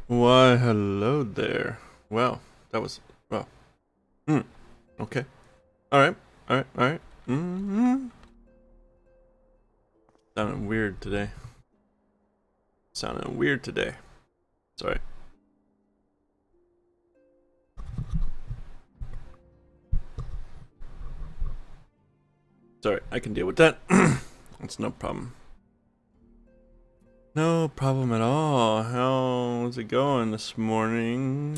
Why, hello there. Well, that was, well, okay. Alright, alright. Sounding weird today. Sorry. Sorry, I can deal with that. It's no problem. No problem at all. How's it going this morning?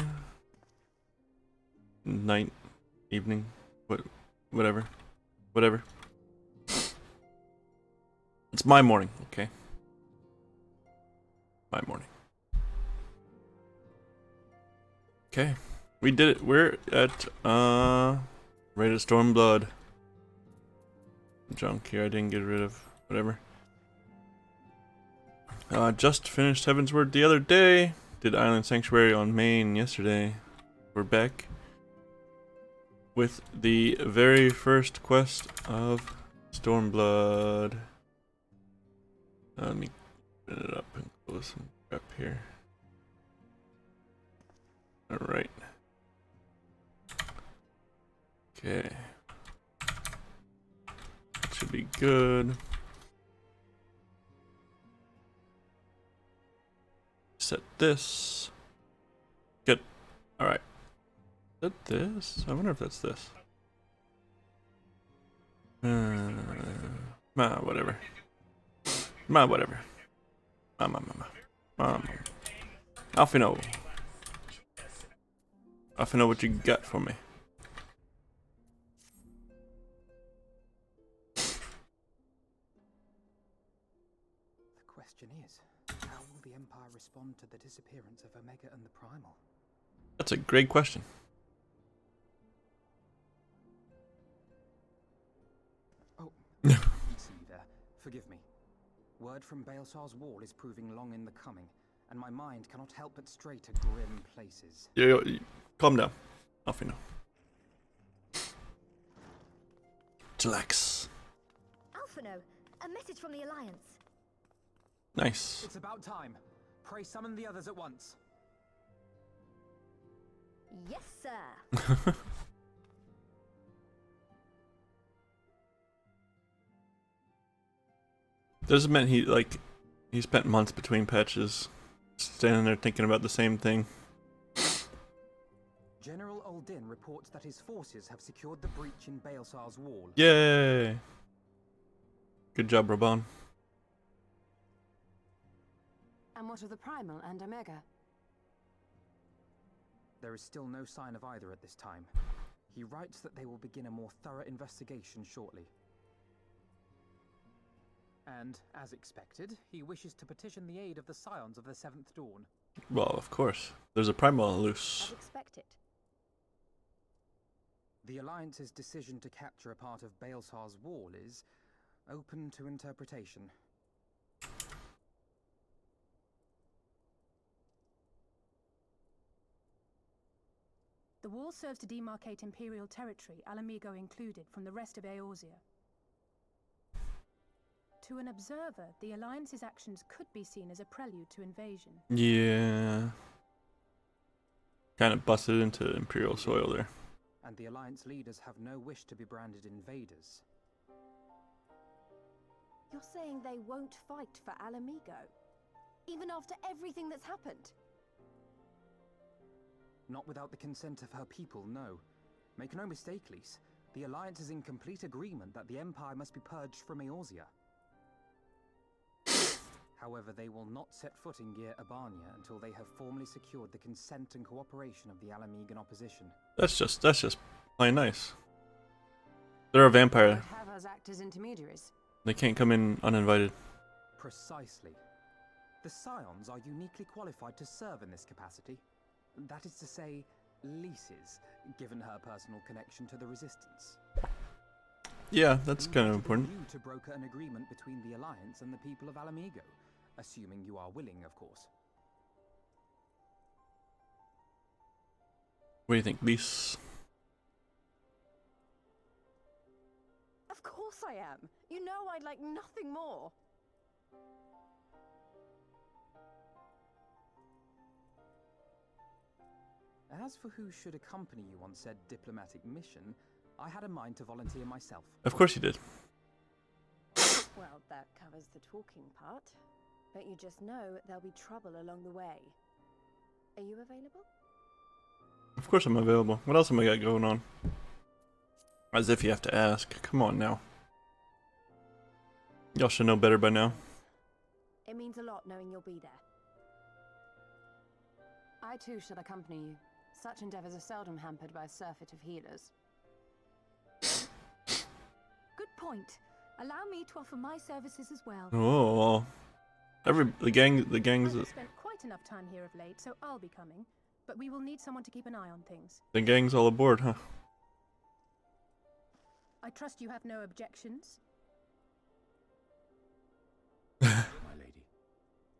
Night? Evening? Whatever. It's my morning, okay? My morning. Okay. We did it. We're at, rated Stormblood. Junk here I didn't get rid of. Whatever. Just finished Heaven's Word the other day. Did Island Sanctuary on Main yesterday. We're back with the very first quest of Stormblood. Let me open it up and close some crap here. Alright. Okay. Should be good. Set this. Good. Alright. Is that this? I wonder if that's this. Whatever. Whatever. Alfie know what you got for me. The question is, how will the Empire respond to the disappearance of Omega and the Primal? That's a great question. Oh, forgive me. Word from Baelsar's wall is proving long in the coming, and my mind cannot help but stray to grim places. Yo, calm down. Alfie know. Chillax. Alphino, a message from the Alliance. Nice. It's about time. Pray summon the others at once. Yes, sir. Doesn't mean he spent months between patches, standing there thinking about the same thing. General Uldin reports that his forces have secured the breach in Baelsar's wall. Yay! Good job, Raban. And what of the Primal and Omega? There is still no sign of either at this time. He writes that they will begin a more thorough investigation shortly. And, as expected, he wishes to petition the aid of the Scions of the Seventh Dawn. Well, of course. There's a Primal loose. As expected. The Alliance's decision to capture a part of Baelsar's wall is open to interpretation. The wall serves to demarcate Imperial territory, Alamigo included, from the rest of Eorzea. To an observer, the Alliance's actions could be seen as a prelude to invasion. Yeah. Kind of busted into Imperial soil there. And the Alliance leaders have no wish to be branded invaders. You're saying they won't fight for Alamigo? Even after everything that's happened? Not without the consent of her people, no. Make no mistake, Lise. The Alliance is in complete agreement that the Empire must be purged from Eorzea. However, they will not set foot in Gyr Abania until they have formally secured the consent and cooperation of the Alamigan opposition. That's just plain nice. They're a vampire. Have us act as intermediaries. They can't come in uninvited. Precisely. The Scions are uniquely qualified to serve in this capacity. That is to say, Lise's, given her personal connection to the Resistance. Yeah, that's kind of important. You to broker an agreement between the Alliance and the people of Alamigo, assuming you are willing, of course. What do you think, Lise? Of course I am. You know I'd like nothing more. As for who should accompany you on said diplomatic mission, I had a mind to volunteer myself. Of course you did. Well, that covers the talking part. But you just know there'll be trouble along the way. Are you available? Of course I'm available. What else am I got going on? As if you have to ask. Come on now. Y'all should know better by now. It means a lot knowing you'll be there. I too shall accompany you. Such endeavors are seldom hampered by a surfeit of healers. Good point. Allow me to offer my services as well. Oh. The gang's I've spent quite enough time here of late, so I'll be coming. But we will need someone to keep an eye on things. the gang's all aboard, huh? I trust you have no objections. My lady,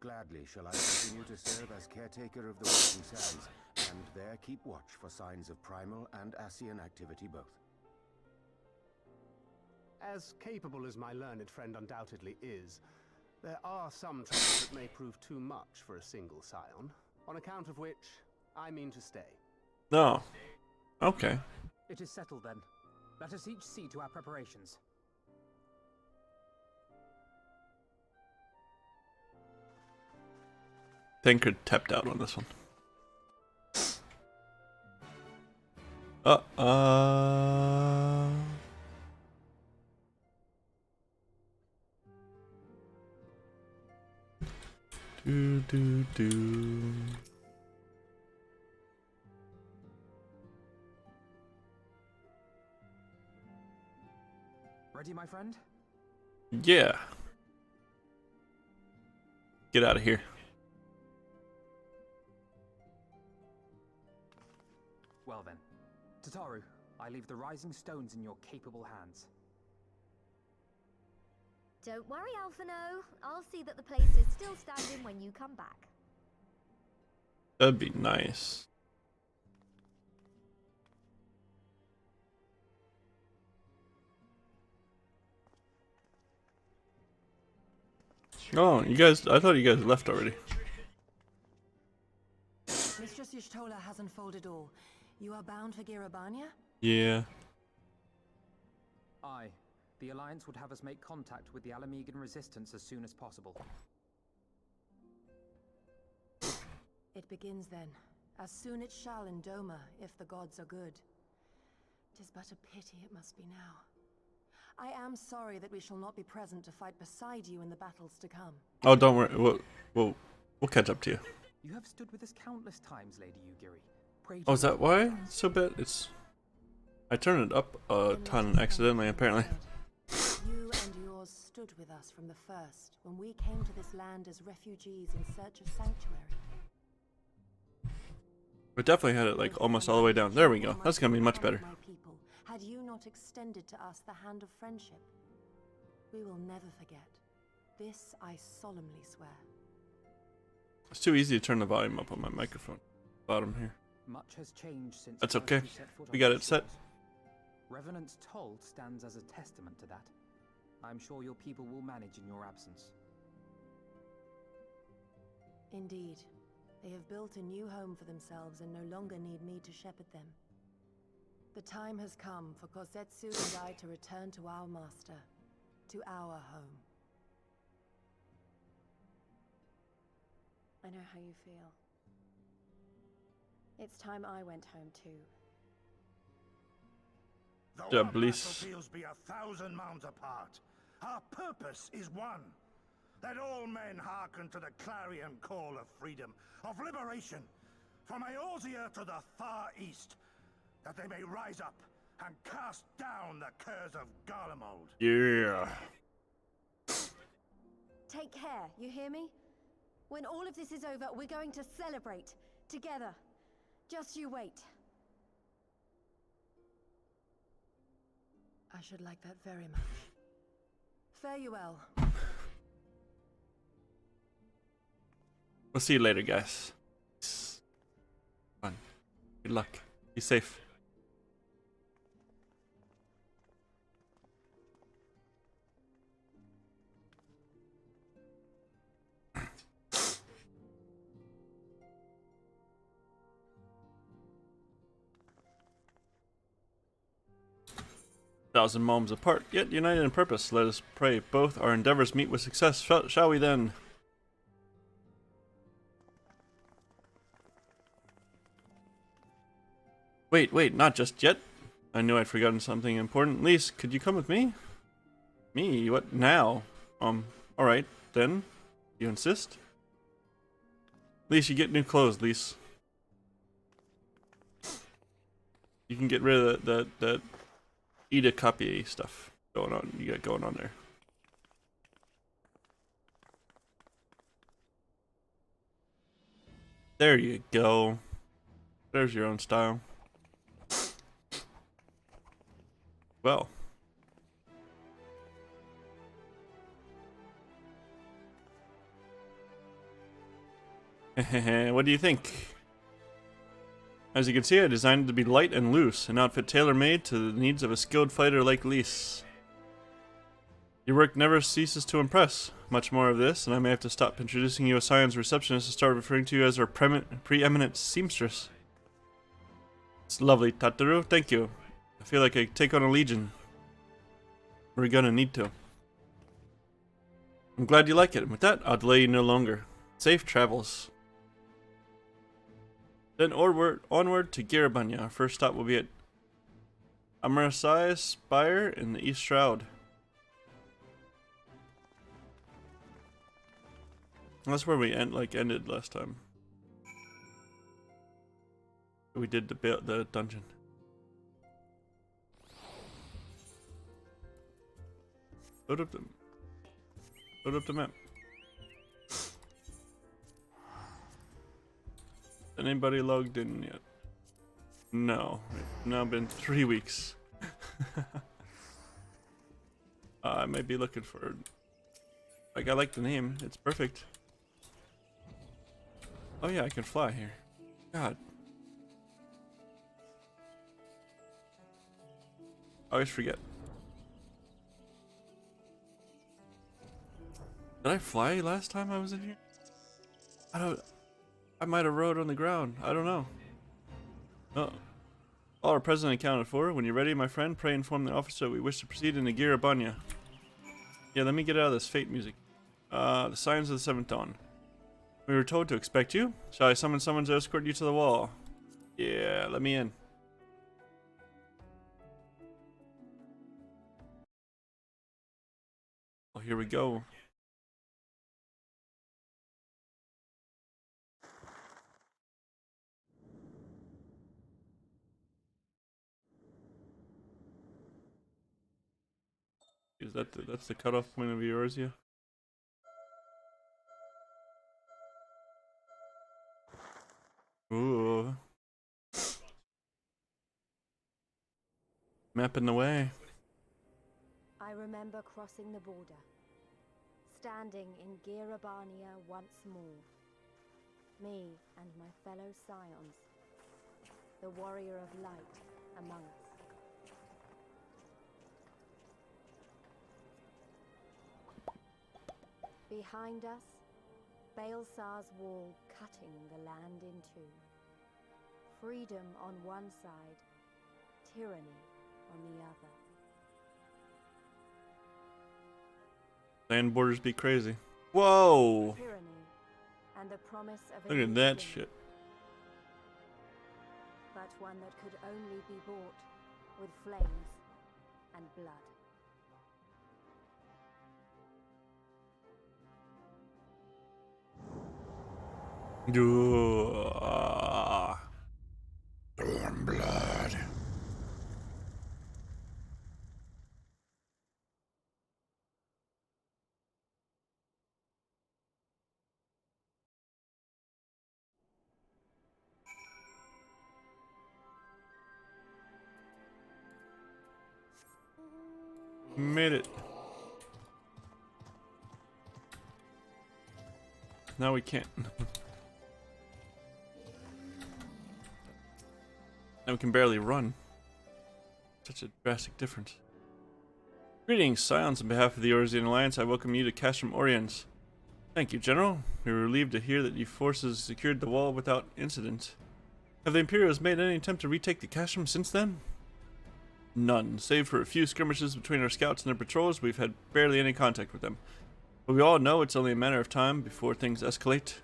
gladly shall I continue to serve as caretaker of the Western Sands, and there keep watch for signs of primal and Ascian activity both. As capable as my learned friend undoubtedly is, there are some troubles that may prove too much for a single scion, on account of which I mean to stay. No. Okay. It is settled then. Let us each see to our preparations. Tankard tapped out on this one. Do. Ready, my friend? Yeah. Get out of here. Well then. Tataru, I leave the rising stones in your capable hands. Don't worry, Alphino. I'll see that the place is still standing when you come back. That'd be nice. Oh, you guys, I thought you guys left already. Mistress Y'shtola has unfolded all. You are bound for Girabania? Yeah. Aye. The Alliance would have us make contact with the Alamegan resistance as soon as possible. It begins then. As soon it shall in Doma, if the gods are good. 'Tis but a pity it must be now. I am sorry that we shall not be present to fight beside you in the battles to come. Oh, don't worry. We'll catch up to you. You have stood with us countless times, Lady Yugiri. Pray Oh, is that why it's so bad? I turned it up a ton accidentally, apparently. You and yours stood with us from the first, when we came to this land as refugees in search of sanctuary. We definitely had it like almost all the way down. There we go. That's gonna be much better. My people, had you not extended to us the hand of friendship, we will never forget. This I solemnly swear. It's too easy to turn the volume up on my microphone. Bottom here. Much has changed since That's first okay. you set foot We on got these it set. shores. Revenant's toll stands as a testament to that. I'm sure your people will manage in your absence. Indeed. They have built a new home for themselves and no longer need me to shepherd them. The time has come for Kosetsu and I to return to our master, to our home. I know how you feel. It's time I went home too. Though Yeah, our please. battlefields be 1,000 mounds apart, our purpose is one. That all men hearken to the clarion call of freedom, of liberation, from Eorzea to the far east, that they may rise up and cast down the curse of Garlemald. Yeah. Take care, you hear me? When all of this is over, we're going to celebrate together. Just you wait. I should like that very much. Fare you well. We'll see you later, guys. Fun. Good luck. Be safe. 1,000 moms apart, yet united in purpose. Let us pray both our endeavors meet with success. Shall we then? Wait, not just yet. I knew I'd forgotten something important. Lise, could you come with me? Me? What now? Alright, then. You insist? Lise, you get new clothes, Lise. You can get rid of that Ida copy stuff going on. You got going on there. There you go. There's your own style. Well. What do you think? As you can see, I designed it to be light and loose, an outfit tailor-made to the needs of a skilled fighter like Lise. Your work never ceases to impress. Much more of this, and I may have to stop introducing you as Scion's receptionist and start referring to you as our preeminent seamstress. It's lovely, Tataru. Thank you. I feel like I take on a legion. We're gonna need to. I'm glad you like it, and with that, I'll delay you no longer. Safe travels. Then onward to Girabanya. Our first stop will be at Amarasai Spire in the East Shroud. That's where we ended last time. We did the dungeon. Load up the map. Anybody logged in yet? No. It's now been 3 weeks. I might be looking for... I like the name. It's perfect. Oh yeah, I can fly here. God. I always forget. Did I fly last time I was in here? I might have rode on the ground. I don't know. Oh. All are present and accounted for. When you're ready, my friend, pray inform the officer that we wish to proceed into Girabanya. Yeah, let me get out of this fate music. The signs of the seventh dawn. We were told to expect you. Shall I summon someone to escort you to the wall? Yeah, let me in. Oh, here we go. Is that's the cutoff point of Eorzea? Ooh. Mapping the way. I remember crossing the border, standing in Girabania once more. Me and my fellow scions, the warrior of light among us. Behind us, Baelsar's wall cutting the land in two. Freedom on one side, tyranny on the other. Land borders be crazy. Whoa! Tyranny and the promise of Look at that shit. But one that could only be bought with flames and blood. Stormblood. Made it. Now we can't. Now we can barely run. Such a drastic difference. Greetings, Scions. On behalf of the Eorzean Alliance, I welcome you to Castrum Oriens. Thank you, General. We were relieved to hear that your forces secured the wall without incident. Have the Imperials made any attempt to retake the Castrum since then? None. Save for a few skirmishes between our scouts and their patrols, we've had barely any contact with them. But we all know it's only a matter of time before things escalate.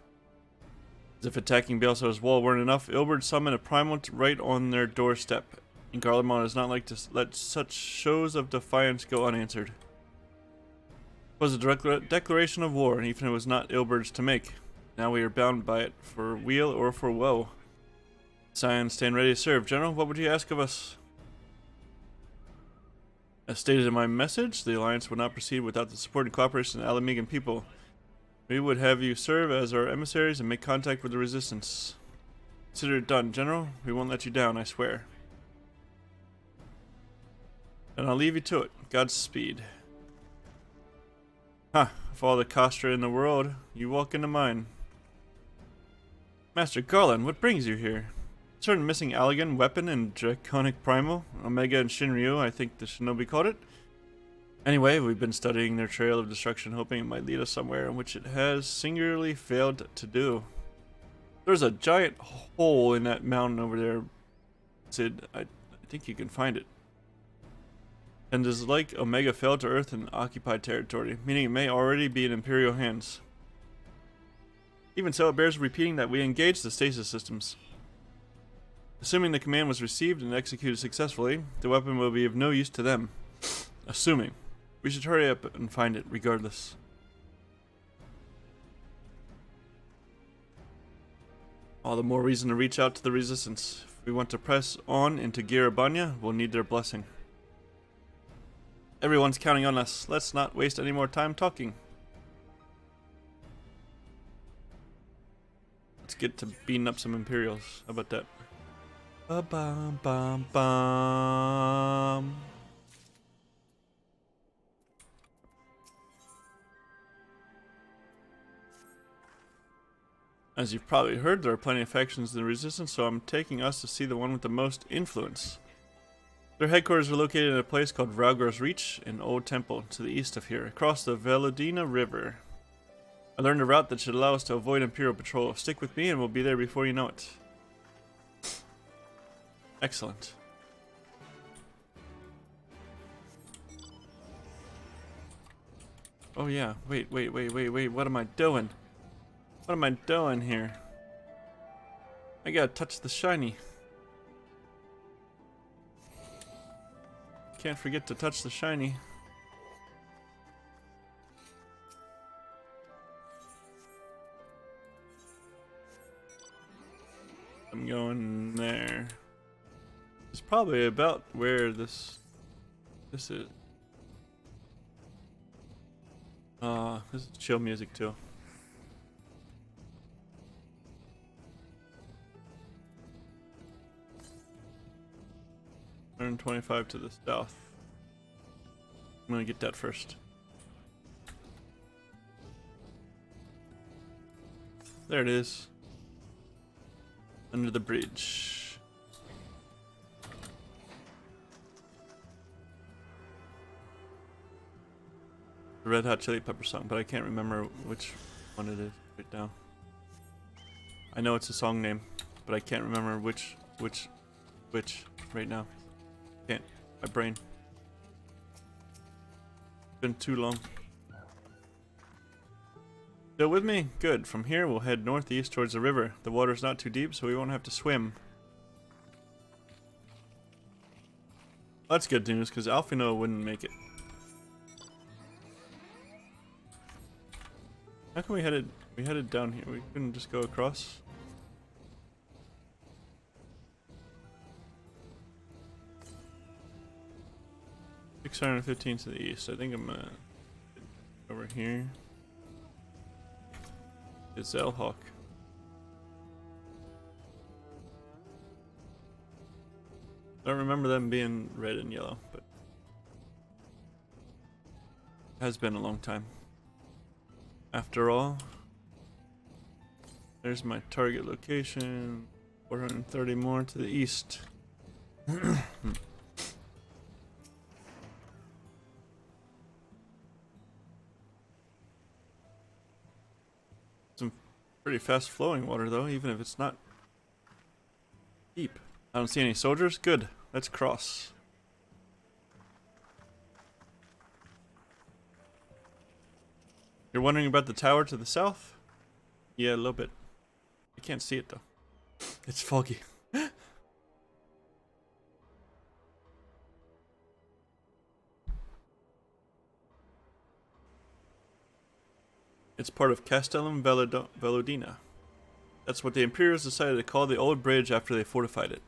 As if attacking Baelsar's wall weren't enough, Ilberd summoned a primal right on their doorstep, and Garlemald does not like to let such shows of defiance go unanswered. It was a declaration of war, even if it was not Ilberd's to make. Now we are bound by it, for weal or for woe. Scions stand ready to serve. General, what would you ask of us? As stated in my message, the Alliance would not proceed without the support and cooperation of the Alamegan people. We would have you serve as our emissaries and make contact with the Resistance. Consider it done, General. We won't let you down, I swear. And I'll leave you to it. Godspeed. Huh, of all the Castra in the world, you walk into mine. Master Garland, what brings you here? Certain missing Allagan weapon and Draconic Primal, Omega and Shinryu, I think the Shinobi called it. Anyway, we've been studying their trail of destruction, hoping it might lead us somewhere in which it has singularly failed to do. There's a giant hole in that mountain over there, Sid. I think you can find it. And is like Omega fell to Earth in occupied territory, meaning it may already be in Imperial hands. Even so, it bears repeating that we engaged the stasis systems. Assuming the command was received and executed successfully, the weapon will be of no use to them. Assuming. We should hurry up and find it regardless. All the more reason to reach out to the Resistance. If we want to press on into Girabanya, we'll need their blessing. Everyone's counting on us. Let's not waste any more time talking. Let's get to beating up some Imperials. How about that? Ba-bum-bum-bum. As you've probably heard, there are plenty of factions in the Resistance, so I'm taking us to see the one with the most influence. Their headquarters are located in a place called Vralgar's Reach, an old temple to the east of here, across the Velodina River. I learned a route that should allow us to avoid Imperial patrol. Stick with me and we'll be there before you know it. Excellent. Oh yeah, wait, what am I doing? What am I doing here? I gotta touch the shiny. Can't forget to touch the shiny. I'm going there. It's probably about where this is. This is chill music too. $125 to the south. I'm gonna get that first. There it is. Under the bridge. The Red Hot Chili Pepper song, but I can't remember which one it is right now. I know it's a song name, but I can't remember which right now. Can't. My brain. Been too long. Still with me? Good. From here we'll head northeast towards the river. The water's not too deep, so we won't have to swim. That's good news, because Alphino wouldn't make it. How come we headed down here? We couldn't just go across? $615 to the east. I think I'm over here. It's Elhawk. Don't remember them being red and yellow, but it has been a long time. After all, there's my target location. 430 more to the east. Some pretty fast flowing water though, even if it's not deep. I don't see any soldiers. Good. Let's cross. You're wondering about the tower to the south? Yeah, a little bit. I can't see it though. It's foggy. It's part of Castellum Velodina. That's what the Imperials decided to call the old bridge after they fortified it.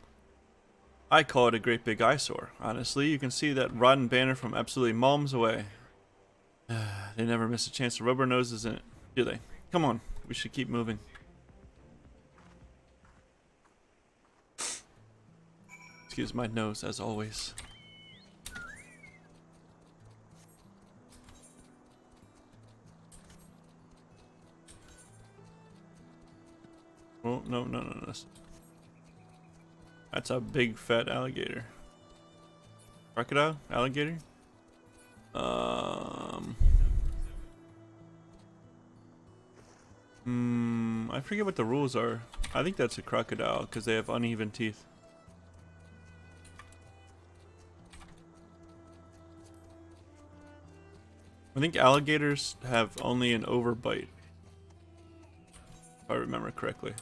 I call it a great big eyesore. Honestly, you can see that rotten banner from absolutely miles away. They never miss a chance to rub our noses in it, do they? Come on, we should keep moving. Excuse my nose, as always. Oh, no. That's a big fat alligator. Crocodile? Alligator? I forget what the rules are. I think that's a crocodile because they have uneven teeth. I think alligators have only an overbite, if I remember correctly.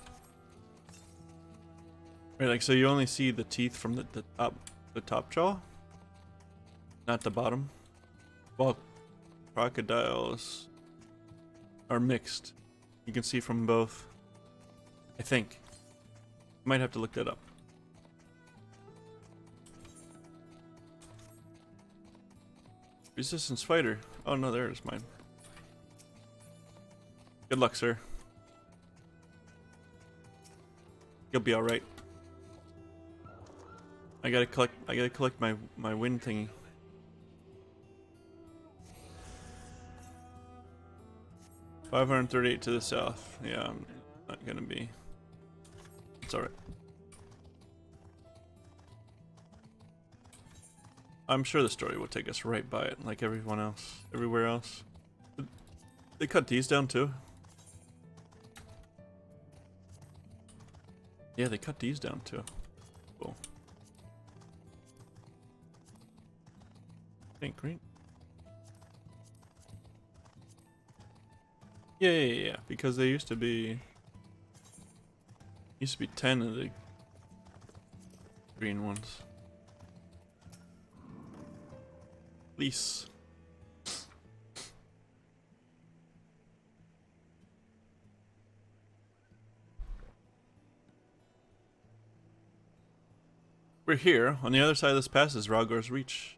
Right, like so you only see the teeth from the top jaw, not the bottom. Well, crocodiles are mixed. You can see from both. I think. Might have to look that up. Resistance fighter. Oh no, there's mine. Good luck, sir. You'll be all right. I gotta collect my wind thingy. $538 to the south. Yeah, I'm not gonna be. It's alright. I'm sure the story will take us right by it, like everyone else, everywhere else. They cut these down too. Yeah, they cut these down too. Cool. Pink, green. Yeah, because they used to be 10 of the green ones. Lease. We're here. On the other side of this pass is Ralgar's Reach.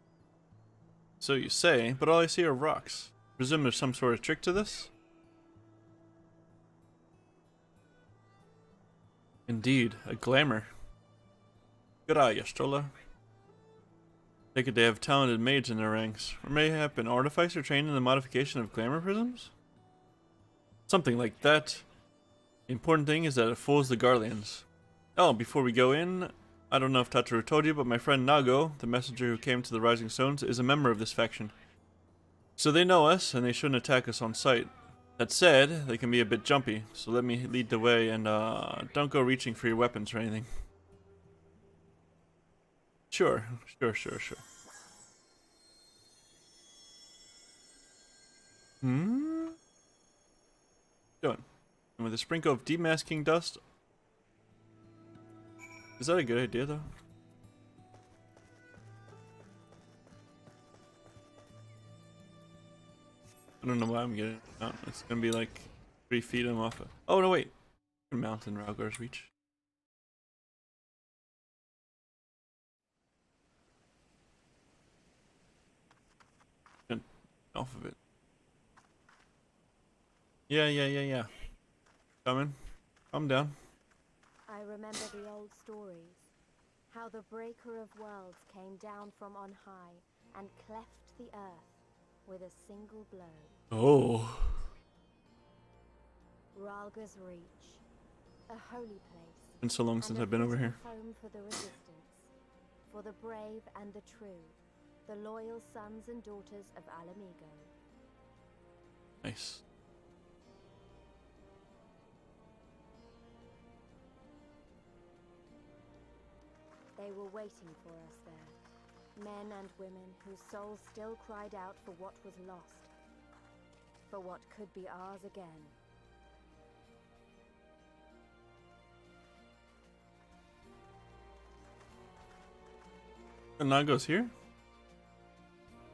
So you say, but all I see are rocks. Presume there's some sort of trick to this? Indeed, a glamour. Good eye, Yastrola. Take it they have talented mage in their ranks, or mayhap an artificer trained in the modification of glamour prisms? Something like that. The important thing is that it fools the Garleans. Oh, before we go in, I don't know if Tataru told you, but my friend Nago, the messenger who came to the Rising Stones, is a member of this faction. So they know us, and they shouldn't attack us on sight. That said, they can be a bit jumpy, so let me lead the way, and don't go reaching for your weapons or anything. Sure. Doing. And with a sprinkle of demasking dust. Is that a good idea, though? I don't know why I'm getting out. It's gonna be like 3 feet I'm off of. Oh no, wait. Mountain Ralgar's Reach. Off of it. Yeah. Coming. Calm down. I remember the old stories. How the Breaker of Worlds came down from on high and cleft the earth with a single blow. Oh. Ralgar's Reach. A holy place. Been so long since I've been over here. Home for the resistance. For the brave and the true. The loyal sons and daughters of Alamigo. Nice. They were waiting for us there. Men and women whose souls still cried out for what was lost. for what could be ours again. And Nago's here?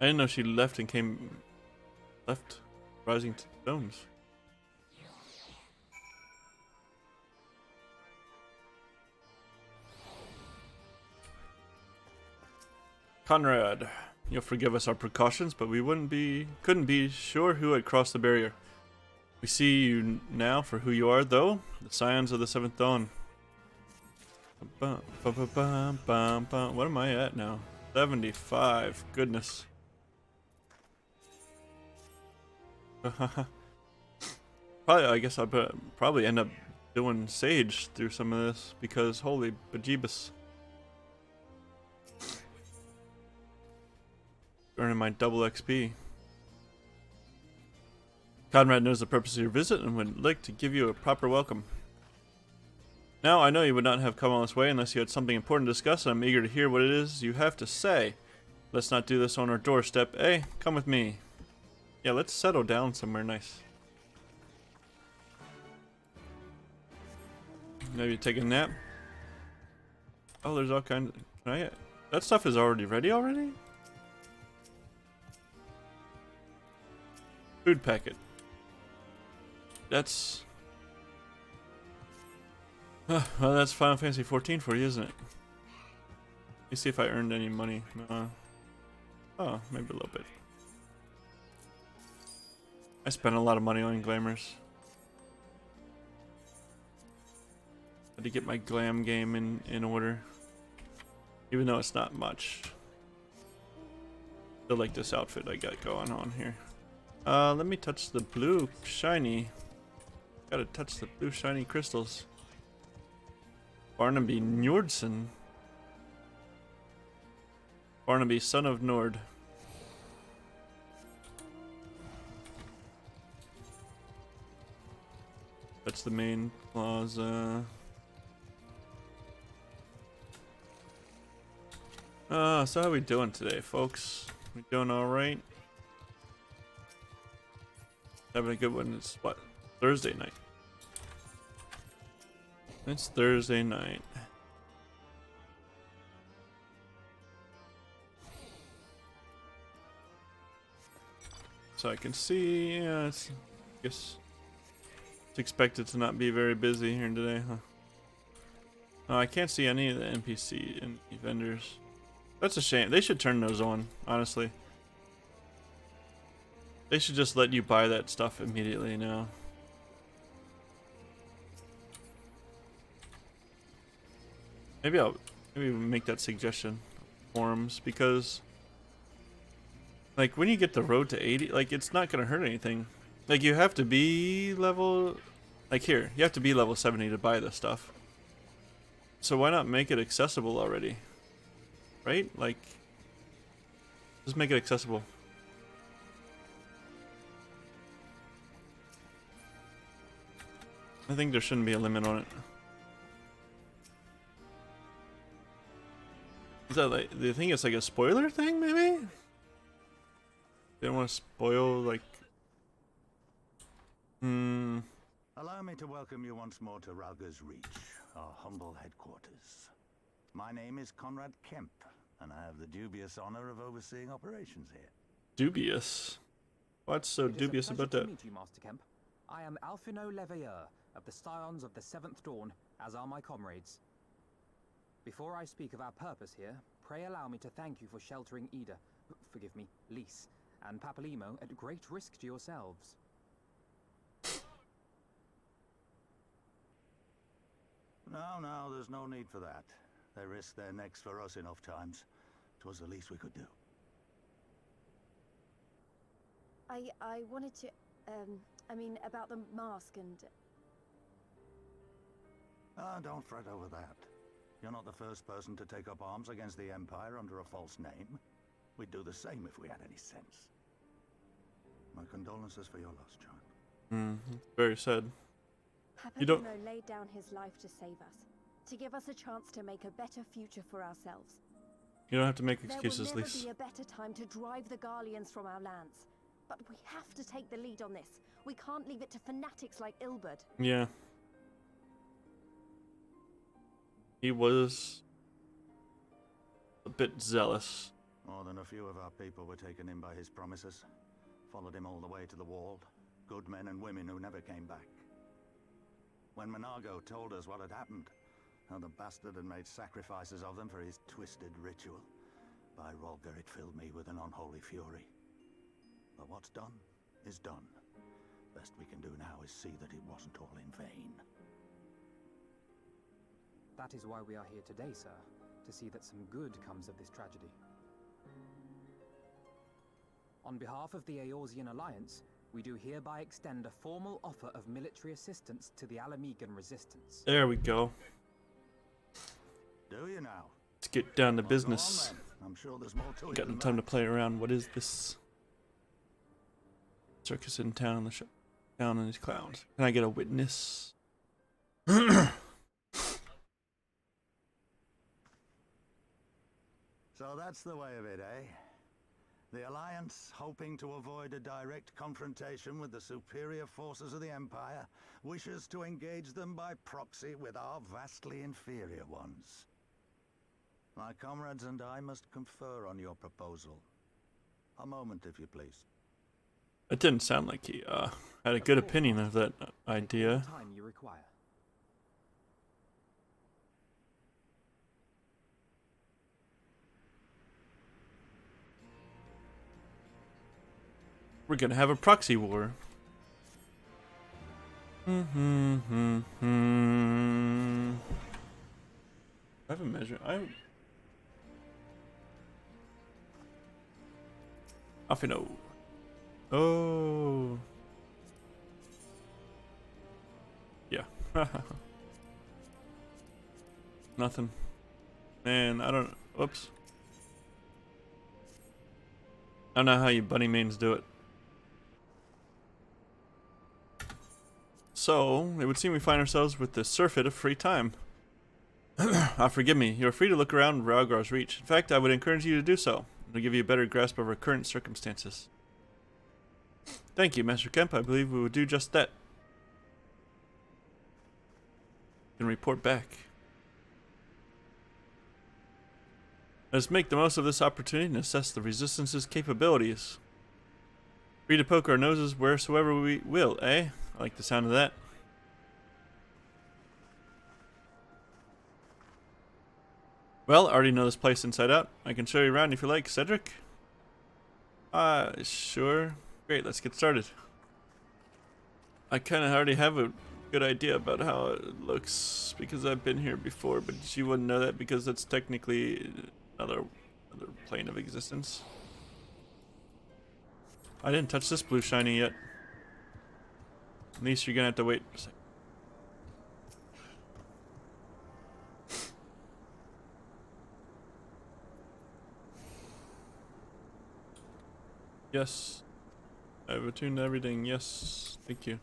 I didn't know she left and left Rising Stones. Conrad, you'll forgive us our precautions, but we couldn't be sure who had crossed the barrier. We see you now for who you are, though, the Scions of the Seventh Dawn. What am I at now? 75. Goodness. I guess I'll probably end up doing Sage through some of this because holy bejeebus. Earning my double XP. Conrad knows the purpose of your visit and would like to give you a proper welcome. Now, I know you would not have come all this way unless you had something important to discuss, and I'm eager to hear what it is you have to say. Let's not do this on our doorstep, eh? Come with me. Yeah, let's settle down somewhere nice. Maybe take a nap. Oh, there's all kinds of... Can I... That stuff is already ready already? Food packet. That's... well, that's Final Fantasy XIV for you, isn't it? Let me see if I earned any money. No. Oh, maybe a little bit. I spent a lot of money on glamours. Had to get my glam game in order. Even though it's not much. Still like this outfit I got going on here. Let me touch the blue shiny. Gotta touch the blue shiny crystals. Barnaby Njordsen. Barnaby, son of Nord. That's the main plaza. So how we doing today, folks? We doing alright? Having a good one. It's what? Thursday night. It's Thursday night. So I can see, yeah, I guess it's expected to not be very busy here today, huh? Oh, I can't see any of the NPC and vendors. That's a shame. They should turn those on, honestly. They should just let you buy that stuff immediately now. Maybe make that suggestion forums, because like when you get the road to 80, like it's not gonna hurt anything. Like you have to be level, like here, you have to be level 70 to buy this stuff. So why not make it accessible already? Right? Like just make it accessible. I think there shouldn't be a limit on it. Is that like, do you think it's like a spoiler thing, maybe? They don't want to spoil, like... Allow me to welcome you once more to Rauga's Reach, our humble headquarters. My name is Conrad Kemp, and I have the dubious honor of overseeing operations here. Dubious? What's so dubious about that? To meet you, Master Kemp. I am Alphino Leveilleur of the Scions of the Seventh Dawn, as are my comrades. Before I speak of our purpose here, pray allow me to thank you for sheltering Ida, forgive me, Lys, and Papalymo at great risk to yourselves. No, there's no need for that. They risked their necks for us enough times. 'Twas the least we could do. I wanted to, I mean, about the mask and... Don't fret over that. You're not the first person to take up arms against the Empire under a false name. We'd do the same if we had any sense. My condolences for your loss, child. Very sad. Papalymo laid down his life to save us, to give us a chance to make a better future for ourselves. You don't have to make excuses, There will Lys. never be a better time to drive the Garleans from our lands. But we have to take the lead on this. We can't leave it to fanatics like Ilberd. Yeah. He was a bit zealous. More than a few of our people were taken in by his promises. Followed him all the way to the wall. Good men and women who never came back. When Monago told us what had happened, how the bastard had made sacrifices of them for his twisted ritual, by Rolger it filled me with an unholy fury. But what's done is done. Best we can do now is see that it wasn't all in vain. That is why we are here today, sir, to see that some good comes of this tragedy. On behalf of the Eorzean Alliance, we do hereby extend a formal offer of military assistance to the Alamegan resistance. There we go. Do you now? Let's get down to Well, business. go on, then. I'm sure there's more to it Got no than time to that. play around. What is this? Circus in town. The show. Down on these clowns. Can I get a witness? So that's the way of it, eh? The Alliance, hoping to avoid a direct confrontation with the superior forces of the Empire, wishes to engage them by proxy with our vastly inferior ones. My comrades and I must confer on your proposal. A moment, if you please. It didn't sound like he had a good opinion of that Take all idea. the time you require. We're gonna have a proxy war. I have a measure. Alfino. Oh. Yeah. Nothing. Man, I don't. Whoops. I don't know how you bunny mains do it. So, it would seem we find ourselves with the surfeit of free time. Forgive me. You are free to look around Raugar's reach. In fact, I would encourage you to do so. It'll give you a better grasp of our current circumstances. Thank you, Master Kemp. I believe we will do just that. And report back. Let's make the most of this opportunity and assess the Resistance's capabilities. Free to poke our noses wheresoever we will, eh? I like the sound of that. Well, I already know this place inside out. I can show you around if you like, Cedric. Sure. Great, let's get started. I kind of already have a good idea about how it looks because I've been here before, but you wouldn't know that because that's technically another plane of existence. I didn't touch this blue shiny yet. At least you're gonna have to wait a second. Yes. I've attuned everything. Yes. Thank you.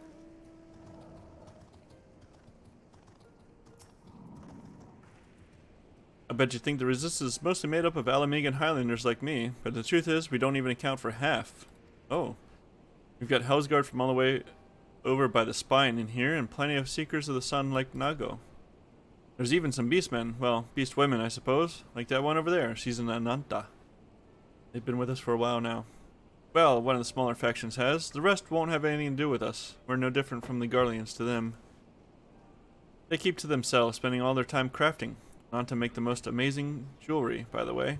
I bet you think the Resistance is mostly made up of Alamegan Highlanders like me, but the truth is we don't even account for half. Oh. We've got Hellsguard from all the way over by the spine in here, and plenty of Seekers of the Sun like Nago. There's even some beastmen, well, beast women I suppose, like that one over there, she's an Ananta. They've been with us for a while now. Well, one of the smaller factions has, the rest won't have anything to do with us. We're no different from the Garleans to them. They keep to themselves, spending all their time crafting, not to make the most amazing jewelry, by the way.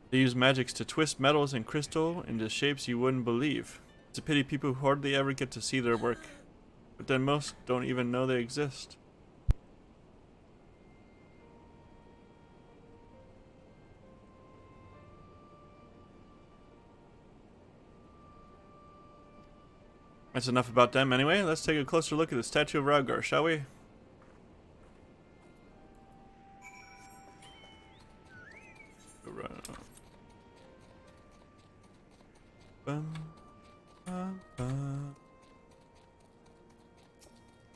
They use magics to twist metals and crystal into shapes you wouldn't believe. It's a pity people hardly ever get to see their work, but then most don't even know they exist. That's enough about them anyway. Let's take a closer look at the statue of Raugar, shall we?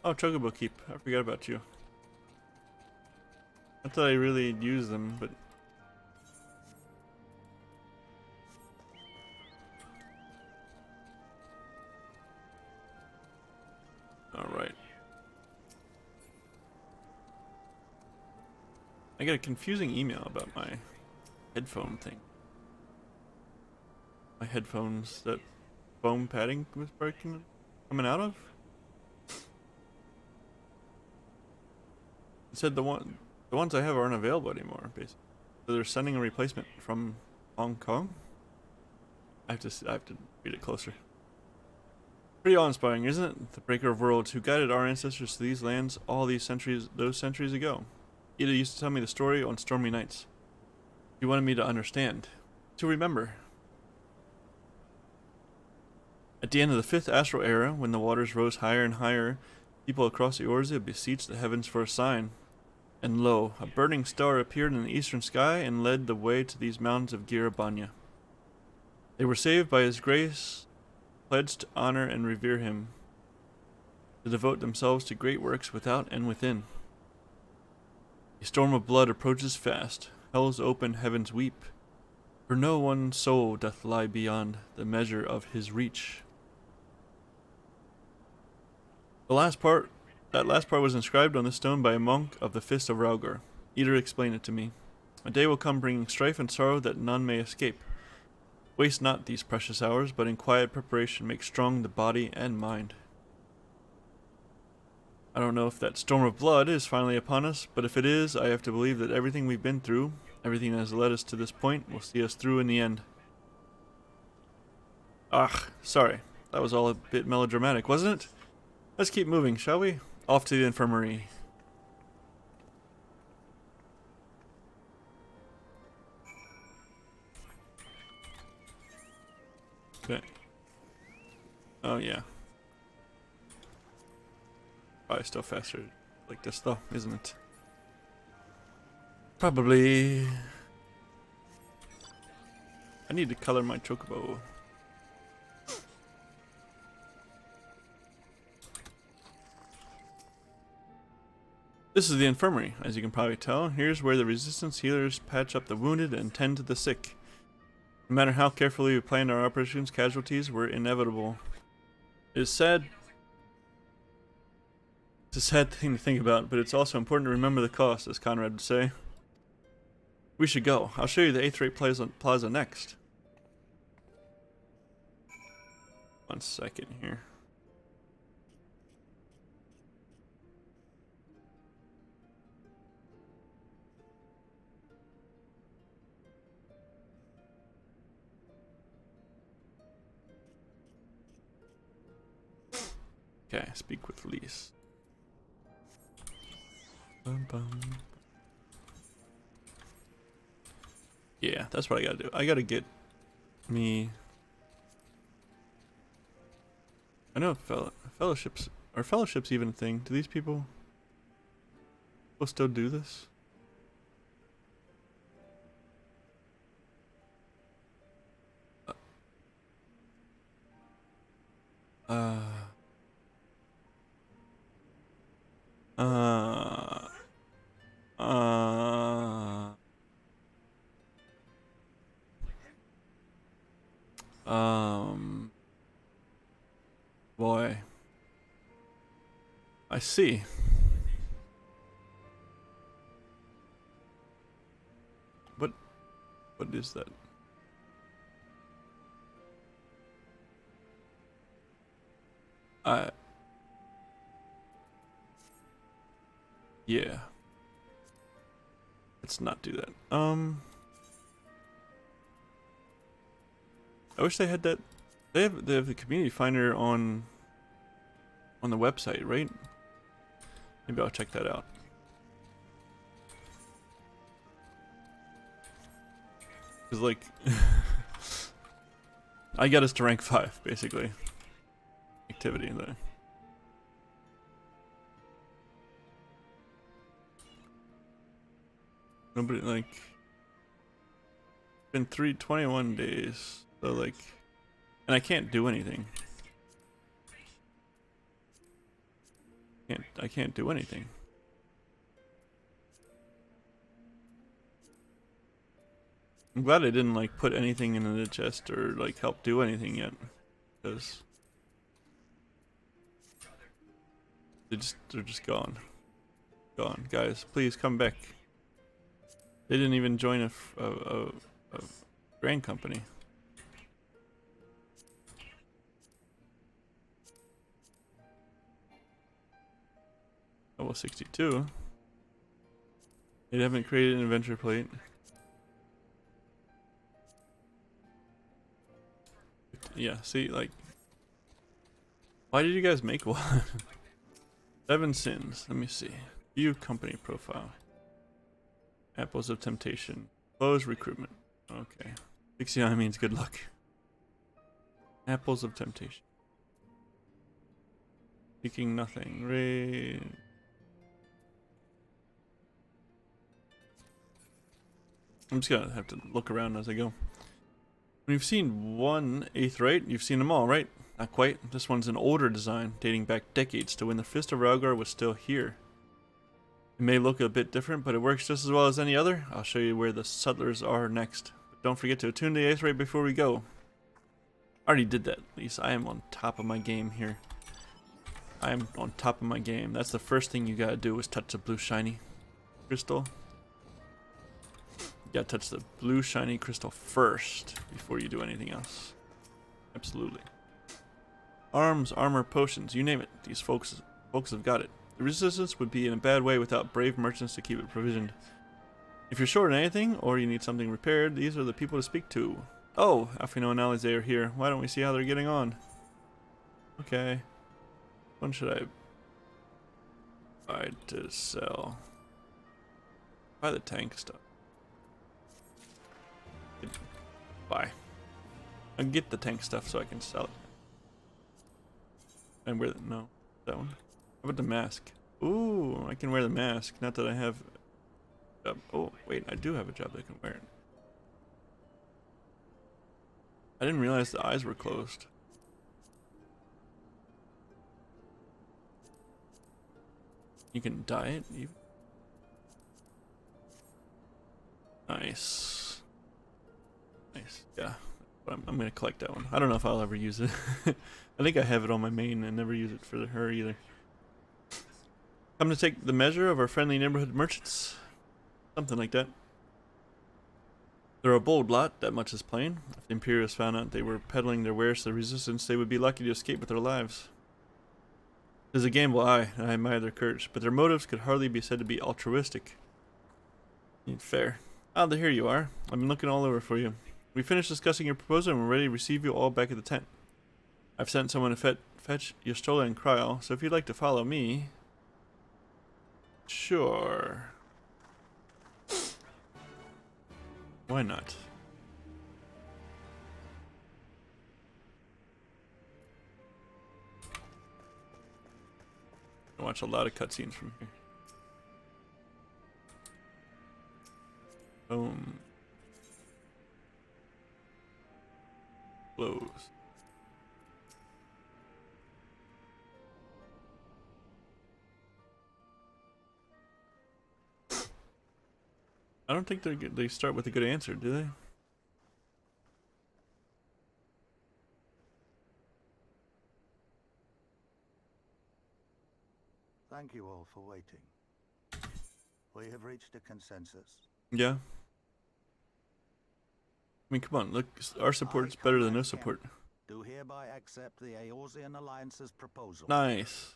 Oh, Chocobo Keep. I forgot about you. I thought I really used them, but... I got a confusing email about my headphone thing. My headphones that foam padding was breaking, coming out of. It said the ones I have aren't available anymore, basically. So they're sending a replacement from Hong Kong. I have to read it closer. Pretty awe-inspiring, isn't it? The Breaker of Worlds, who guided our ancestors to these lands all those centuries ago. Ida used to tell me the story on stormy nights. She wanted me to understand, to remember. At the end of the 5th astral era, when the waters rose higher and higher, people across Eorzea beseeched the heavens for a sign. And lo, a burning star appeared in the eastern sky and led the way to these mountains of Girabanya. They were saved by his grace, pledged to honor and revere him, to devote themselves to great works without and within. A storm of blood approaches fast, hell's open heavens weep, for no one soul doth lie beyond the measure of his reach. That last part was inscribed on the stone by a monk of the Fist of Raugr. Eder explained it to me. A day will come bringing strife and sorrow that none may escape. Waste not these precious hours, but in quiet preparation make strong the body and mind. I don't know if that storm of blood is finally upon us, but if it is, I have to believe that everything we've been through, everything that has led us to this point, will see us through in the end. Sorry. That was all a bit melodramatic, wasn't it? Let's keep moving, shall we? Off to the infirmary. Okay. Oh yeah. Probably still faster like this though, isn't it? Probably. I need to color my chocobo. This is the infirmary, as you can probably tell. Here's where the resistance healers patch up the wounded and tend to the sick. No matter how carefully we planned our operations, casualties were inevitable. It's sad. It's a sad thing to think about, but it's also important to remember the cost, as Conrad would say. We should go. I'll show you the 8th rate plaza next. 1 second here. Okay, speak with Lise. Bum, bum. Yeah, that's what I gotta do. I gotta get me. I know fellowships. Are fellowships even a thing? Do these people still do this? Boy. I see. What is that? Yeah. Let's not do that. I wish they had that. They have the community finder on the website, right? Maybe I'll check that out. Cause like, I got us to rank 5 basically. Activity there. Nobody like. Been 21 days, so like, and I can't do anything. I can't do anything. I'm glad I didn't like put anything in the chest or like help do anything yet, because they're just gone. Gone, guys. Please come back. They didn't even join a grand company. Level 62. They haven't created an adventure plate. Yeah, see, like, why did you guys make one? 7 sins. Let me see. View company profile. Apples of temptation. Close recruitment. Okay. 69 means good luck. Apples of temptation. Seeking nothing. Raid. I'm just gonna have to look around as I go. When you've seen one Aetheryte, you've seen them all, right? Not quite. This one's an older design, dating back decades to when the Fist of Ralgar was still here. It may look a bit different, but it works just as well as any other. I'll show you where the settlers are next. But don't forget to attune the Aetheryte before we go. I already did that, at least. I am on top of my game here. I am on top of my game. That's the first thing you gotta do is touch the blue shiny crystal. You gotta touch the blue shiny crystal first before you do anything else. Absolutely. Arms, armor, potions, you name it. These folks have got it. The resistance would be in a bad way without brave merchants to keep it provisioned. If you're short on anything, or you need something repaired, these are the people to speak to. Oh, Alfino and Alize are here. Why don't we see how they're getting on? Okay. When should I buy to sell? Buy the tank stuff. Buy. I'll get the tank stuff so I can sell it. And wear the, no, that one. How about the mask? Ooh, I can wear the mask. Not that I have a job. Oh, wait, I do have a job that can wear it. I didn't realize the eyes were closed. You can dye it even. Nice. Nice, yeah. But I'm gonna collect that one. I don't know if I'll ever use it. I think I have it on my main and never use it for her either. Come to take the measure of our friendly neighborhood merchants. Something like that. They're a bold lot, that much is plain. If the Imperials found out they were peddling their wares to the Resistance, they would be lucky to escape with their lives. It is a gamble, I admire their courage, but their motives could hardly be said to be altruistic. Fair. Ah, here you are. I've been looking all over for you. We finished discussing your proposal and we're ready to receive you all back at the tent. I've sent someone to fetch Yastrola and Kryl, so if you'd like to follow me... Sure. Why not? I watch a lot of cutscenes from here. Boom. Close. I don't think they start with a good answer, do they? Thank you all for waiting. We have reached a consensus. Yeah. I mean, come on, look, our support's better than no support. Do hereby accept the Eorzean Alliance's proposal. Nice.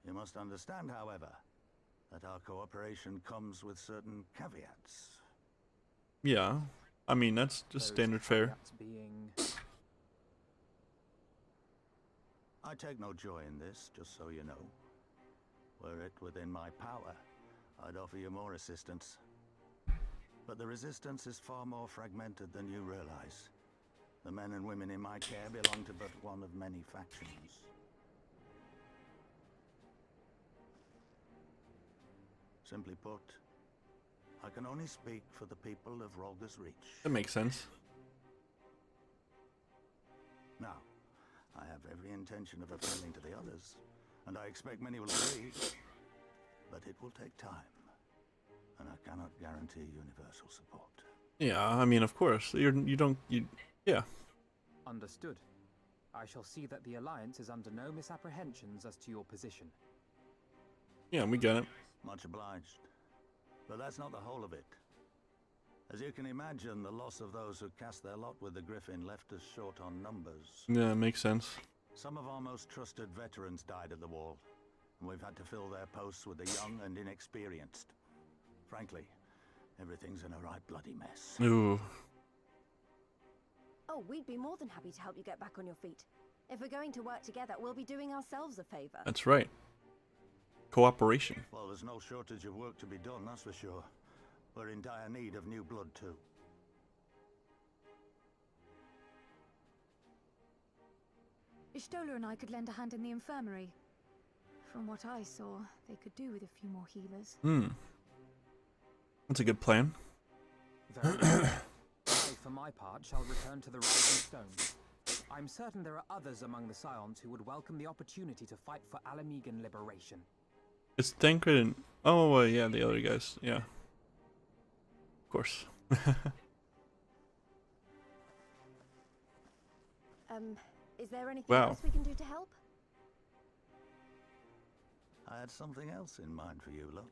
You must understand, however, that our cooperation comes with certain caveats. Yeah. I mean, that's just standard fare. I take no joy in this, just so you know. Were it within my power, I'd offer you more assistance. But the Resistance is far more fragmented than you realize. The men and women in my care belong to but one of many factions. Simply put, I can only speak for the people of Rolga's Reach. That makes sense. Now, I have every intention of appealing to the others, and I expect many will agree, but it will take time, and I cannot guarantee universal support. Yeah, I mean, of course. Yeah. Understood. I shall see that the Alliance is under no misapprehensions as to your position. Yeah, we got it. Much obliged. But that's not the whole of it. As you can imagine, the loss of those who cast their lot with the Griffin left us short on numbers. Yeah, makes sense. Some of our most trusted veterans died at the wall, and we've had to fill their posts with the young and inexperienced. Frankly, everything's in a right bloody mess. Ooh. Oh, we'd be more than happy to help you get back on your feet. If we're going to work together, we'll be doing ourselves a favor. That's right. Cooperation. Well, there's no shortage of work to be done, that's for sure. We're in dire need of new blood, too. Ishtola and I could lend a hand in the infirmary. From what I saw, they could do with a few more healers. That's a good plan. Very well. I, for my part, shall return to the Rising Stone. I'm certain there are others among the Scions who would welcome the opportunity to fight for Alamegan liberation. It's Thancred and... Oh, yeah, the other guys. Yeah. Of course. Is there anything Wow. else we can do to help? I had something else in mind for you, lot.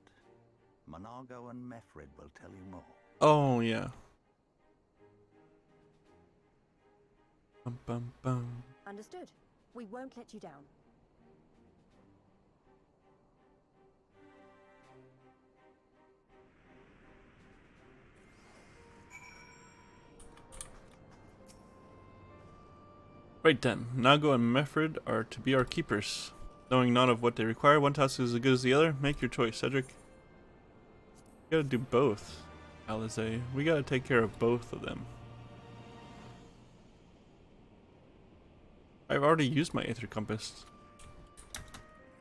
Monargo and Mefred will tell you more. Oh, yeah. Bum, bum, bum. Understood. We won't let you down. Right then, Nago and Mefred are to be our keepers. Knowing not of what they require, one task is as good as the other. Make your choice, Cedric. We gotta do both, Alize. We gotta take care of both of them. I've already used my Aether Compass.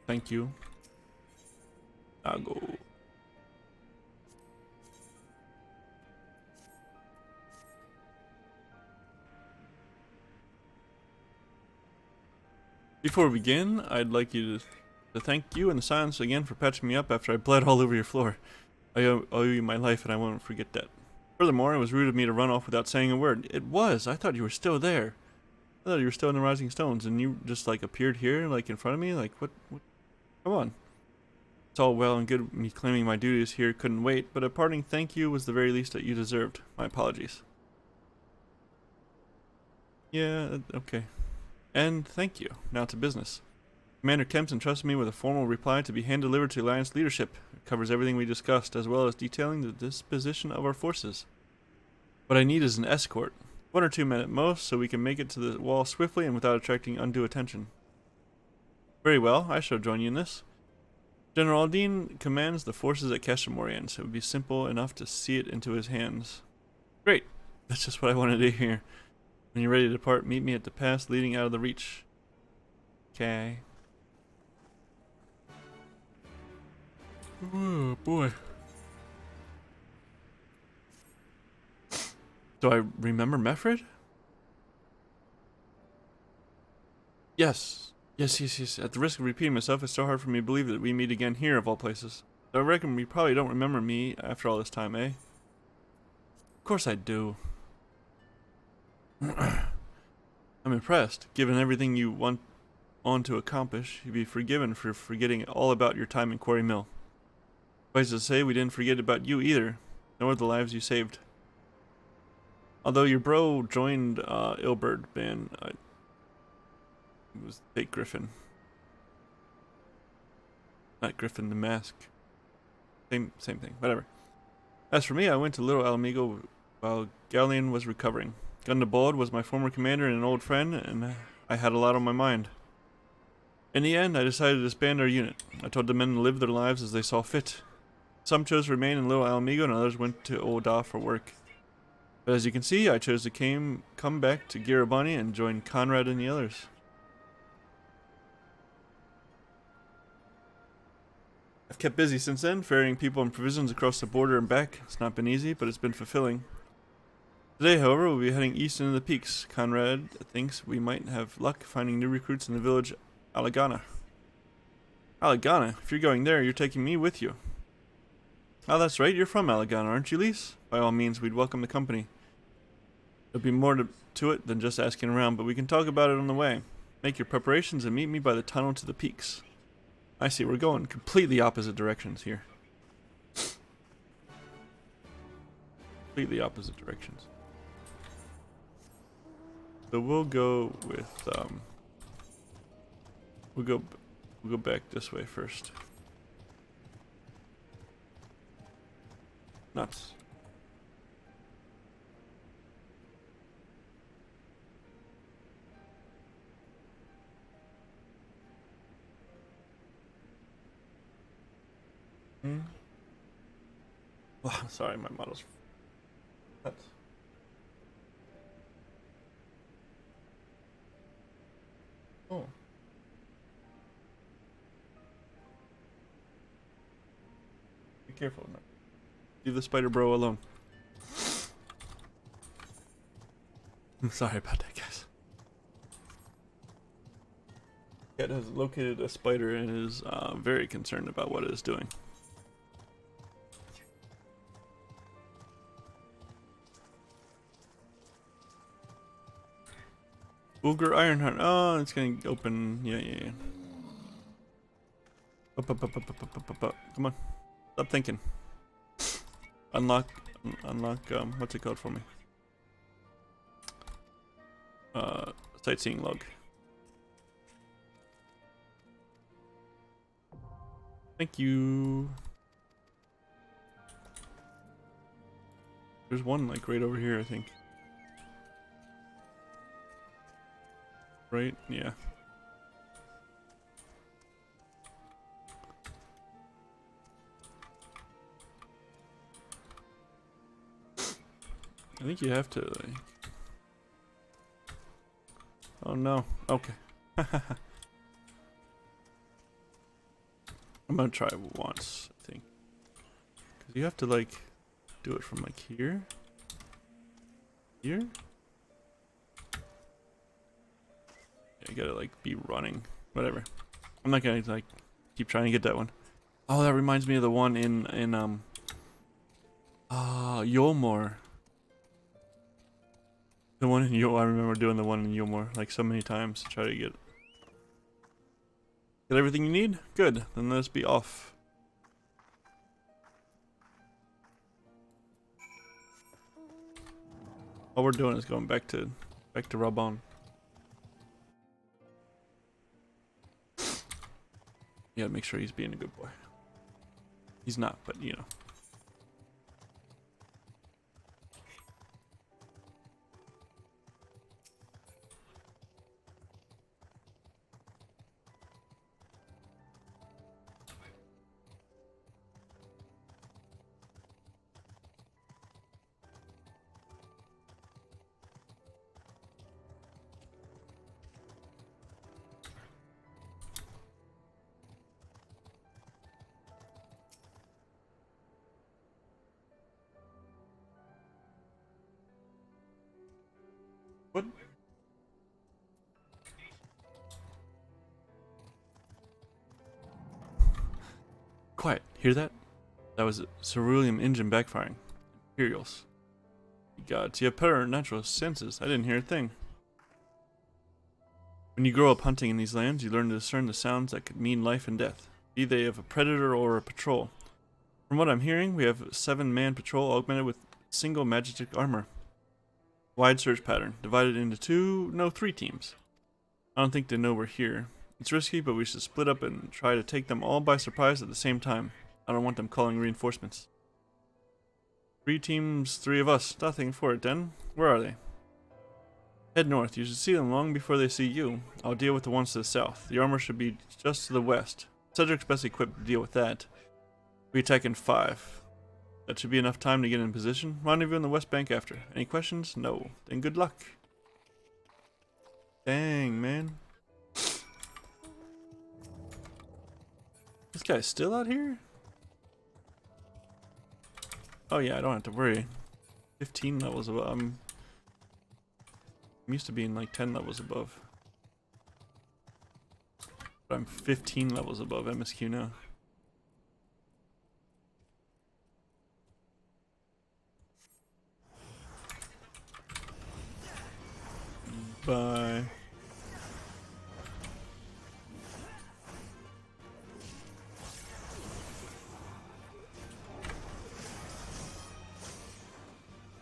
Thank you. Nago. Before we begin, I'd like you to thank you and the Scions again for patching me up after I bled all over your floor. I owe you my life and I won't forget that. Furthermore, it was rude of me to run off without saying a word. It was! I thought you were still there. I thought you were still in the Rising Stones and you just like appeared here like in front of me? Like what? Come on. It's all well and good me claiming my duties here couldn't wait, but a parting thank you was the very least that you deserved. My apologies. Yeah, okay. And thank you. Now to business. Commander Kemps entrusted me with a formal reply to be hand-delivered to Alliance leadership. It covers everything we discussed, as well as detailing the disposition of our forces. What I need is an escort. 1 or 2 men at most, so we can make it to the wall swiftly and without attracting undue attention. Very well, I shall join you in this. General Aldine commands the forces at Keshamorian, so it would be simple enough to see it into his hands. Great! That's just what I wanted to hear. When you're ready to depart, meet me at the pass leading out of the reach. Okay. Oh boy. Do I remember Mefred? Yes. Yes. At the risk of repeating myself, it's so hard for me to believe that we meet again here of all places. So I reckon we probably don't remember me after all this time, eh? Of course I do. I'm impressed. Given everything you want on to accomplish, you'd be forgiven for forgetting all about your time in Quarry Mill. Suffice to say, we didn't forget about you either, nor the lives you saved. Although your bro joined Ilberd band, it was fake Griffin. Not Griffin the Mask. Same thing, whatever. As for me, I went to Little Alamigo while Galleon was recovering. Gundabald was my former commander and an old friend, and I had a lot on my mind. In the end, I decided to disband our unit. I told the men to live their lives as they saw fit. Some chose to remain in Little Alamigo, and others went to Oda for work. But as you can see, I chose to come back to Girabani and join Conrad and the others. I've kept busy since then, ferrying people and provisions across the border and back. It's not been easy, but it's been fulfilling. Today, however, we'll be heading east into the peaks. Conrad thinks we might have luck finding new recruits in the village Alagana. Alagana? If you're going there, you're taking me with you. Oh, that's right, you're from Alagana, aren't you, Lise? By all means, we'd welcome the company. There'll be more to it than just asking around, but we can talk about it on the way. Make your preparations and meet me by the tunnel to the peaks. I see, we're going completely opposite directions here. completely opposite directions. So we'll go with we'll go back this way first. Nuts. Oh, sorry, my model's nuts. Oh. Be careful. Leave the spider bro alone. I'm sorry about that, guys. Cat has located a spider and is very concerned about what it is doing. Ulgar Ironheart. Oh, it's gonna open. Yeah. Up. Come on. Stop thinking. Unlock. What's it called for me? Sightseeing log. Thank you. There's one like right over here, I think. Right? Yeah. I think you have to like... Oh no. Okay. I'm gonna try once, I think. Cause you have to like do it from like here. Here? Yeah, you gotta like be running. Whatever. I'm not gonna like keep trying to get that one. Oh, that reminds me of the one in Yolmor. The one in Yolmor. I remember doing the one in Yolmor like so many times to try to get everything you need? Good. Then let us be off. All we're doing is going back to Rabon. You gotta make sure he's being a good boy. He's not, but you know. What? Quiet. Hear that? That was a cerulean engine backfiring. Imperials. Gods, you have preternatural senses. I didn't hear a thing. When you grow up hunting in these lands, you learn to discern the sounds that could mean life and death, be they of a predator or a patrol. From what I'm hearing, we have a 7-man patrol augmented with single majestic armor. Wide search pattern, divided into 3 teams. I don't think they know we're here. It's risky, but we should split up and try to take them all by surprise at the same time. I don't want them calling reinforcements. 3 teams, 3 of us. Nothing for it then. Where are they? Head north. You should see them long before they see you. I'll deal with the ones to the south. The armor should be just to the west. Cedric's best equipped to deal with that. We attack in 5. That should be enough time to get in position. Rendezvous on the west bank after. Any questions? No. Then good luck. Dang, man. This guy's still out here? Oh yeah, I don't have to worry. 15 levels above. I'm used to being like 10 levels above. But I'm 15 levels above MSQ now. Bye.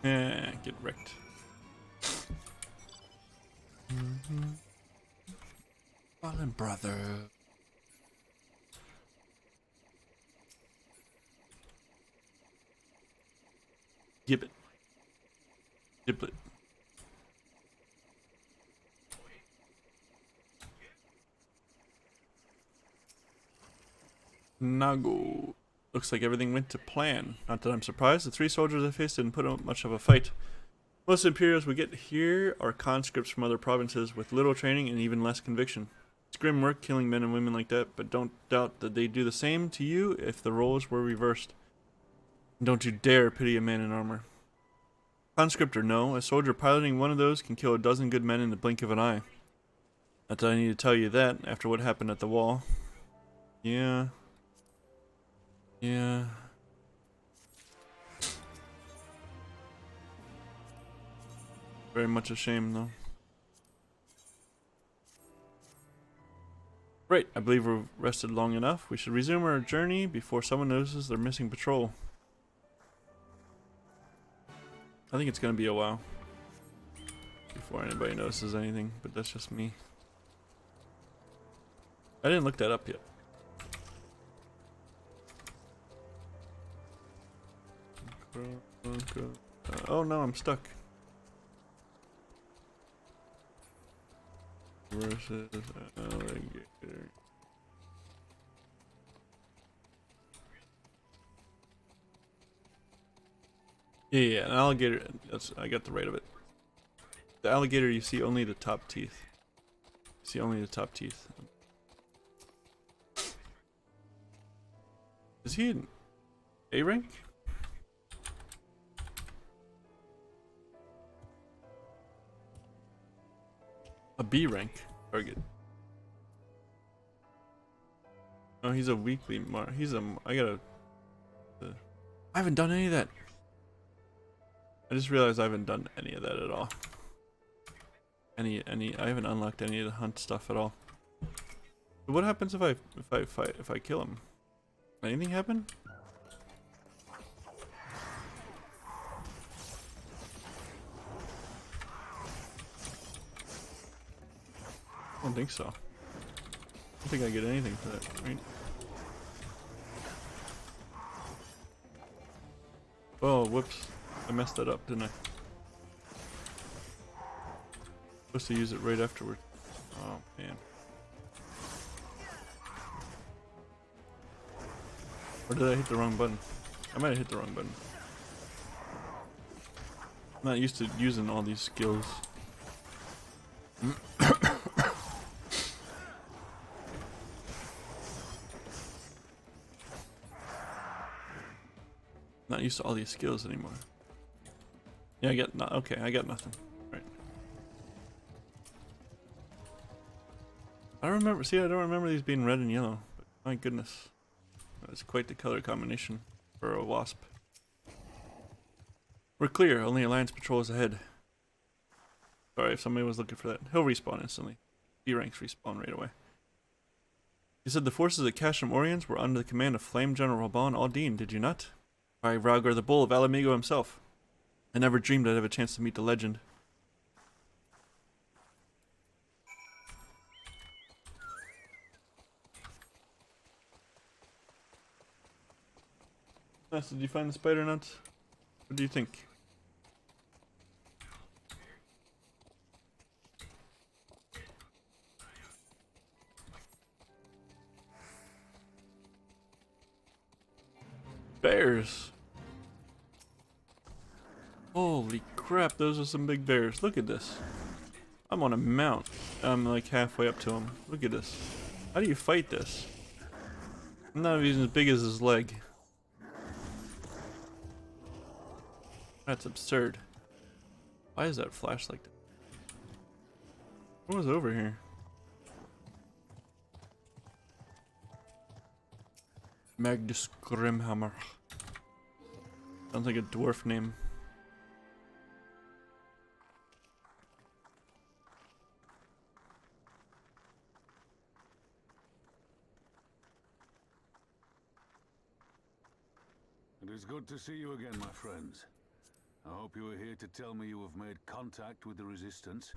Yeah, get wrecked. Fallen brother. Gibbet. Giblet. Nago. Looks like everything went to plan. Not that I'm surprised. The 3 soldiers I faced didn't put up much of a fight. Most Imperials we get here are conscripts from other provinces with little training and even less conviction. It's grim work killing men and women like that, but don't doubt that they'd do the same to you if the roles were reversed. Don't you dare pity a man in armor. Conscript or no, a soldier piloting one of those can kill a dozen good men in the blink of an eye. Not that I need to tell you that after what happened at the wall. Yeah. Yeah. Very much a shame, though. Right, I believe we've rested long enough. We should resume our journey before someone notices they're missing patrol. I think it's gonna be a while before anybody notices anything, but that's just me. I didn't look that up yet. Oh no, I'm stuck. Versus alligator. Yeah, an alligator. That's, I got the right of it. The alligator, you see only the top teeth. You see only the top teeth. Is he an A rank? A B rank target. Oh, he's a weekly he's a. I haven't done any of that. I just realized I haven't done any of that at all. I haven't unlocked any of the hunt stuff at all. So what happens if I kill him? Anything happen? I don't think so. I don't think I get anything for that, right? Oh, whoops. I messed that up, didn't I? Supposed to use it right afterward. Oh, man. Or did I hit the wrong button? I might have hit the wrong button. I'm not used to using all these skills. Not used to all these skills anymore. Yeah, I got nothing. Right. I don't remember. See, I don't remember these being red and yellow. But my goodness, that's quite the color combination for a wasp. We're clear. Only Alliance patrols ahead. Sorry if somebody was looking for that. He'll respawn instantly. B ranks respawn right away. You said the forces at Casham Oriens were under the command of Flame General Rabban Aldine, did you not? By Rhaegar the Bull of Alamigo himself. I never dreamed I'd have a chance to meet the legend. Nice, did you find the spider nuts? What do you think? Bears! Holy crap, those are some big bears. Look at this. I'm on a mount. I'm like halfway up to him. Look at this. How do you fight this? I'm not even as big as his leg. That's absurd. Why is that flash like that? What was over here? Magnus Grimhammer. Sounds like a dwarf name. It is good to see you again, my friends. I hope you are here to tell me you have made contact with the Resistance.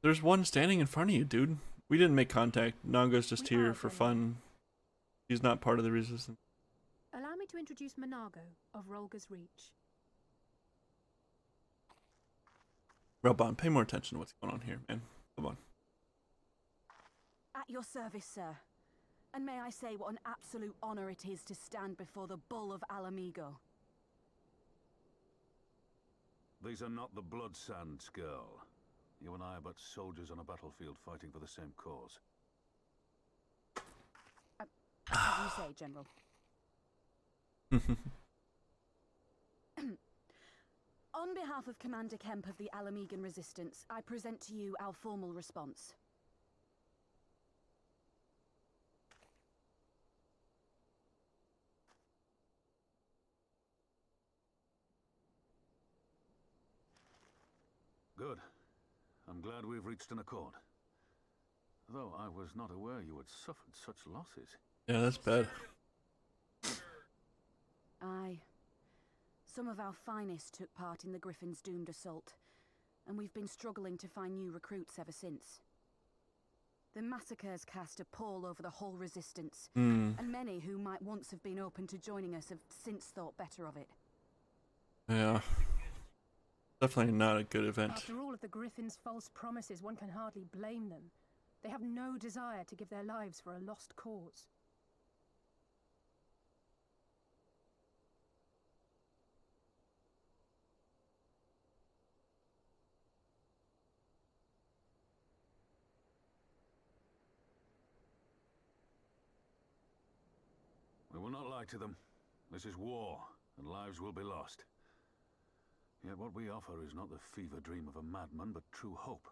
There's one standing in front of you, dude. We didn't make contact. Naga's just We here are, for General. fun. He's not part of the Resistance. Allow me to introduce Monago of Rolga's Reach. Robon, pay more attention to what's going on here, man. Come on. At your service, sir. And may I say what an absolute honor it is to stand before the Bull of Alamigo. These are not the Blood Sands, girl. You and I are but soldiers on a battlefield fighting for the same cause. As you say, General. On behalf of Commander Kemp of the Alamigan Resistance, I present to you our formal response. Good. I'm glad we've reached an accord. Though I was not aware you had suffered such losses. Yeah, that's bad. Aye. Some of our finest took part in the Griffin's doomed assault, and we've been struggling to find new recruits ever since. The massacres cast a pall over the whole Resistance, and many who might once have been open to joining us have since thought better of it. Yeah. Definitely not a good event. After all of the Griffin's false promises, one can hardly blame them. They have no desire to give their lives for a lost cause. We will not lie to them. This is war, and lives will be lost. Yet what we offer is not the fever dream of a madman, but true hope.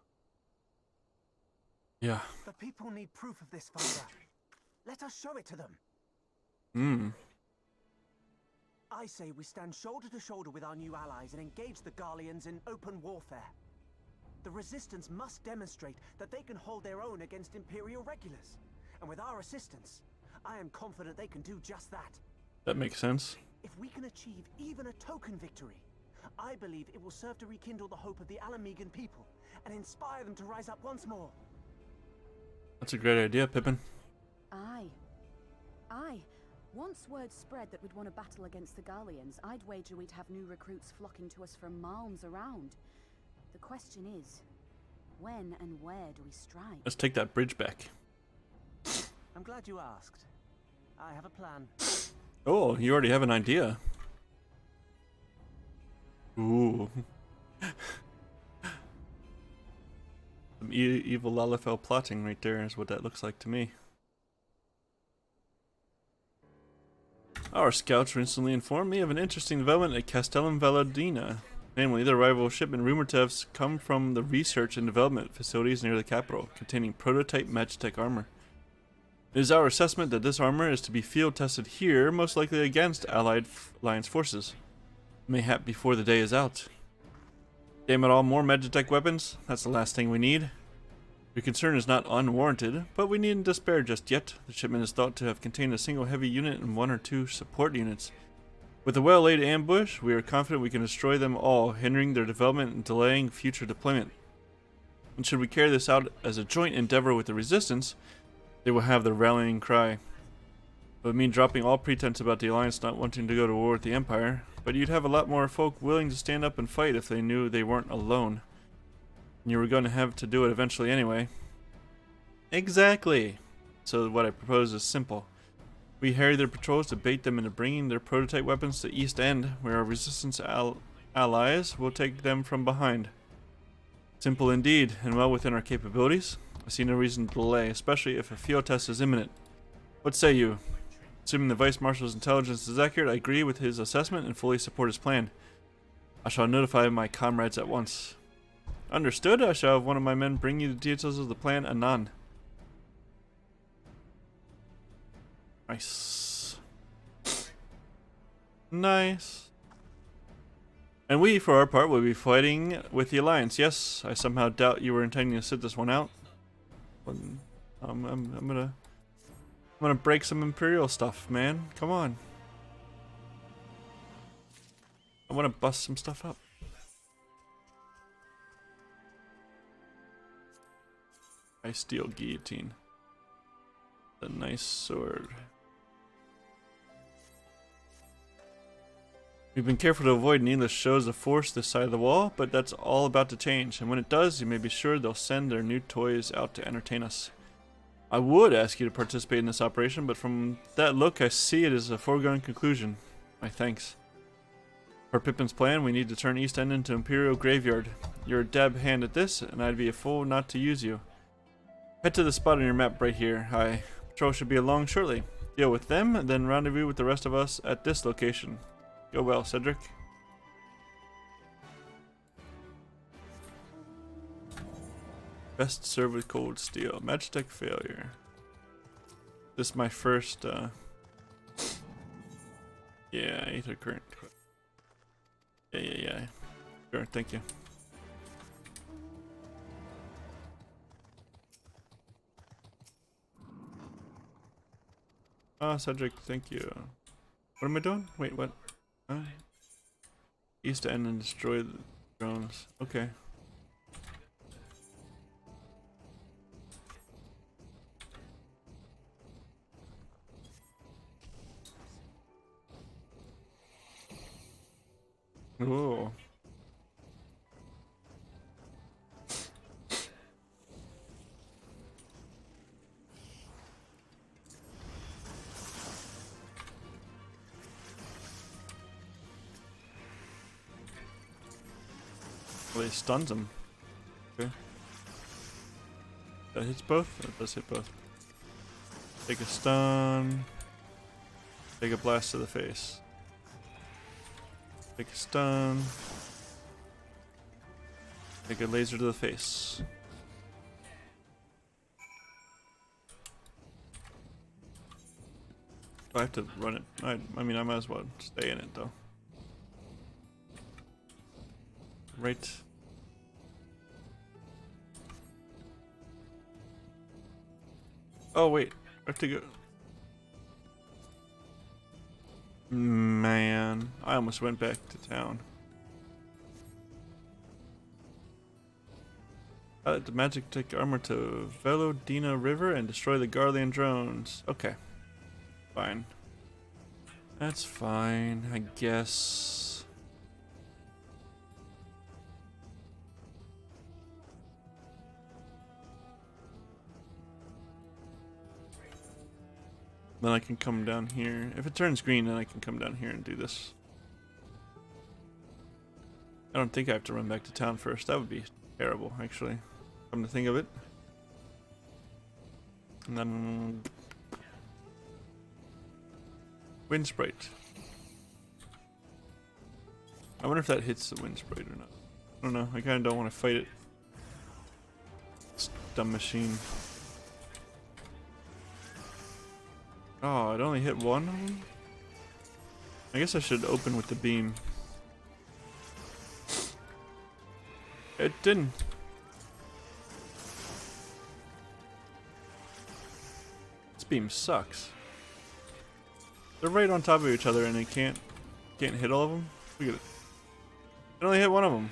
Yeah. The people need proof of this, Father. Let us show it to them. I say we stand shoulder to shoulder with our new allies and engage the Garleans in open warfare. The Resistance must demonstrate that they can hold their own against Imperial regulars. And with our assistance, I am confident they can do just that. That makes sense. If we can achieve even a token victory, I believe it will serve to rekindle the hope of the Alamigan people and inspire them to rise up once more. That's a great idea, Pippin. Aye. Aye. Once word spread that we'd won a battle against the Garleans, I'd wager we'd have new recruits flocking to us from malms around. The question is, when and where do we strike? Let's take that bridge back. I'm glad you asked. I have a plan. Oh, you already have an idea. Ooh. Some evil Lalafell plotting right there is what that looks like to me. Our scouts recently informed me of an interesting development at Castellum Valladina. Namely, the arrival of shipment rumored to have come from the research and development facilities near the capital, containing prototype Magitech armor. It is our assessment that this armor is to be field tested here, most likely against Allied Alliance forces. Mayhap before the day is out. Damn it all, more Magitech weapons? That's the last thing we need. Your concern is not unwarranted, but we needn't despair just yet. The shipment is thought to have contained a single heavy unit and 1 or 2 support units. With a well-laid ambush, we are confident we can destroy them all, hindering their development and delaying future deployment. And should we carry this out as a joint endeavor with the Resistance, they will have their rallying cry. It would mean dropping all pretense about the Alliance not wanting to go to war with the Empire, but you'd have a lot more folk willing to stand up and fight if they knew they weren't alone. And you were going to have to do it eventually anyway. Exactly! So what I propose is simple. We harry their patrols to bait them into bringing their prototype weapons to East End, where our Resistance allies will take them from behind. Simple indeed, and well within our capabilities. I see no reason to delay, especially if a field test is imminent. What say you? Assuming the Vice Marshal's intelligence is accurate, I agree with his assessment and fully support his plan. I shall notify my comrades at once. Understood. I shall have one of my men bring you the details of the plan anon. Nice. Nice. And we, for our part, will be fighting with the Alliance. Yes, I somehow doubt you were intending to sit this one out. I'm gonna break some Imperial stuff, man. Come on. I want to bust some stuff up. Ice steel guillotine. A nice sword. We've been careful to avoid needless shows of force this side of the wall, but that's all about to change, and when it does, you may be sure they'll send their new toys out to entertain us. I would ask you to participate in this operation, but from that look, I see it as a foregone conclusion. My thanks. For Pippin's plan, we need to turn East End into Imperial Graveyard. You're a dab hand at this, and I'd be a fool not to use you. Head to the spot on your map right here. Patrol should be along shortly. Deal with them, and then rendezvous with the rest of us at this location. Go well, Cedric. Best served with cold steel. Magitech failure. This is my first, yeah, Aether current. Yeah. Sure, thank you. Cedric, thank you. What am I doing? Wait, what? East End and destroy the drones. Okay. Ooh. Well, he stuns him. Okay. That hits both? That does hit both. Take a stun. Take a blast to the face. Take a stun. Take a laser to the face. Do I have to run it? I mean, I might as well stay in it though. Right. Oh wait, I have to go. Man, I almost went back to town. The magic take armor to Velodina River and destroy the Garlean drones. Okay. Fine. That's fine, I guess. Then I can come down here. If it turns green, then I can come down here and do this. I don't think I have to run back to town first. That would be terrible, actually. Come to think of it. And then... Wind Sprite. I wonder if that hits the Wind Sprite or not. I don't know. I kind of don't want to fight it. It's a dumb machine. Oh, it only hit one of them? I guess I should open with the beam. It didn't. This beam sucks. They're right on top of each other and they can't hit all of them. Look at it. It only hit one of them.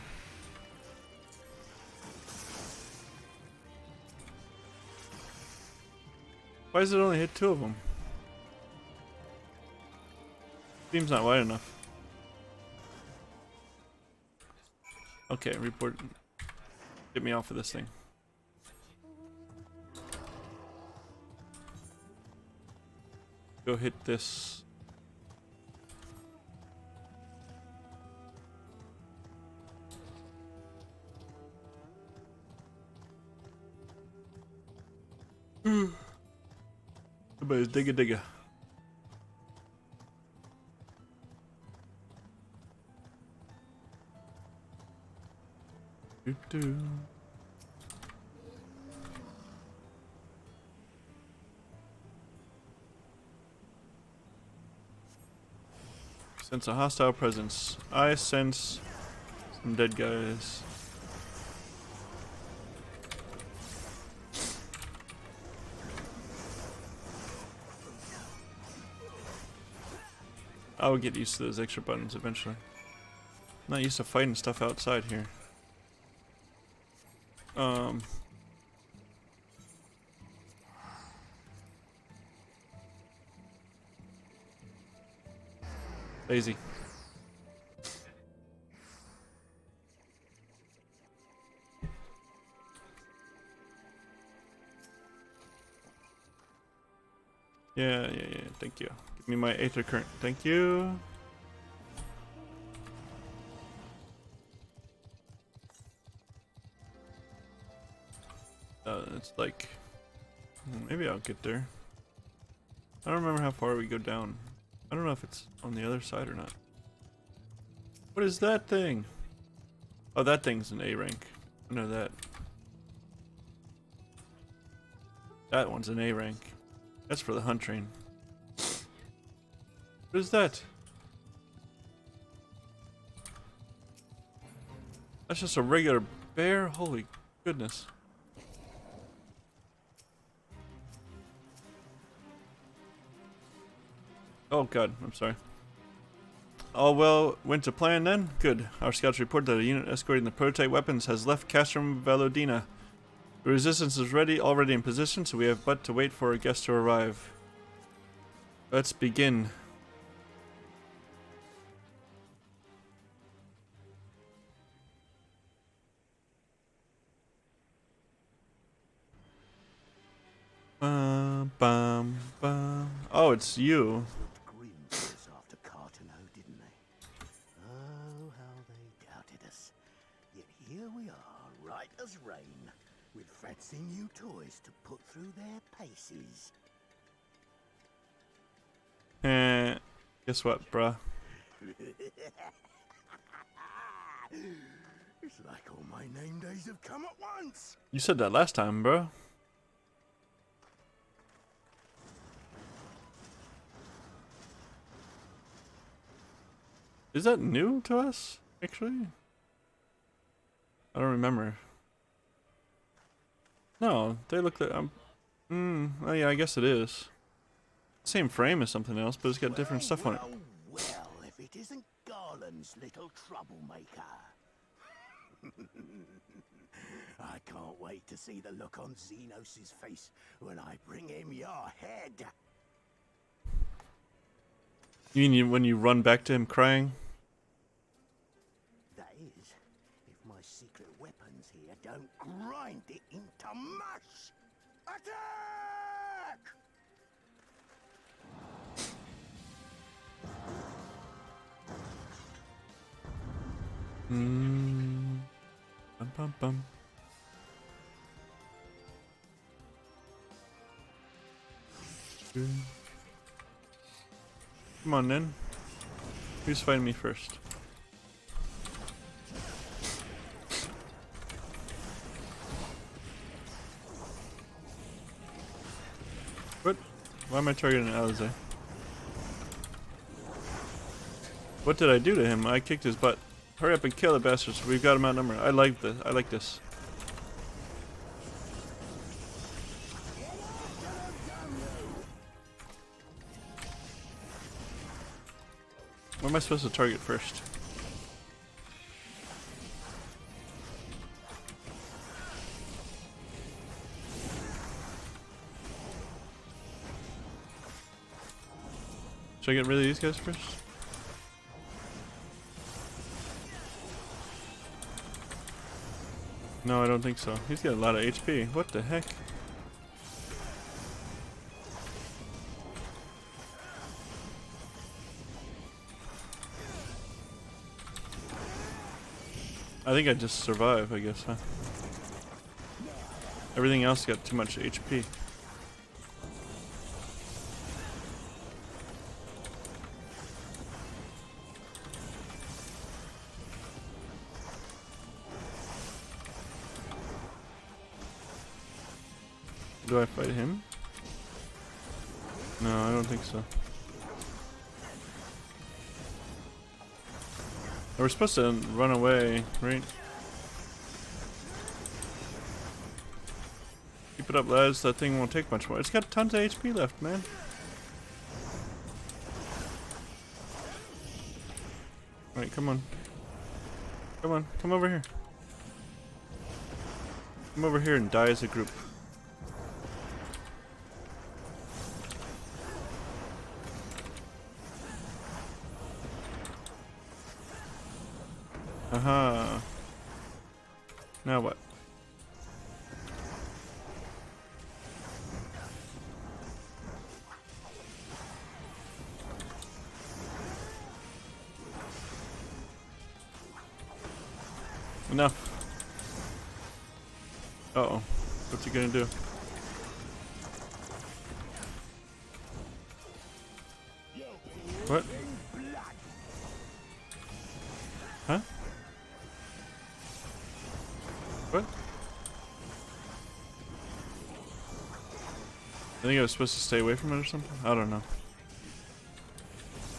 Why does it only hit two of them? Beam's not wide enough. Okay, report. Get me off of this thing. Go hit this. Everybody's digga. Do. Sense a hostile presence. I sense some dead guys. I will get used to those extra buttons eventually. Not used to fighting stuff outside here. Lazy. Yeah, thank you. Give me my Aether Current, thank you. It's like, maybe I'll get there. I don't remember how far we go down. I don't know if it's on the other side or not. What is that thing? Oh, that thing's an A rank. I know that. That one's an A rank. That's for the hunt train. What is that? That's just a regular bear? Holy goodness. Oh god, I'm sorry. All well went to plan then? Good. Our scouts report that a unit escorting the prototype weapons has left Castrum Valodina. The resistance is already in position, so we have but to wait for a guest to arrive. Let's begin. Bum, bum. Oh, it's you. After Cartano, didn't they? Oh, how they doubted us. Yet here we are, right as rain, with fancy new toys to put through their paces. Guess what, bruh? It's like all my name days have come at once. You said that last time, bro. Is that new to us, actually? I don't remember. No, they look like oh yeah, I guess it is. Same frame as something else, but it's got different stuff on it. Well, if it isn't Garland's little troublemaker. I can't wait to see the look on Xenos' face when I bring him your head. You mean when you run back to him crying? That is, if my secret weapons here don't grind it into mush. Attack! Bum bum bum. Come on then. Who's fighting me first? What? Why am I targeting Alize? What did I do to him? I kicked his butt. Hurry up and kill the bastards. We've got him outnumbered. I like this. I like this. What am I supposed to target first? Should I get rid of these guys first? No, I don't think so. He's got a lot of HP. What the heck? I think I just survive, I guess, huh? Everything else got too much HP. Do I fight him? No, I don't think so. We're supposed to run away, right? Keep it up, lads. That thing won't take much more. It's got tons of HP left, man. Alright, come on. Come on, come over here. Come over here and die as a group. Aha. Now what? Enough. Uh-oh. What's he gonna do? What? Huh? What? I think I was supposed to stay away from it or something? I don't know.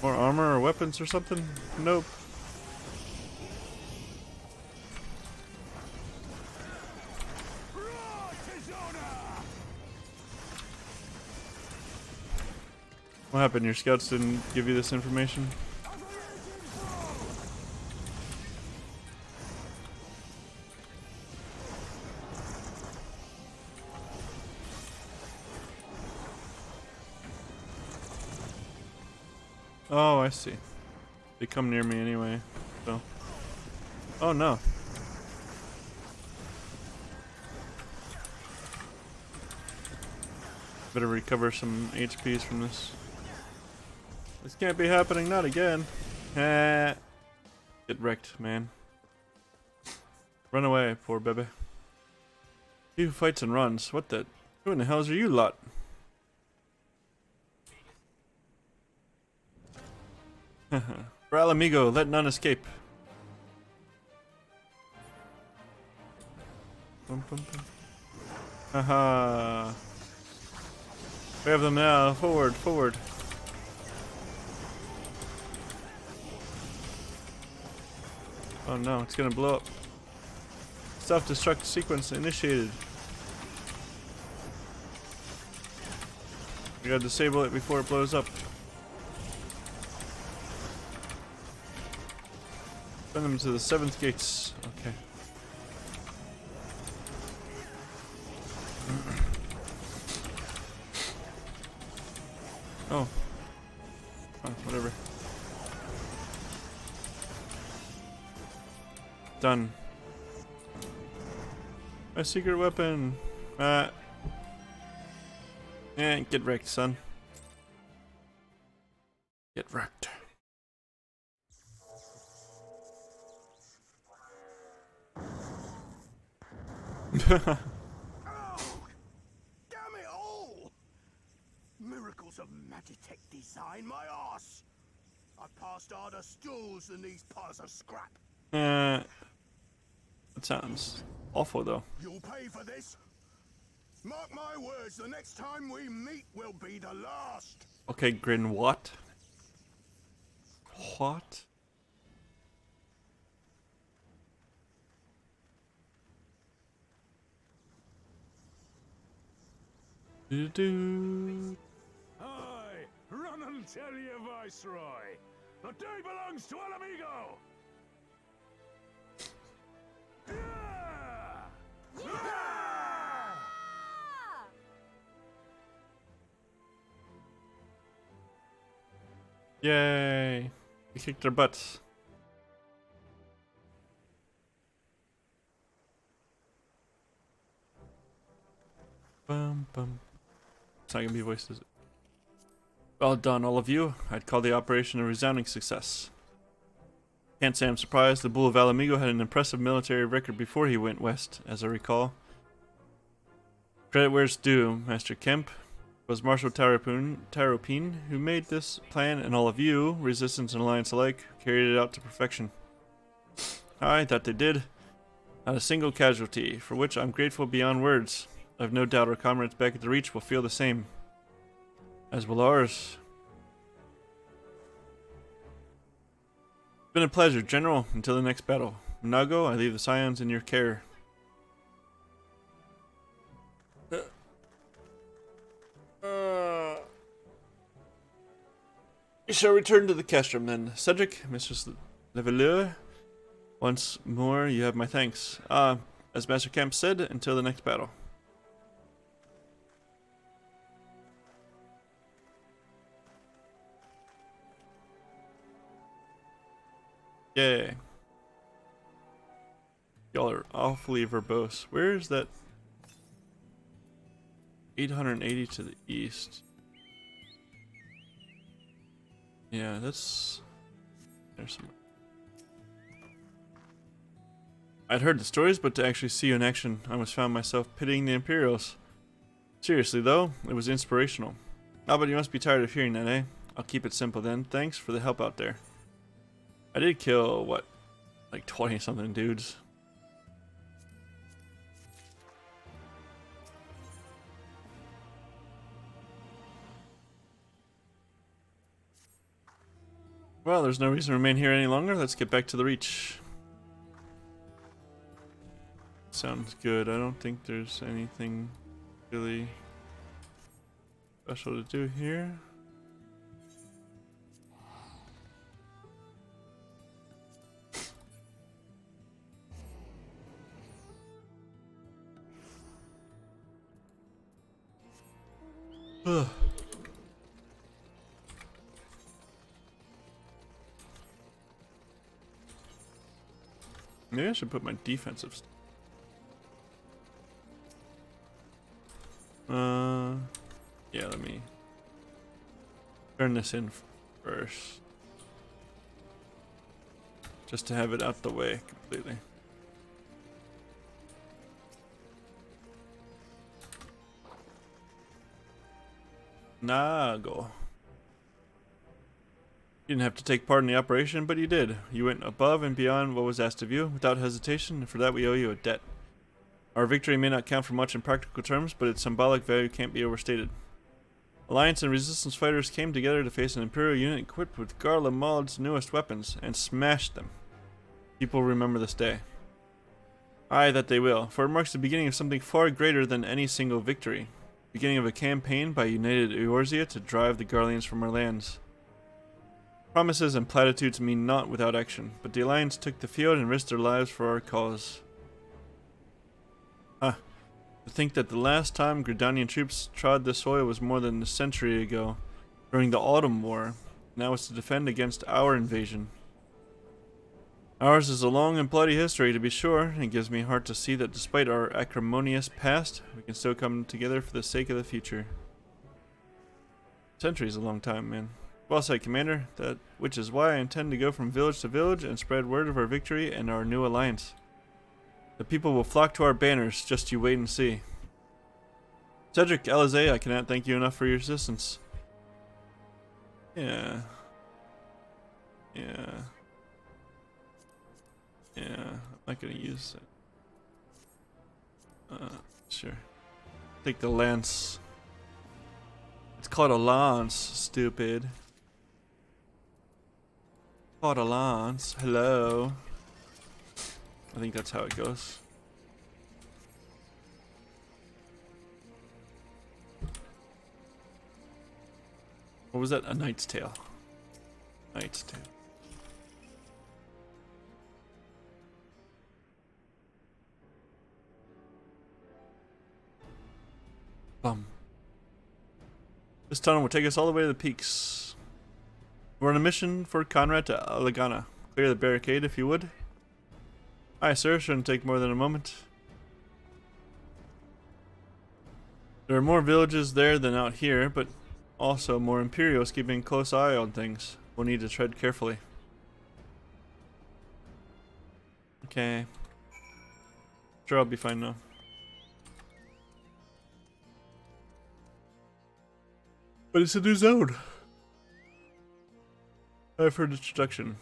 More armor or weapons or something? Nope. What happened? Your scouts didn't give you this information? Oh, I see. They come near me anyway, so. Oh no. Better recover some HPs from this. This can't be happening, not again. Get wrecked, man. Run away, poor baby. He who fights and runs. What the? Who in the hells are you lot? For al amigo, let none escape. Bum, bum, bum. Haha. We have them now. Forward, forward. Oh no, it's gonna blow up. Self-destruct sequence initiated. We gotta disable it before it blows up. Send them to the 7th gates. Okay. Oh. Oh, whatever. Done. My secret weapon. Get wrecked, son. Get wrecked. Oh, damn it all! Miracles of Magitech design, my ass! I passed harder stools than these piles of scrap. That sounds awful, though. You'll pay for this. Mark my words, the next time we meet will be the last. Okay, Grin, what? What? Do-do. Aye, run and tell your viceroy. The day belongs to al amigo. Yay! We kicked their butts. Bum bum. It's not gonna be voiced, is it? Well done, all of you. I'd call the operation a resounding success. Can't say I'm surprised. The Bull of al amigo had an impressive military record before he went west, as I recall. Credit where it's due, Master Kemp. It was Marshal Taropine who made this plan, and all of you, Resistance and Alliance alike, carried it out to perfection. Aye, that they did. Not a single casualty, for which I'm grateful beyond words. I've no doubt our comrades back at the Reach will feel the same. As will ours. It's been a pleasure, General, until the next battle. Nago, I leave the Scions in your care. We shall return to the castrum then. Cedric, Mistress Leveleur, Once more, you have my thanks. As Master Camp said, until the next battle. Yay. Y'all are awfully verbose. Where is that? 880 to the east. Yeah, that's... There's some... I'd heard the stories, but to actually see you in action, I almost found myself pitying the Imperials. Seriously though, it was inspirational. Ah, but you must be tired of hearing that, eh? I'll keep it simple then. Thanks for the help out there. I did kill, what, like 20 something dudes. Well, there's no reason to remain here any longer. Let's get back to the Reach. Sounds good. I don't think there's anything really special to do here. Ugh. Maybe I should put my defensive stuff. Yeah, let me turn this in first. Just to have it out the way completely. Nago. You didn't have to take part in the operation, but you did. You went above and beyond what was asked of you, without hesitation, and for that we owe you a debt. Our victory may not count for much in practical terms, but its symbolic value can't be overstated. Alliance and Resistance fighters came together to face an Imperial unit equipped with Garla Maud's newest weapons, and smashed them. People remember this day. Aye, that they will, for it marks the beginning of something far greater than any single victory. Beginning of a campaign by united Eorzea to drive the Garleans from our lands. Promises and platitudes mean naught without action, but the Alliance took the field and risked their lives for our cause. To think that the last time Gridanian troops trod the soil was more than a century ago, during the Autumn War. Now it's to defend against our invasion. Ours is a long and bloody history, to be sure. It gives me heart to see that despite our acrimonious past, we can still come together for the sake of the future. Century's a long time, man. Well said, Commander. Which is why I intend to go from village to village and spread word of our victory and our new alliance. The people will flock to our banners, just you wait and see. Cedric, Alizé, I cannot thank you enough for your assistance. Yeah. I'm not gonna use it. Sure. Take the lance. It's called a lance, stupid. Called a lance. Hello. I think that's how it goes. What was that? A Knight's Tale. Knight's Tale. Bum. This tunnel will take us all the way to the peaks. We're on a mission for Conrad to Alagana. Clear the barricade if you would. Aye, sir. Shouldn't take more than a moment. There are more villages there than out here, but also more Imperials keeping a close eye on things. We'll need to tread carefully. Okay. Sure, I'll be fine now. But it's a new zone. I've heard introduction.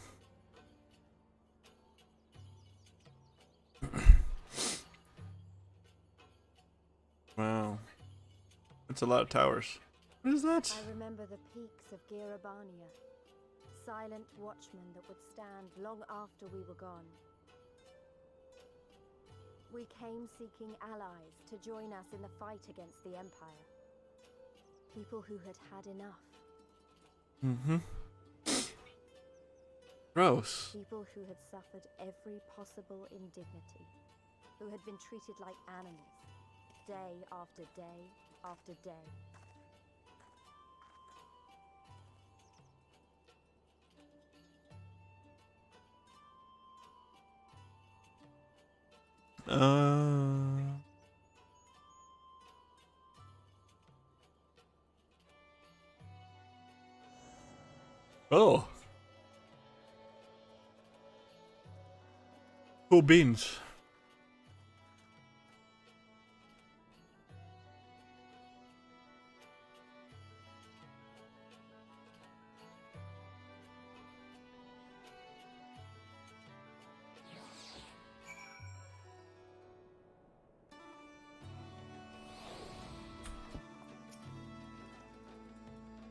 Wow. That's a lot of towers. What is that? I remember the peaks of Girabania. Silent watchmen that would stand long after we were gone. We came seeking allies to join us in the fight against the Empire. People who had had enough. Mm-hmm. Gross. People who had suffered every possible indignity, who had been treated like animals, day after day after day. Oh. Cool beans.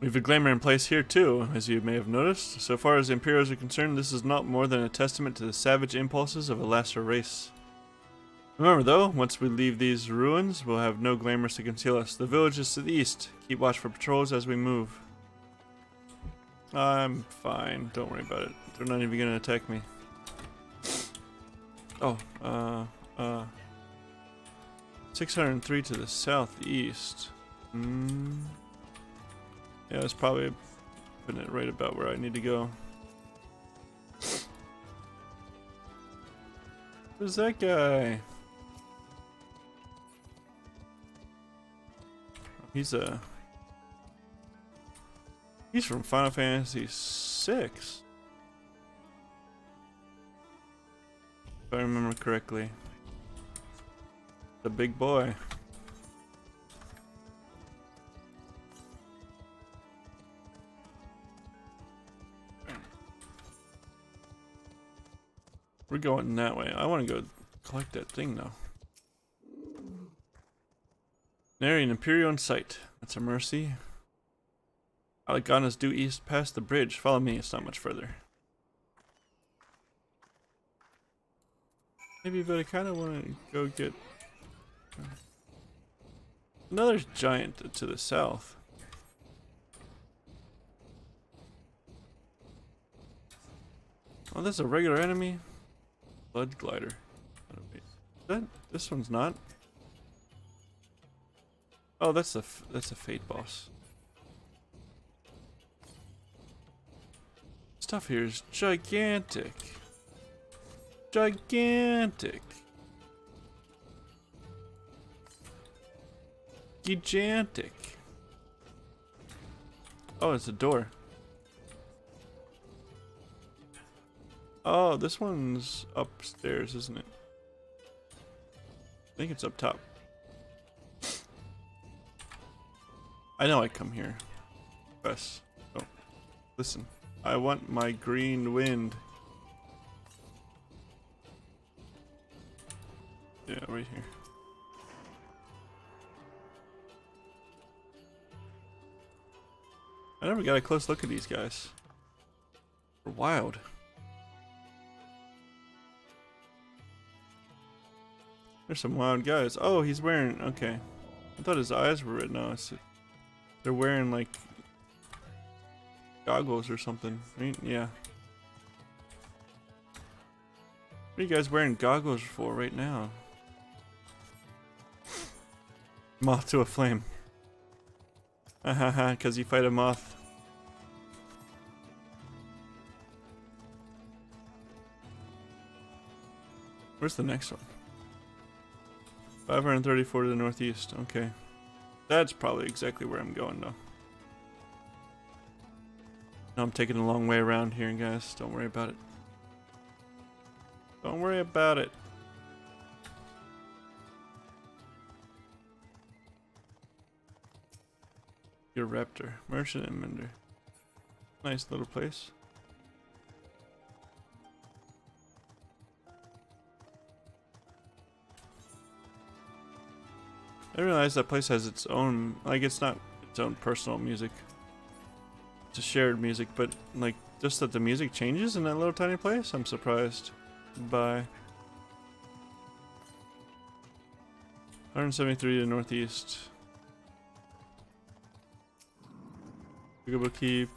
We have a glamour in place here too, as you may have noticed. So far as the Imperials are concerned, this is not more than a testament to the savage impulses of a lesser race. Remember though, once we leave these ruins, we'll have no glamours to conceal us. The village is to the east. Keep watch for patrols as we move. I'm fine, don't worry about it. They're not even gonna attack me. Oh, 603 to the southeast. Yeah, it's probably putting it right about where I need to go. Who's that guy? He's from Final Fantasy VI. If I remember correctly. The big boy. We're going that way. I want to go collect that thing though. Nary an Imperial in sight. That's a mercy. Alagana's due east past the bridge. Follow me, it's not much further. Maybe, but I kind of want to go get another giant to the south. Oh, that's a regular enemy. Blood glider. Is that this one's not? Oh, that's a fate boss. Stuff here is gigantic. Gigantic. Gigantic. Oh, it's a door. Oh, this one's upstairs, isn't it? I think it's up top. I know I come here. Yes. Oh, listen. I want my green wind. Yeah, right here. I never got a close look at these guys. They're wild. There's some wild guys. Oh, he's wearing... Okay. I thought his eyes were red. No, they're wearing like goggles or something, right? Yeah. What are you guys wearing goggles for right now? Moth to a flame. Haha, because you fight a moth. Where's the next one? 534 to the northeast. Okay. That's probably exactly where I'm going though. No, I'm taking a long way around here, guys. Don't worry about it. Don't worry about it. Your Raptor. Merchant and Mender. Nice little place. I realize that place has its own, like, it's not its own personal music. It's a shared music, but like just that the music changes in that little tiny place, I'm surprised by. 173 to northeast. Pickable Keep.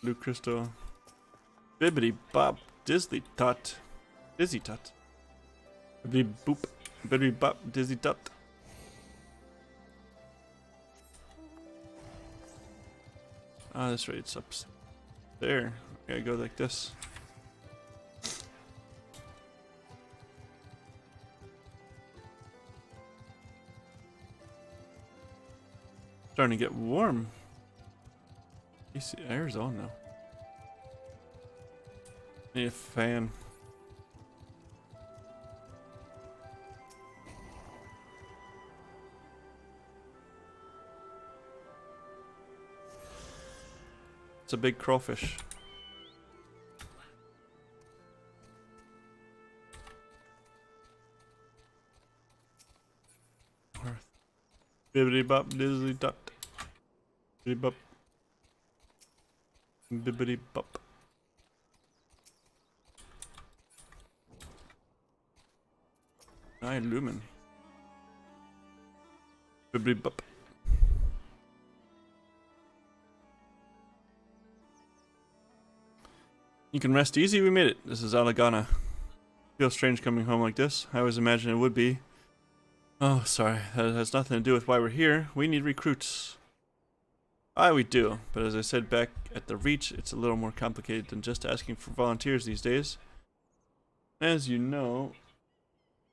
Blue crystal. Bibbity bop. Dizzly tot. Dizzy tot. Bibbity boop. Bibbity bop. Dizzy tot. Ah, that's right. It's up there. Okay, go like this. Starting to get warm. AC air's on now. Need a fan. It's a big crawfish. Bibbity bop dizzly dot. Bibbity bop. Bibbity bop. Lumen. Bibbity bop. You can rest easy, we made it. This is Alagana. Feels strange coming home like this. I always imagined it would be. Oh, sorry. That has nothing to do with why we're here. We need recruits. Aye, we do. But as I said back at the Reach, it's a little more complicated than just asking for volunteers these days. As you know,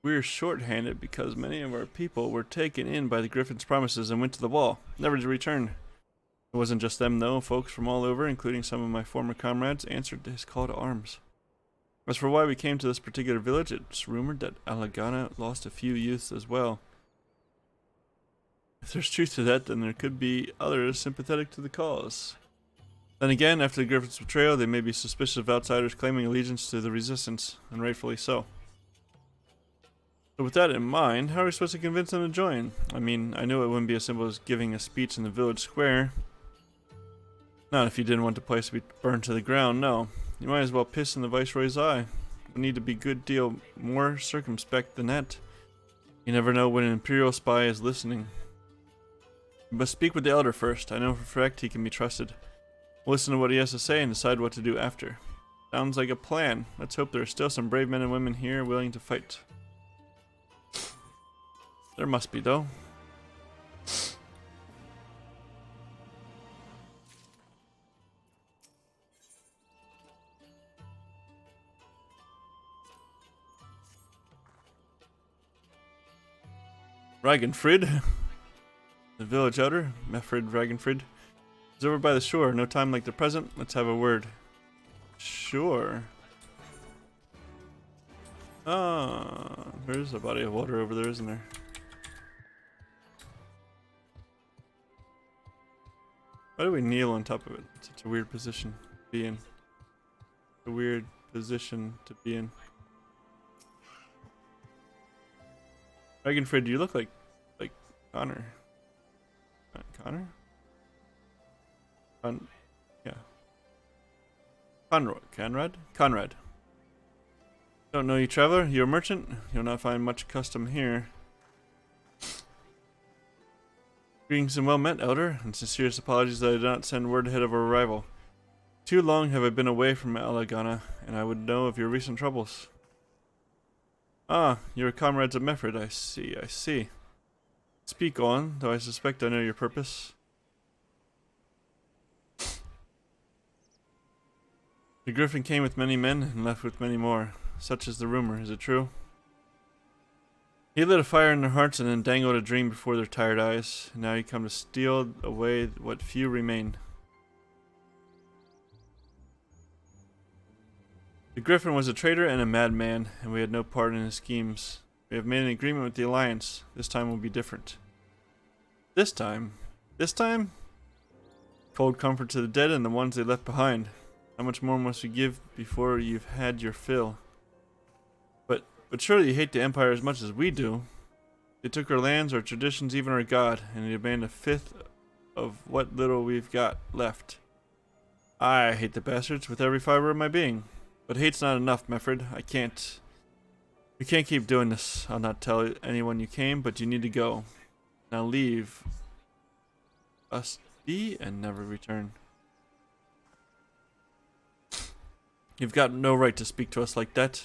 we're short-handed because many of our people were taken in by the Griffin's promises and went to the wall, never to return. It wasn't just them, though. Folks from all over, including some of my former comrades, answered to his call to arms. As for why we came to this particular village, it's rumored that Alagana lost a few youths as well. If there's truth to that, then there could be others sympathetic to the cause. Then again, after the Griffin's betrayal, they may be suspicious of outsiders claiming allegiance to the resistance, and rightfully so. So with that in mind, how are we supposed to convince them to join? I mean, I knew it wouldn't be as simple as giving a speech in the village square. Not if you didn't want the place to be burned to the ground, no. You might as well piss in the Viceroy's eye. We need to be a good deal more circumspect than that. You never know when an Imperial spy is listening. You must speak with the Elder first. I know for a fact he can be trusted. We'll listen to what he has to say and decide what to do after. Sounds like a plan. Let's hope there are still some brave men and women here willing to fight. There must be, though. Ragenfrid, the village elder, Mefrid Ragenfrid, is over by the shore. No time like the present. Let's have a word. Sure. Ah, there's a body of water over there, isn't there? Why do we kneel on top of it? It's such a weird position to be in. A weird position to be in. Ragenfrid, you look like Connor. Connor? Yeah. Conrad. Don't know you, traveler. You're a merchant. You'll not find much custom here. Greetings and well met, Elder, and sincerest apologies that I did not send word ahead of our arrival. Too long have I been away from Alagana, and I would know of your recent troubles. Ah, you're comrades of Mefrid. I see. Speak on, though I suspect I know your purpose. The Griffin came with many men and left with many more. Such is the rumor. Is it true? He lit a fire in their hearts and then dangled a dream before their tired eyes. And now you come to steal away what few remain. The Griffin was a traitor and a madman, and we had no part in his schemes. We have made an agreement with the Alliance. This time will be different. This time? Cold comfort to the dead and the ones they left behind. How much more must we give before you've had your fill? But surely you hate the Empire as much as we do. They took our lands, our traditions, even our god, and they demand a fifth of what little we've got left. I hate the bastards with every fiber of my being. But hate's not enough, Mefrid. We can't keep doing this. I'll not tell anyone you came, but you need to go. Now leave us be and never return. You've got no right to speak to us like that.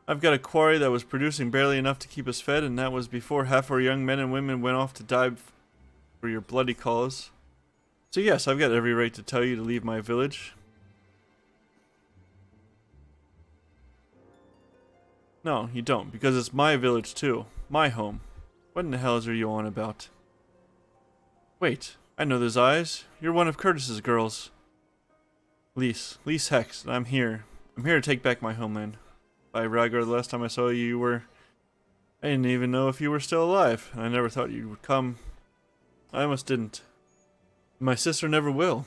I've got a quarry that was producing barely enough to keep us fed, and that was before half our young men and women went off to die for your bloody cause. So yes, I've got every right to tell you to leave my village. No, you don't, because it's my village too. My home. What in the hell are you on about? Wait, I know those eyes. You're one of Curtis's girls. Lise Hex, and I'm here. I'm here to take back my homeland. By Ragar, the last time I saw you, I didn't even know if you were still alive, and I never thought you would come. I almost didn't. My sister never will.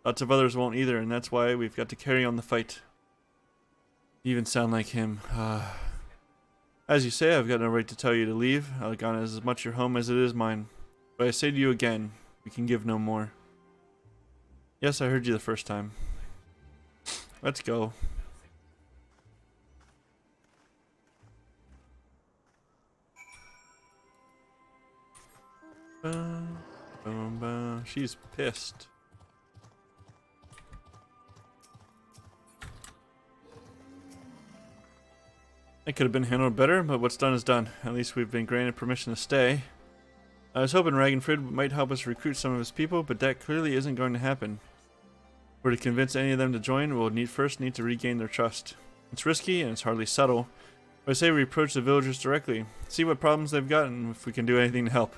Lots of others won't either, and that's why we've got to carry on the fight. You even sound like him. As you say, I've got no right to tell you to leave. Alagana is as much your home as it is mine. But I say to you again, we can give no more. Yes, I heard you the first time. Let's go. She's pissed. It could have been handled better, but what's done is done. At least we've been granted permission to stay. I was hoping Ragnfrid might help us recruit some of his people, but that clearly isn't going to happen. If we're to convince any of them to join, we'll first need to regain their trust. It's risky and it's hardly subtle, but I say we approach the villagers directly, see what problems they've got, and if we can do anything to help.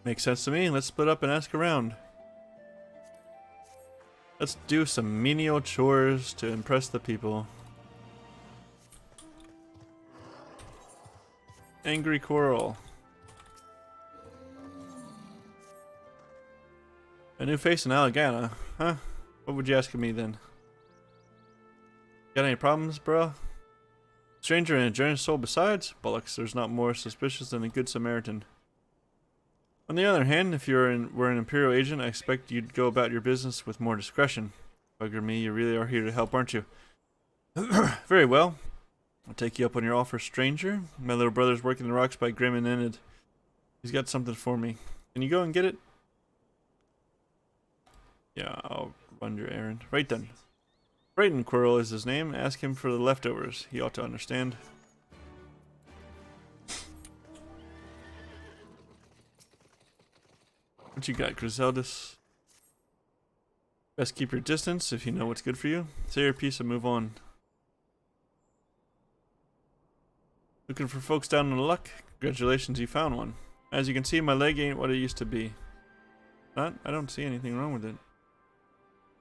Makes sense to me. Let's split up and ask around. Let's do some menial chores to impress the people. Angry Coral. A new face in Alagana, huh? What would you ask of me then? Got any problems, bro? Stranger and a generous soul besides? Bollocks, there's not more suspicious than a good Samaritan. On the other hand, if were an Imperial agent, I expect you'd go about your business with more discretion. Bugger me, you really are here to help, aren't you? Very well. I'll take you up on your offer, stranger. My little brother's working the rocks by Grim and Enid. He's got something for me. Can you go and get it? Yeah, I'll run your errand. Right then. Brighton Quirrell is his name. Ask him for the leftovers. He ought to understand. What you got, Griseldis? Best keep your distance if you know what's good for you. Say your piece and move on. Looking for folks down on the luck? Congratulations, you found one. As you can see, my leg ain't what it used to be. I don't see anything wrong with it.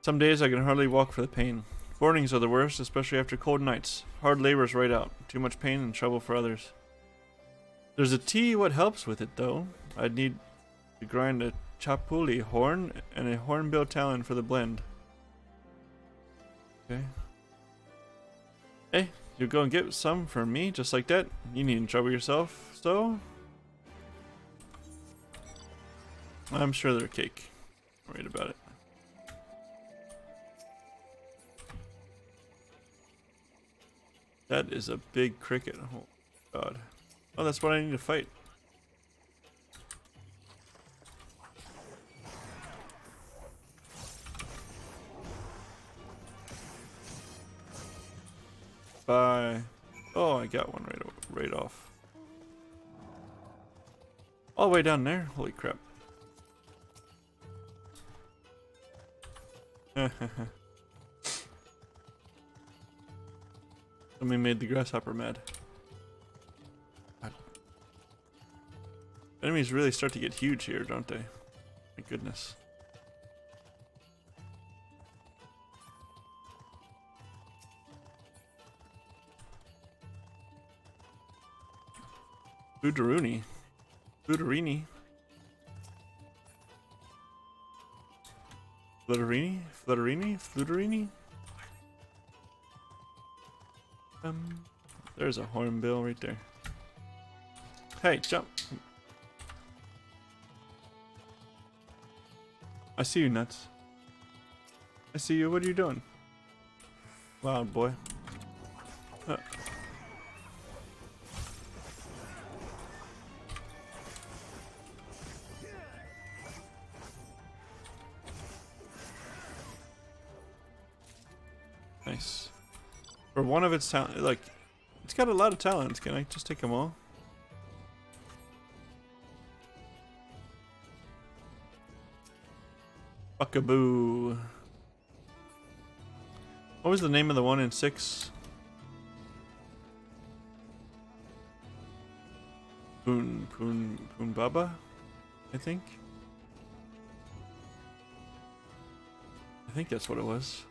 Some days I can hardly walk for the pain. Mornings are the worst, especially after cold nights. Hard labor's right out. Too much pain and trouble for others. There's a tea what helps with it, though. I'd need to grind a chapuli horn and a hornbill talon for the blend. Okay. Hey, you go and get some for me, just like that? You needn't trouble yourself, so? I'm sure they're cake. I'm worried about it. That is a big cricket. Oh, God. Oh, that's what I need to fight. Bye. Oh, I got one right off. All the way down there? Holy crap. Somebody made the grasshopper mad. God. Enemies really start to get huge here, don't they? My goodness. Flutterini. Flutterini. Flutterini? Flutterini? Flutterini? There's a hornbill right there. Hey, jump! I see you, Nuts. I see you. What are you doing? Loud boy. For one of its talent, like, it's got a lot of talents. Can I just take them all? Buckaboo. What was the name of the one in 6? Poon Baba, I think. I think that's what it was.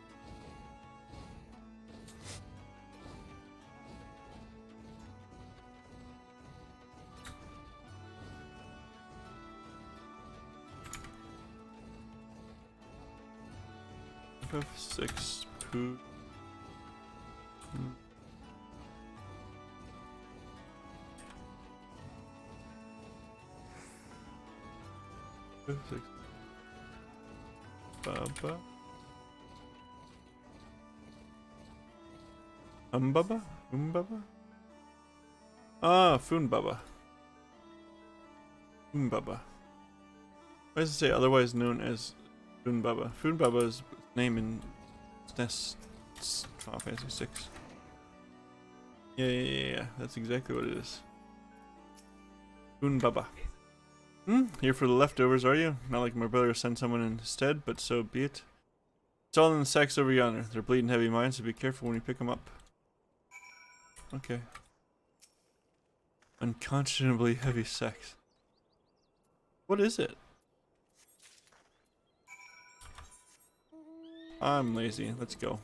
FF6 Poo. FF6 Baba. Umbaba? Umbaba? Ah, Foonbaba. Foonbaba. Why does it say otherwise known as Foonbaba? Foonbaba's name in SNES Final Fantasy 6. Yeah. That's exactly what it is. Foonbaba. Here for the leftovers, are you? Not like my brother sent someone instead, but so be it. It's all in the sacks over yonder. They're bleeding heavy mines, so be careful when you pick them up. Okay. Unconscionably heavy sacks. What is it? I'm lazy. Let's go.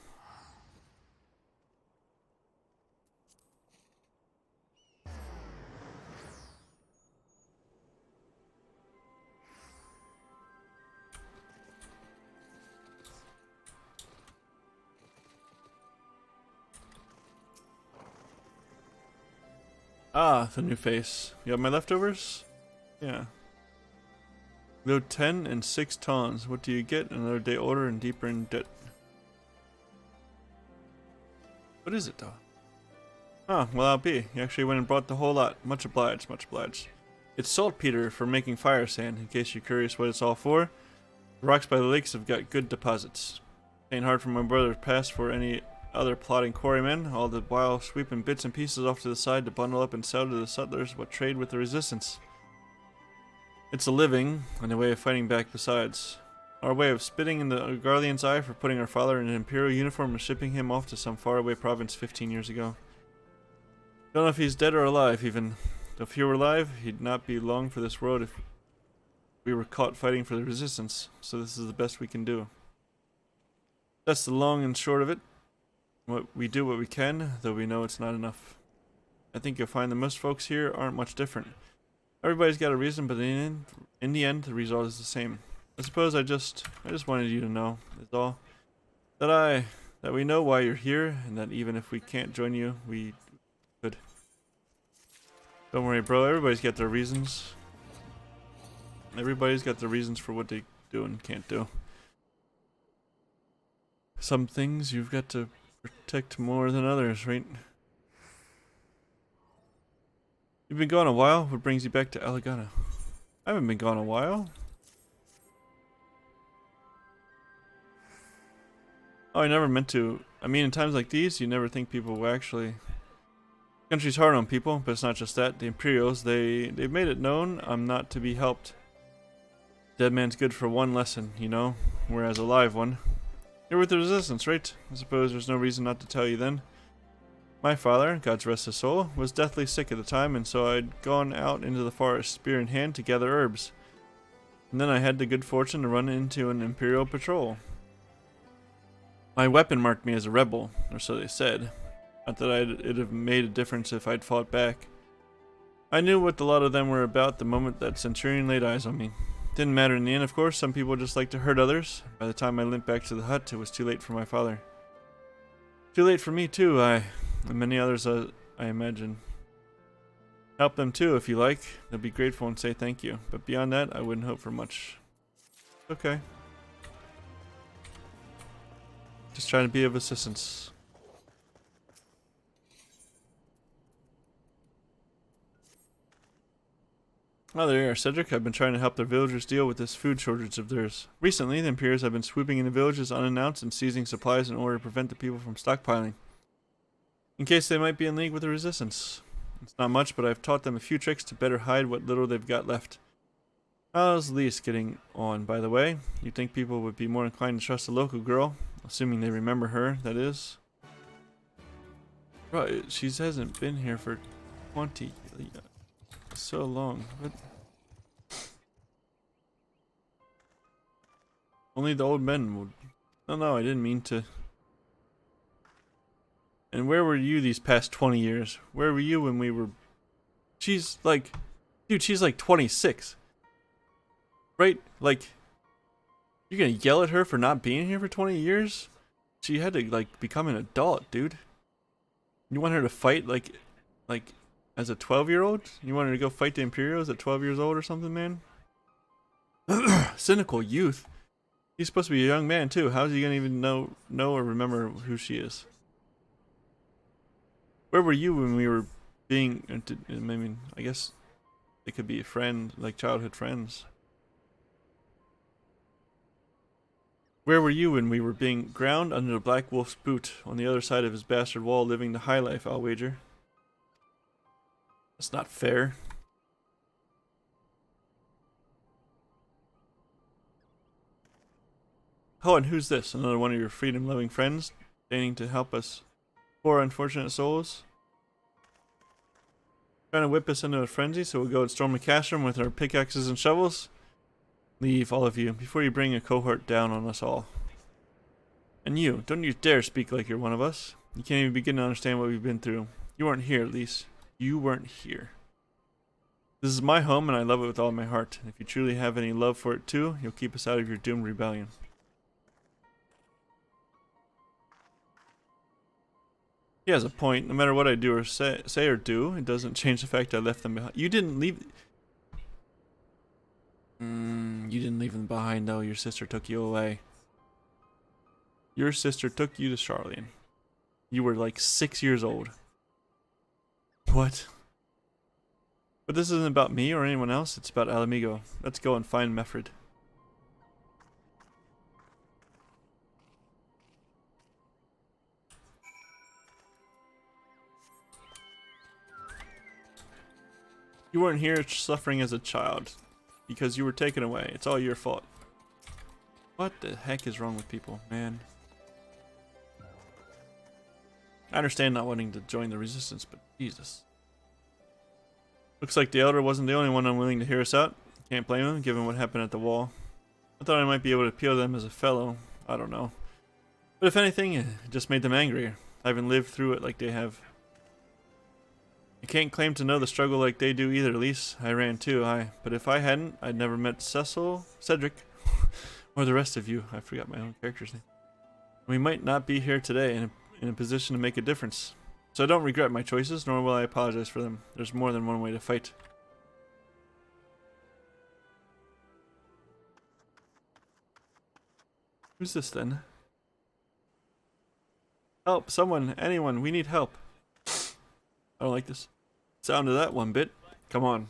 Ah, the new face. You have my leftovers? Yeah. Load 10 and 6 tons. What do you get? Another day older and deeper in debt. What is it though? Oh, well I'll be. You actually went and brought the whole lot. Much obliged, much obliged. It's saltpeter for making fire sand, in case you're curious what it's all for. The rocks by the lakes have got good deposits. Ain't hard for my brother to pass for any other plotting quarrymen, all the while sweeping bits and pieces off to the side to bundle up and sell to the settlers what trade with the resistance. It's a living, and a way of fighting back besides. Our way of spitting in the Guardian's eye for putting our father in an Imperial uniform and shipping him off to some faraway province 15 years ago. Don't know if he's dead or alive, even. If he were alive, he'd not be long for this world if we were caught fighting for the resistance, so this is the best we can do. That's the long and short of it. We do what we can, though we know it's not enough. I think you'll find that most folks here aren't much different. Everybody's got a reason, but in the end, the result is the same. I suppose I just wanted you to know, is all. That we know why you're here, and that even if we can't join you, we could. Don't worry, bro, everybody's got their reasons. Everybody's got their reasons for what they do and can't do. Some things you've got to protect more than others, right? You've been gone a while. What brings you back to Alagana? I haven't been gone a while. Oh, I never meant to. I mean, in times like these, you never think people will actually... Country's hard on people, but it's not just that. The Imperials, they've made it known I'm not to be helped. Dead man's good for one lesson, you know, whereas a live one. You're with the Resistance, right? I suppose there's no reason not to tell you then. My father, God's rest his soul, was deathly sick at the time, and so I'd gone out into the forest, spear in hand, to gather herbs. And then I had the good fortune to run into an Imperial patrol. My weapon marked me as a rebel, or so they said. Not that it'd have made a difference if I'd fought back. I knew what a lot of them were about the moment that Centurion laid eyes on me. Didn't matter in the end, of course. Some people just like to hurt others. By the time I limped back to the hut, it was too late for my father. Too late for me too, and many others, I imagine. Help them too, if you like. They'll be grateful and say thank you. But beyond that, I wouldn't hope for much. Okay. Just trying to be of assistance. Oh, there you are, Cedric. I've been trying to help the villagers deal with this food shortage of theirs. Recently, the Imperials have been swooping into villages unannounced and seizing supplies in order to prevent the people from stockpiling. in case they might be in league with the Resistance. It's not much, but I've taught them a few tricks to better hide what little they've got left. How's Lise getting on, by the way? You'd think people would be more inclined to trust a local girl, assuming they remember her, that is. Bro, she hasn't been here for 20 so long. What? Only the old men would. No, I didn't mean to. And where were you these past 20 years? Where were you when we were... She's like... Dude, she's like 26. Right? Like... You're gonna yell at her for not being here for 20 years? She had to, like, become an adult, dude. You want her to fight, like as a 12-year-old? You want her to go fight the Imperials at 12 years old or something, man? Cynical youth. He's supposed to be a young man, too. How's he gonna even know or remember who she is? Where were you when we were being... I mean, I guess it could be a friend, like childhood friends. Where were you when we were being ground under the Black Wolf's boot on the other side of his bastard wall, living the high life, I'll wager? That's not fair. Oh, and who's this? Another one of your freedom-loving friends, deigning to help us poor unfortunate souls? Trying to whip us into a frenzy so we'll go and storm the cash room with our pickaxes and shovels? Leave, all of you, before you bring a cohort down on us all. And you, don't you dare speak like you're one of us. You can't even begin to understand what we've been through. You weren't here, at least. You weren't here. This is my home and I love it with all my heart. And if you truly have any love for it too, you'll keep us out of your doomed rebellion. He has a point. No matter what I do or say or do, it doesn't change the fact I left them behind. You didn't leave... you didn't leave them behind, though. Your sister took you away. Your sister took you to Charlian. You were like 6 years old. What? But this isn't about me or anyone else. It's about Alamigo. Let's go and find Mefred. You weren't here suffering as a child because you were taken away. It's all your fault. What the heck is wrong with people, man? I understand not wanting to join the Resistance, but Jesus. Looks like the Elder wasn't the only one unwilling to hear us out. Can't blame him, given what happened at the wall. I thought I might be able to appeal to them as a fellow. I don't know. But if anything, it just made them angrier. I haven't lived through it like they have. I can't claim to know the struggle like they do either, Lise. I ran too, but if I hadn't, I'd never met Cedric, or the rest of you. I forgot my own character's name. We might not be here today in a position to make a difference. So I don't regret my choices, nor will I apologize for them. There's more than one way to fight. Who's this then? Help, someone, anyone, we need help. I don't like this sound of that one bit. Come on.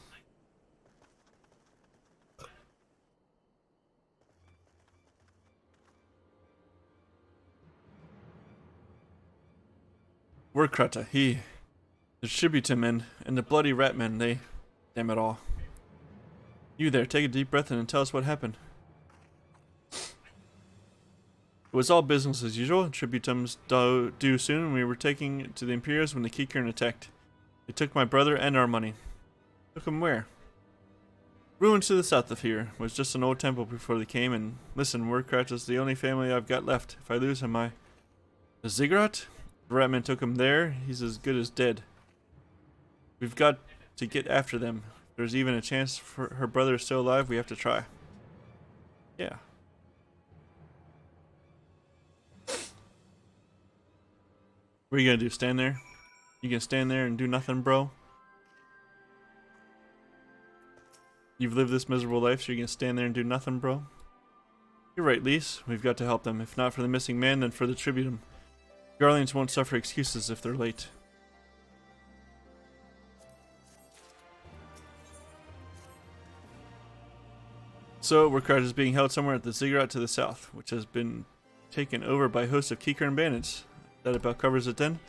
Wordkrata, the Tributum men, and the bloody rat men, they... Damn it all. You there, take a deep breath and tell us what happened. It was all business as usual. Tributums due soon, and we were taking it to the Imperials when the Kikern attacked. They took my brother and our money. Took him where? Ruins to the south of here. It was just an old temple before they came, and listen, Wordkrata's the only family I've got left. If I lose him, The Ziggurat? The Ratman took him there. He's as good as dead. We've got to get after them. If there's even a chance for her brother is still alive, we have to try. Yeah. What are you gonna do? Stand there? You can stand there and do nothing, bro? You've lived this miserable life, so you're gonna stand there and do nothing, bro? You're right, Lise. We've got to help them. If not for the missing man, then for the Tributum. Guardians won't suffer excuses if they're late. So, Wordkrata is being held somewhere at the Ziggurat to the south, which has been taken over by hosts of Kikern bandits. That about covers it then.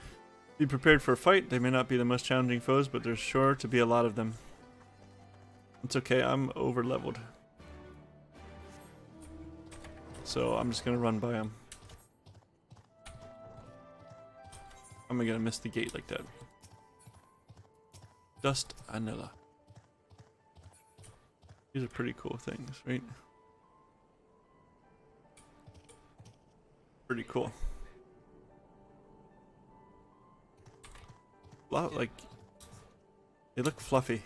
Be prepared for a fight. They may not be the most challenging foes, but there's sure to be a lot of them. It's okay, I'm over leveled. So I'm just gonna run by them. I'm gonna miss the gate like that. Dust Anilla. These are pretty cool things, right? Pretty cool. A lot like they look fluffy.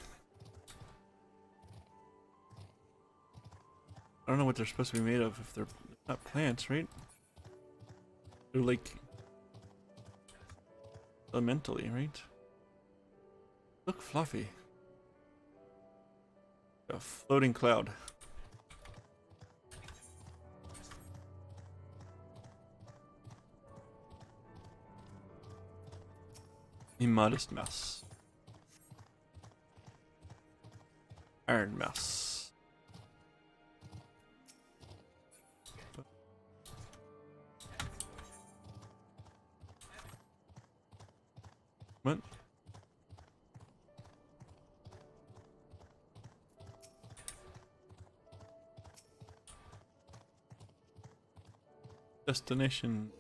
I don't know what they're supposed to be made of if they're not plants, right? They're like elementally, right? Look fluffy. A floating cloud. Immodest mouse. Iron mouse. What? Destination.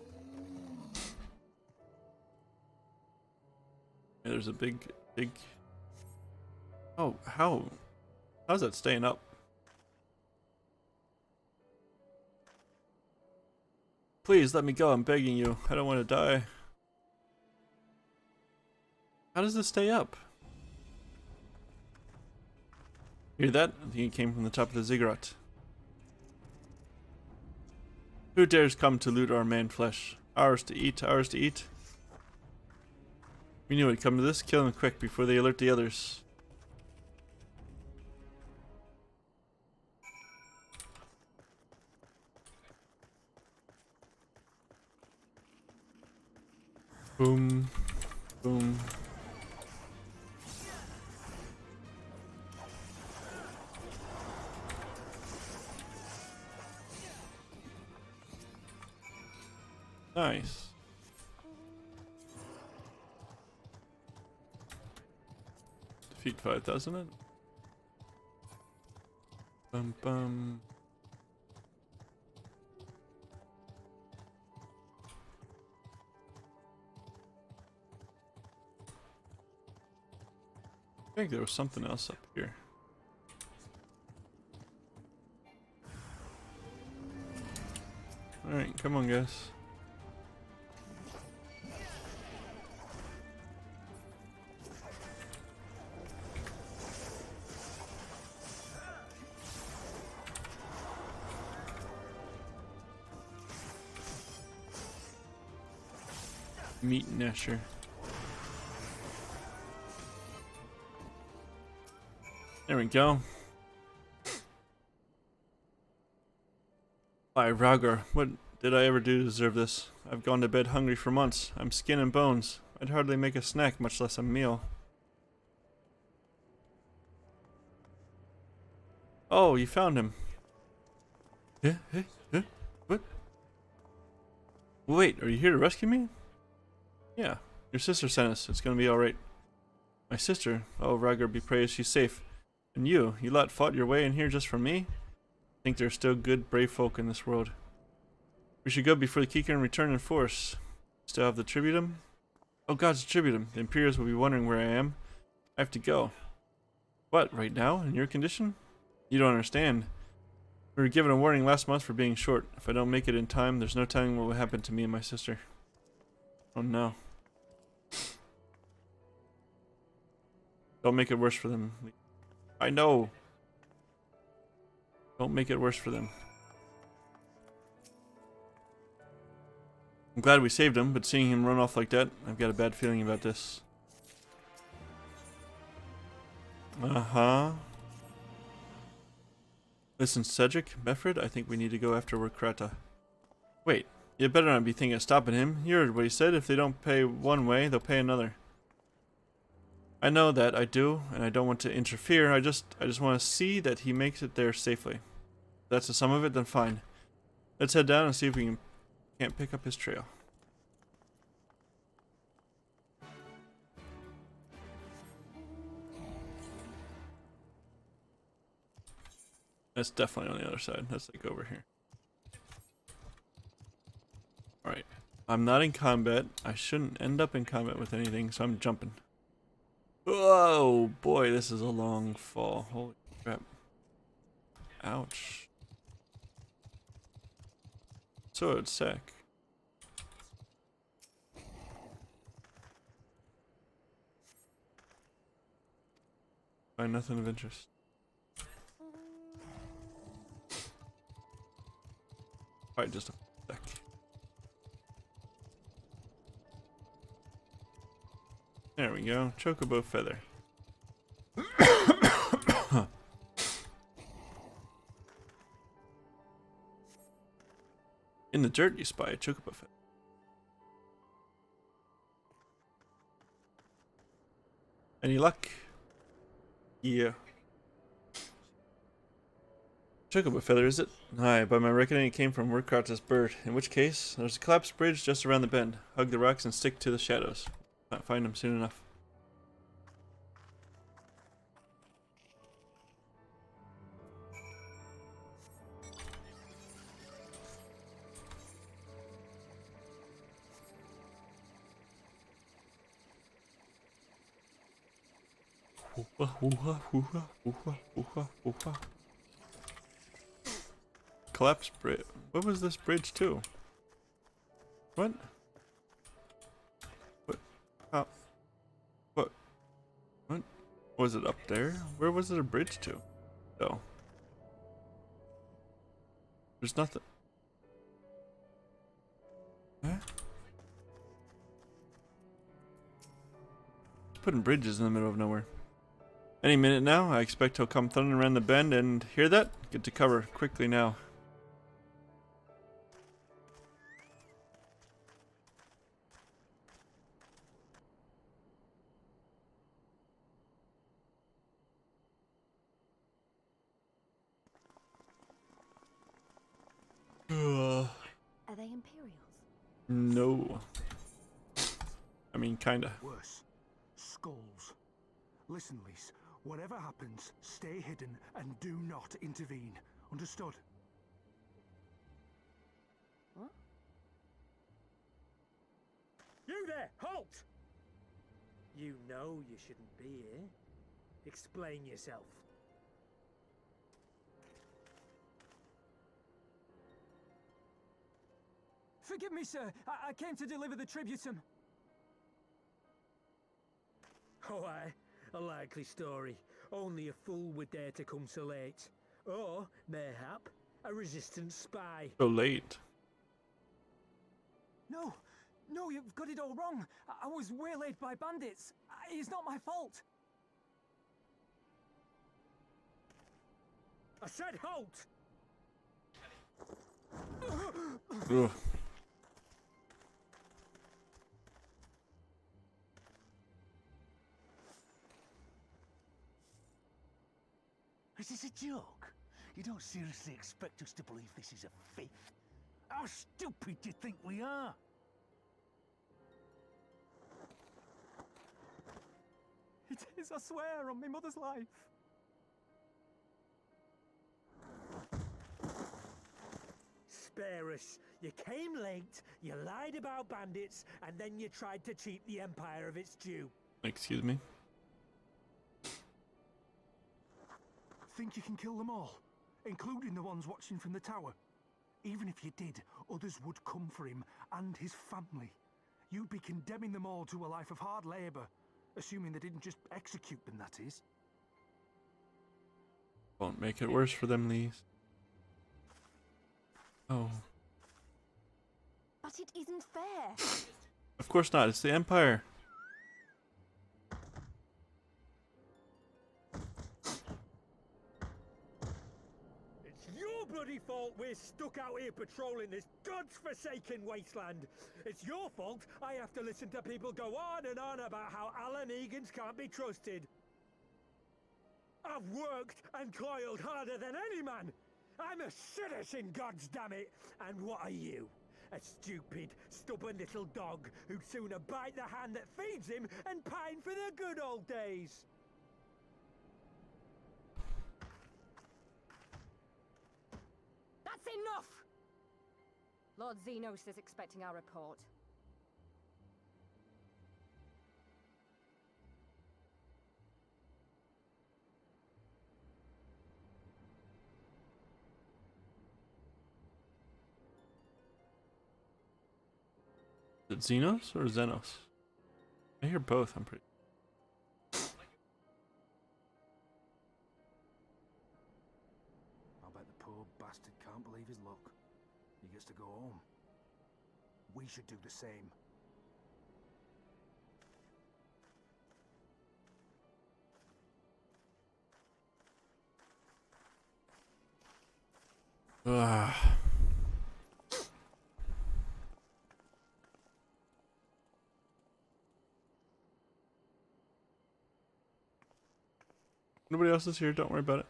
Yeah, there's a big. Oh, how's that staying up? Please let me go. I'm begging you. I don't want to die. How does this stay up? Hear that? I think it came from the top of the ziggurat. Who dares come to loot our man flesh? Ours to eat, ours to eat. We knew it'd come to this. Kill them quick before they alert the others. Boom. Boom. Nice. Defeat 5,000 it? Bum bum. I think there was something else up here. Alright, come on guys. Meat Nesher. There we go. Why, Ragar, what did I ever do to deserve this? I've gone to bed hungry for months. I'm skin and bones. I'd hardly make a snack, much less a meal. Oh, you found him. What? Wait, are you here to rescue me? Yeah, your sister sent us. It's gonna be alright. My sister? Oh, Ragar be praised, she's safe. And you lot fought your way in here just for me? I think there are still good, brave folk in this world. We should go before the Kika and return in force. Still have the tributum? Oh god, it's tributum. The Imperials will be wondering where I am. I have to go. What, right now? In your condition? You don't understand. We were given a warning last month for being short. If I don't make it in time, there's no telling what will happen to me and my sister. Oh no. Don't make it worse for them. I know. Don't make it worse for them. I'm glad we saved him, but seeing him run off like that, I've got a bad feeling about this. Uh-huh. Listen, Cedric, Mefred, I think we need to go after Warkrata. Wait, you better not be thinking of stopping him. You heard what he said, if they don't pay one way, they'll pay another. I know that, I do, and I don't want to interfere. I just want to see that he makes it there safely. If that's the sum of it, then fine. Let's head down and see if we can't pick up his trail. That's definitely on the other side. That's like over here. Alright. I'm not in combat. I shouldn't end up in combat with anything, so I'm jumping. Whoa, boy, this is a long fall. Holy crap. Ouch. So it's sack. Find nothing of interest. Alright, just a sec. There we go. Chocobo feather. In the dirt you spy a chocobo feather. Any luck? Yeah. Chocobo feather, is it? Aye, by my reckoning it came from Murkrata's bird. In which case, there's a collapsed bridge just around the bend. Hug the rocks and stick to the shadows. Might find them soon enough. Collapse bridge. What was this bridge to? What? What? How? What? What? Was it up there? Where was it a bridge to? Oh. There's nothing. Huh? Putting bridges in the middle of nowhere. Any minute now, I expect he'll come thundering around the bend and hear that? Get to cover quickly now. Are they Imperials? No. I mean, kinda. Worse. Skulls. Listen, Lise. Whatever happens, stay hidden and do not intervene. Understood? What? You there! Halt! You know you shouldn't be here. Explain yourself. Forgive me, sir. I came to deliver the tributum. Oh, aye. A likely story. Only a fool would dare to come so late. Or, mayhap, a resistance spy. So late. No, no, you've got it all wrong. I was waylaid by bandits. It's not my fault. I said halt! Ugh. Is this a joke? You don't seriously expect us to believe this is a fifth? How stupid do you think we are? It is, I swear, on my mother's life. Spare us. You came late, you lied about bandits, and then you tried to cheat the Empire of its due. Excuse me? Think you can kill them all, including the ones watching from the tower? Even if you did, others would come for him and his family. You'd be condemning them all to a life of hard labor, assuming they didn't just execute them, that is. Won't make it worse for them, Lise. Oh. But it isn't fair. Of course not, it's the Empire. Bloody fault we're stuck out here patrolling this godforsaken wasteland. It's your fault I have to listen to people go on and on about how Alan Egans can't be trusted. I've worked and toiled harder than any man. I'm a citizen, goddammit. And what are you? A stupid, stubborn little dog who'd sooner bite the hand that feeds him and pine for the good old days. That's enough! Lord Xenos is expecting our report. Is it Xenos or Xenos? I hear both, I'm pretty. I bet the poor bastard can't believe his luck. He gets to go home. We should do the same. Ah. Nobody else is here, don't worry about it.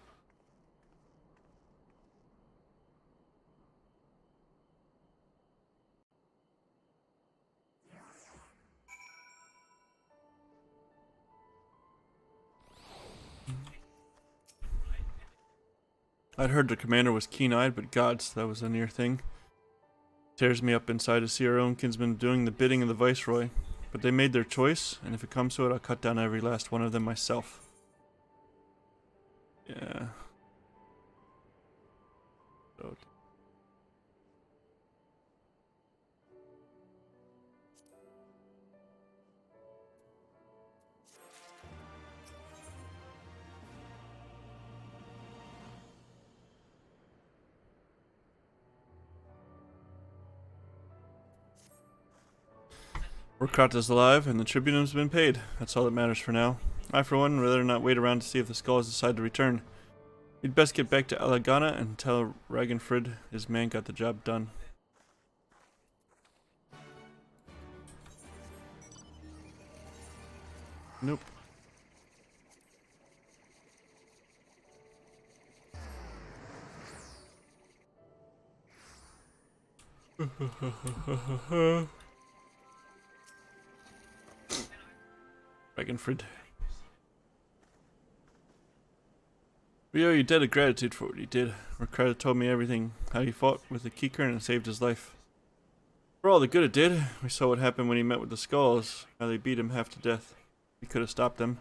I'd heard the commander was keen-eyed, but gods, that was a near thing. Tears me up inside to see our own kinsmen doing the bidding of the Viceroy. But they made their choice, and if it comes to it, I'll cut down every last one of them myself. Yeah. So Warcraft alive, and the tribute has been paid. That's all that matters for now. I, for one, would rather not wait around to see if the skulls decide to return. We'd best get back to Alagana and tell Ragnfrid his man got the job done. Nope. Ragnfrid. We owe you a debt of gratitude for what you did. Ricardo told me everything, how you fought with the Keycurrent and saved his life. For all the good it did, we saw what happened when he met with the Skulls, how they beat him half to death. We could have stopped them.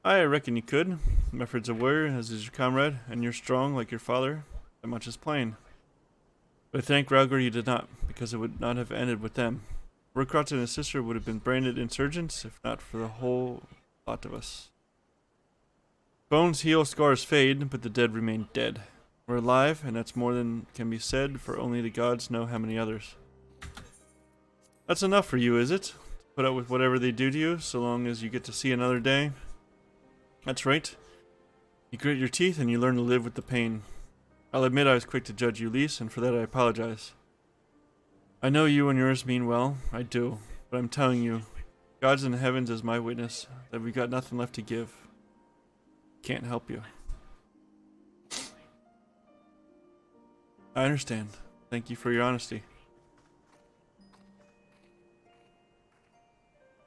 I reckon you could. Mefford's a warrior, as is your comrade, and you're strong like your father. That much is plain. But thank Raugr you did not, because it would not have ended with them. Rookrat and his sister would have been branded insurgents, if not for the whole lot of us. Bones heal, scars fade, but the dead remain dead. We're alive, and that's more than can be said, for only the gods know how many others. That's enough for you, is it? To put up with whatever they do to you, so long as you get to see another day? That's right. You grit your teeth and you learn to live with the pain. I'll admit I was quick to judge you, Lise, and for that I apologize. I know you and yours mean well, I do, but I'm telling you, God's in the heavens is my witness, that we've got nothing left to give. Can't help you. I understand. Thank you for your honesty.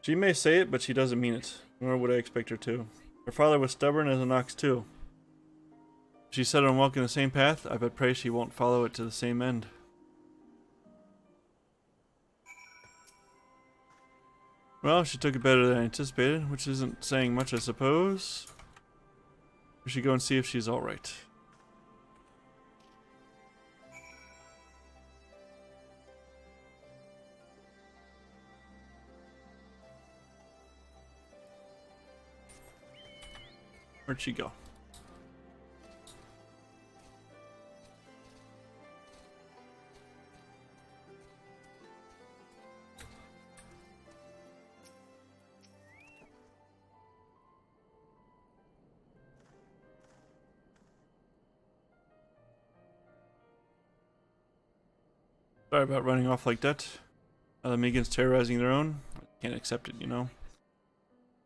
She may say it, but she doesn't mean it, nor would I expect her to. Her father was stubborn as an ox too. If she set on walking the same path, I but pray she won't follow it to the same end. Well, she took it better than I anticipated, which isn't saying much, I suppose. We should go and see if she's alright. Where'd she go? Sorry about running off like that. Other Megans terrorizing their own. I can't accept it, you know.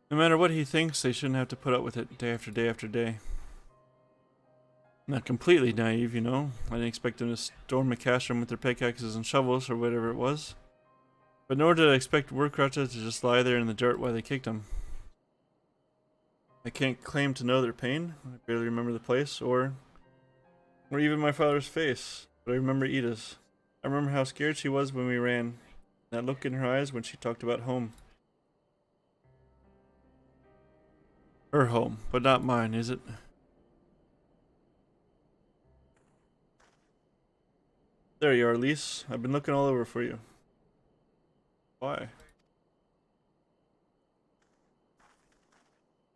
No matter what he thinks, they shouldn't have to put up with it day after day after day. Not completely naive, you know. I didn't expect them to storm a castrum with their pickaxes and shovels or whatever it was. But nor did I expect Warcrutcha to just lie there in the dirt while they kicked him. I can't claim to know their pain. I barely remember the place or or even my father's face, but I remember Ida's. I remember how scared she was when we ran, that look in her eyes when she talked about home. Her home, but not mine, is it? There you are, Lise. I've been looking all over for you. Why?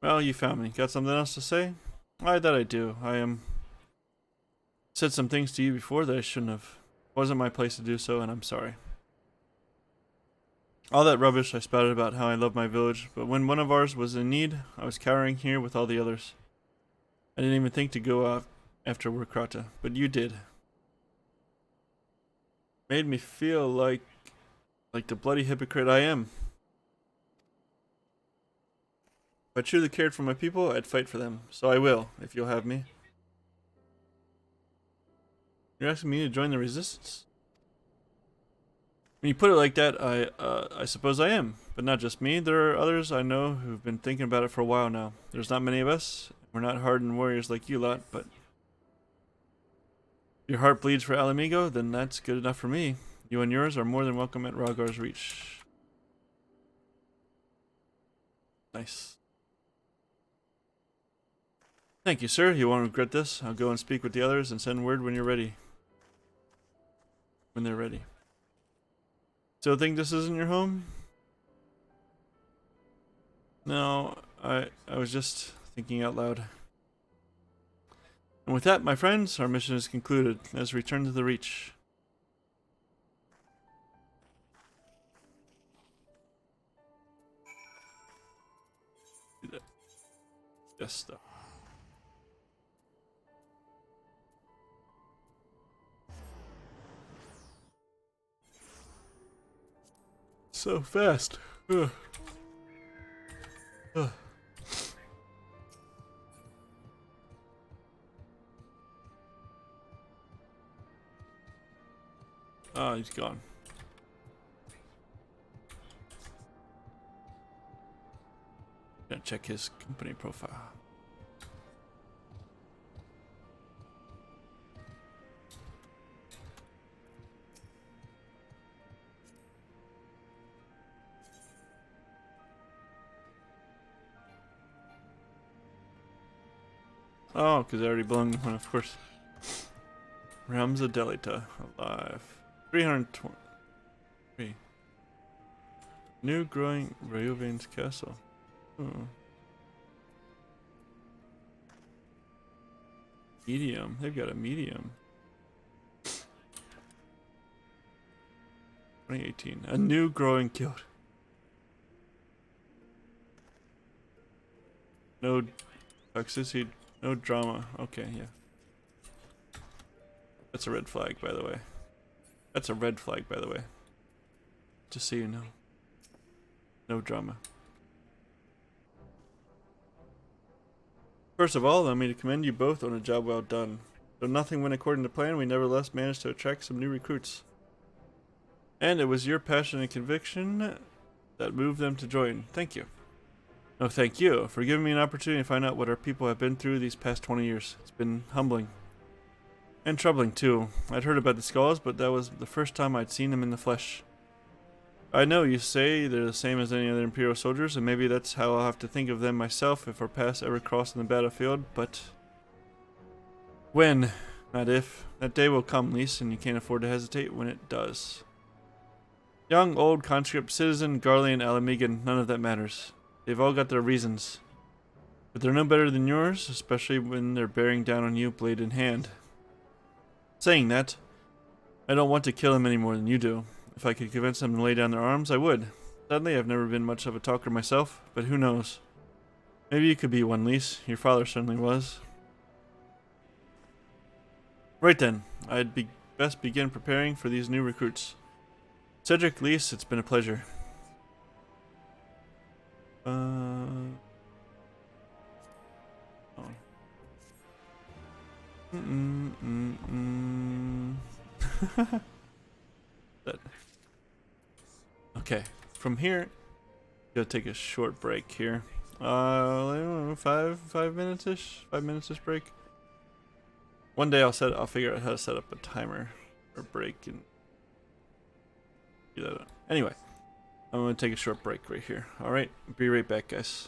Well, you found me. Got something else to say? Why, that I do. Said some things to you before that I shouldn't have. Wasn't my place to do so, and I'm sorry. All that rubbish I spouted about how I love my village, but when one of ours was in need, I was cowering here with all the others. I didn't even think to go out after Warkrata, but you did. Made me feel like the bloody hypocrite I am. If I truly cared for my people, I'd fight for them. So I will, if you'll have me. You're asking me to join the resistance? When you put it like that, I suppose I am. But not just me. There are others I know who've been thinking about it for a while now. There's not many of us. We're not hardened warriors like you lot, but if your heart bleeds for Alamigo, then that's good enough for me. You and yours are more than welcome at Ragar's Reach. Nice. Thank you, sir. You won't regret this. I'll go and speak with the others and send word when you're ready. When they're ready. Still think this isn't your home? No, I was just thinking out loud. And with that, my friends, our mission is concluded. Let's return to the Reach. Do that. Yes, stuff. So fast. Ugh. Ugh. Oh, he's gone. Gonna check his company profile. Oh, because I already belonged to one, of course. Ramza Delita, alive. 323. New growing Rayovane's castle. Oh. Medium. They've got a medium. 2018. A new growing guild. No toxicity. No drama. Okay, yeah. That's a red flag, by the way. That's a red flag, by the way. Just so you know. No drama. First of all, allow me to commend you both on a job well done. Though nothing went according to plan, we nevertheless managed to attract some new recruits. And it was your passion and conviction that moved them to join. Thank you. No, thank you for giving me an opportunity to find out what our people have been through these past 20 years. It's been humbling. And troubling, too. I'd heard about the skulls, but that was the first time I'd seen them in the flesh. I know you say they're the same as any other Imperial soldiers, and maybe that's how I'll have to think of them myself if our paths ever cross in the battlefield, but when, not if, that day will come, Lise, and you can't afford to hesitate when it does. Young, old, conscript, citizen, Garlean, Alamigan, none of that matters. They've all got their reasons. But they're no better than yours, especially when they're bearing down on you blade in hand. Saying that, I don't want to kill them any more than you do. If I could convince them to lay down their arms, I would. Sadly, I've never been much of a talker myself, but who knows? Maybe you could be one, Lise. Your father certainly was. Right then, I'd best begin preparing for these new recruits. Cedric, Lise, it's been a pleasure. Oh. That. Okay, from here, gotta take a short break here. I don't know, 5 minutes-ish break. One day I'll figure out how to set up a timer or break and do that. Anyway, I'm gonna take a short break right here. All right, be right back, guys.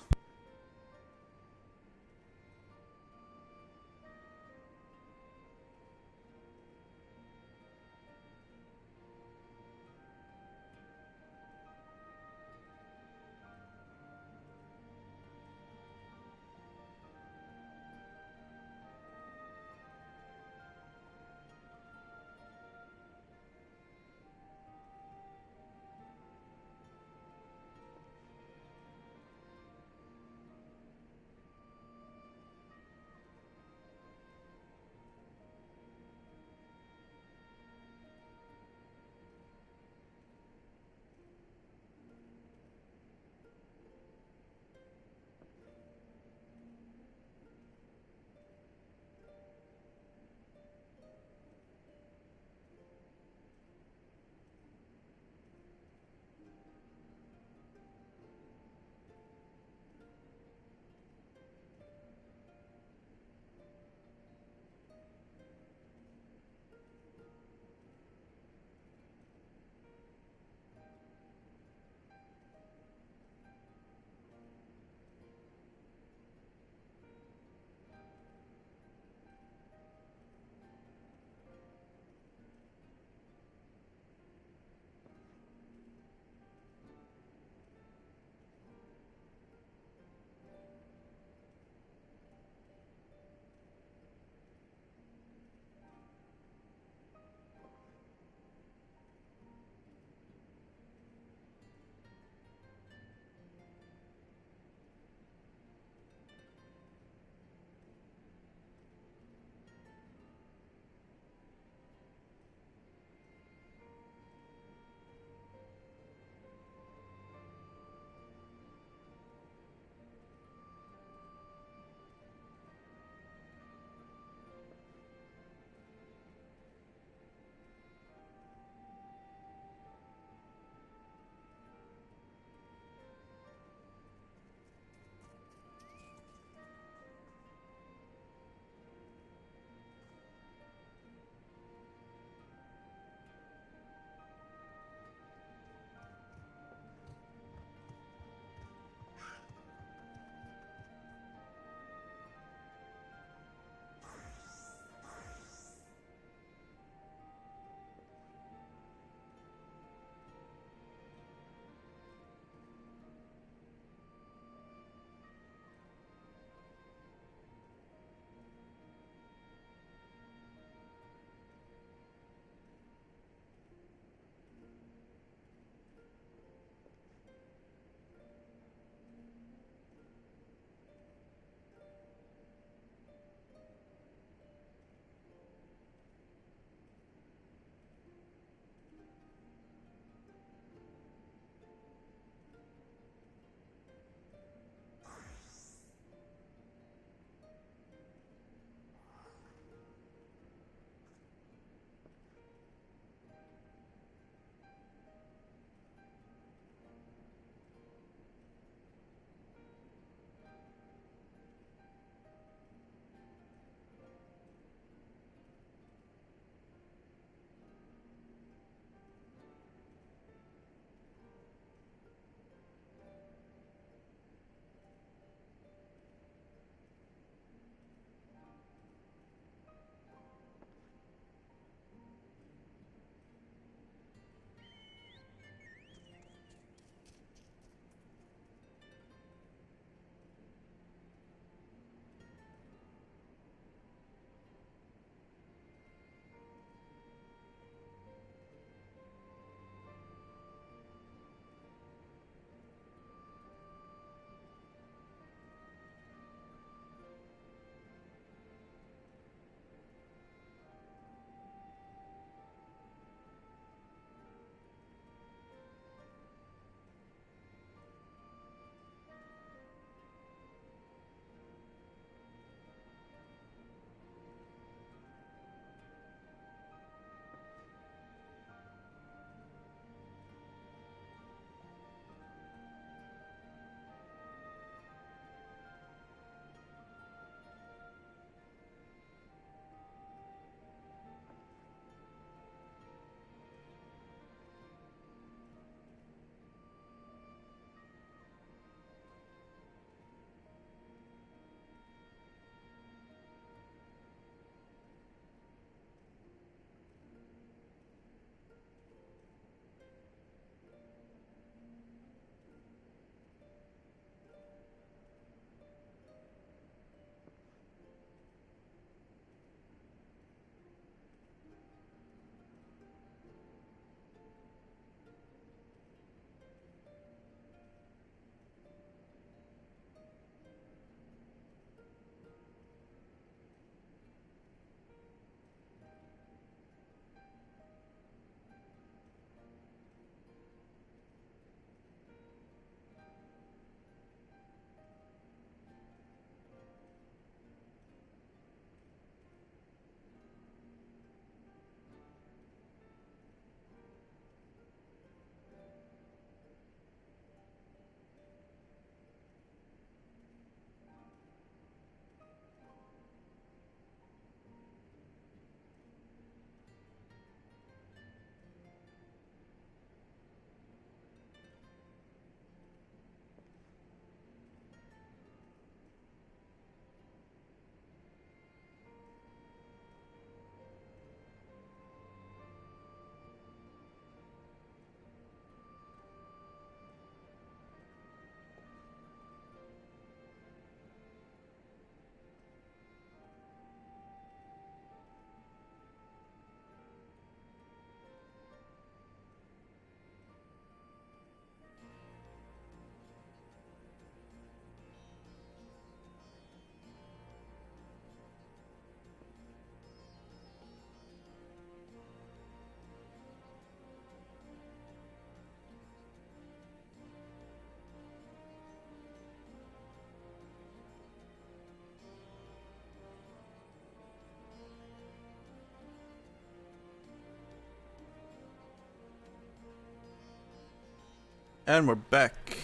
And we're back.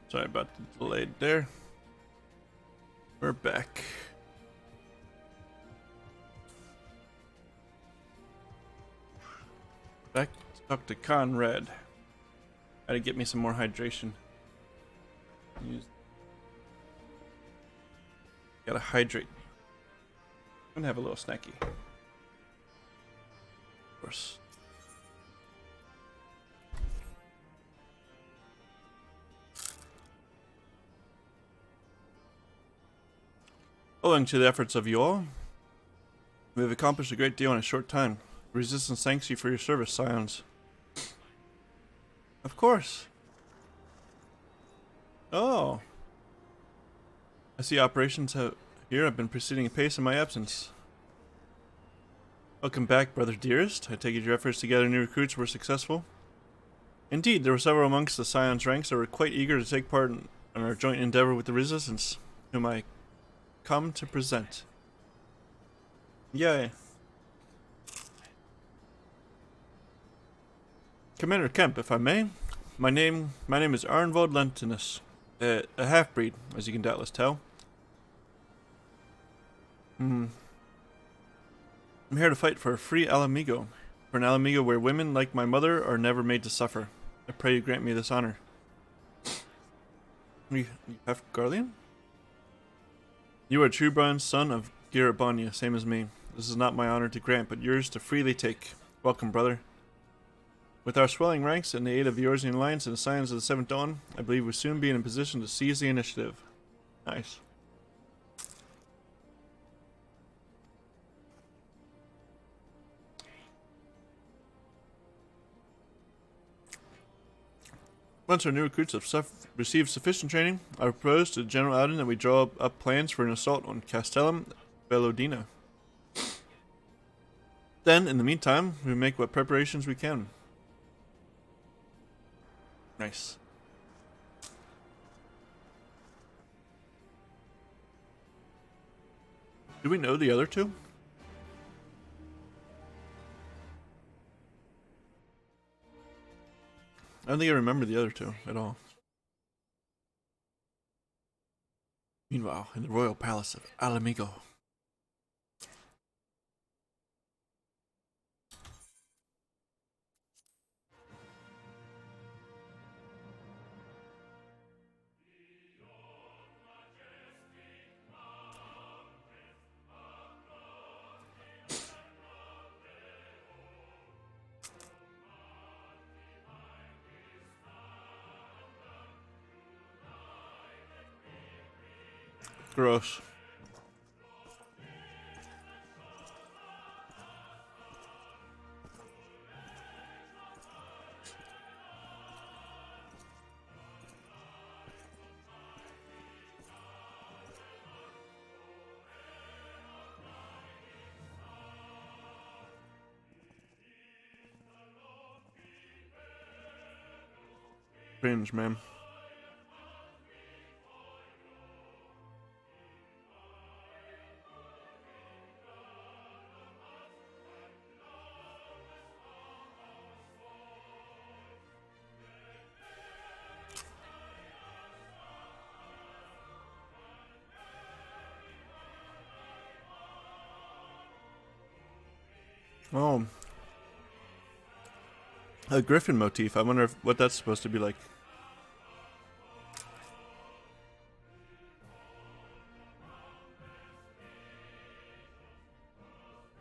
Sorry about the delay there. We're back. Back to talk to Conrad. Gotta get me some more hydration. Gotta hydrate. I'm gonna have a little snacky. Of course. Owing to the efforts of you all, we have accomplished a great deal in a short time. Resistance thanks you for your service, Scions. Of course. Oh. I see operations here have been proceeding apace in my absence. Welcome back, brother dearest. I take it your efforts to gather new recruits were successful? Indeed, there were several amongst the Scions ranks that were quite eager to take part in our joint endeavor with the Resistance, whom I come to present. Yay. Commander Kemp, if I may. My name is Arnvald Lentinus, a half-breed, as you can doubtless tell. I'm here to fight for a free Alamigo. For an Alamigo where women like my mother are never made to suffer. I pray you grant me this honor. You have Garlean? You are a true-born son of Girabania, same as me. This is not my honor to grant, but yours to freely take. Welcome, brother. With our swelling ranks and the aid of the Eorzean Alliance and the Scions of the Seventh Dawn, I believe we'll soon be in a position to seize the initiative. Nice. Once our new recruits have received sufficient training, I propose to General Alden that we draw up plans for an assault on Castellum Bellodina. Then, in the meantime, we make what preparations we can. Nice. Do we know the other two? I don't think I remember the other two at all. Meanwhile, in the royal palace of Alamigo. Gross. Cringe, man. Oh. A griffin motif. I wonder what that's supposed to be like.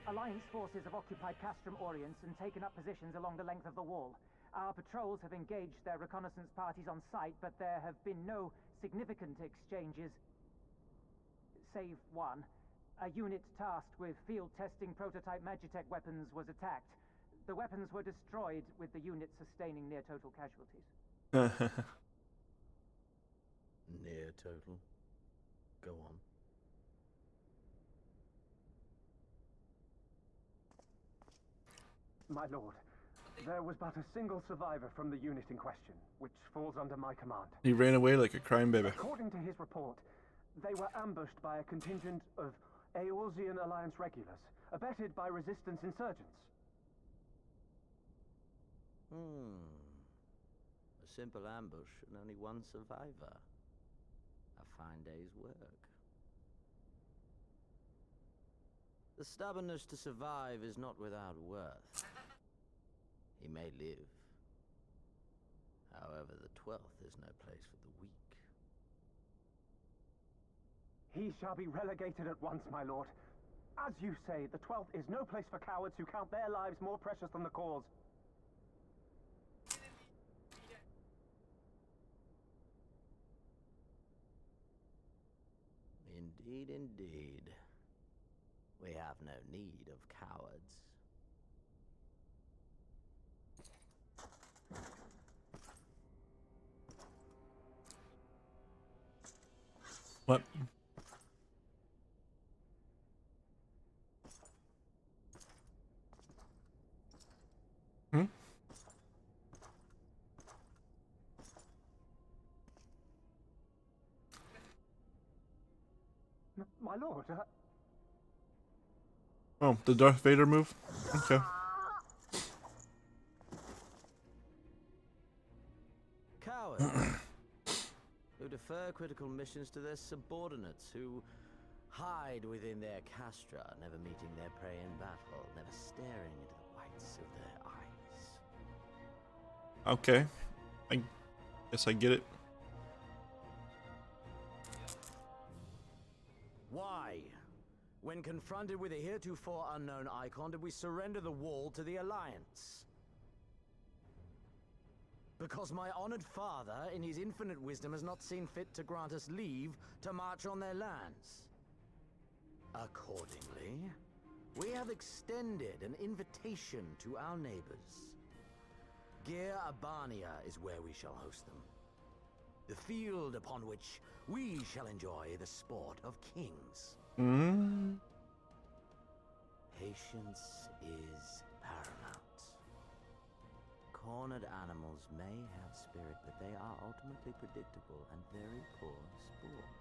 Alliance forces have occupied Castrum Orients and taken up positions along the length of the wall. Our patrols have engaged their reconnaissance parties on site, but there have been no significant exchanges, save one. A unit tasked with field testing prototype Magitech weapons was attacked. The weapons were destroyed, with the unit sustaining near total casualties. Near total? Go on. My lord, there was but a single survivor from the unit in question, which falls under my command. He ran away like a crying baby. According to his report, they were ambushed by a contingent of Eorzean Alliance regulars, abetted by resistance insurgents. simple ambush and only one survivor. A fine day's work. The stubbornness to survive is not without worth. He may live. However, the 12th is no place for the weak. He shall be relegated at once, my lord. As you say, the 12th is no place for cowards who count their lives more precious than the cause. Indeed, indeed. We have no need of cowards. What? Hmm? My lord, Oh, the Darth Vader move? Okay. Cowards who defer critical missions to their subordinates, who hide within their castra, never meeting their prey in battle, never staring into the whites of their eyes. Okay. I guess I get it. Why? When confronted with a heretofore unknown icon, did we surrender the wall to the Alliance? Because my honored father, in his infinite wisdom, has not seen fit to grant us leave to march on their lands. Accordingly, we have extended an invitation to our neighbors. Gir Abania is where we shall host them. The field upon which we shall enjoy the sport of kings. Patience is paramount. Cornered animals may have spirit, but they are ultimately predictable and very poor sport.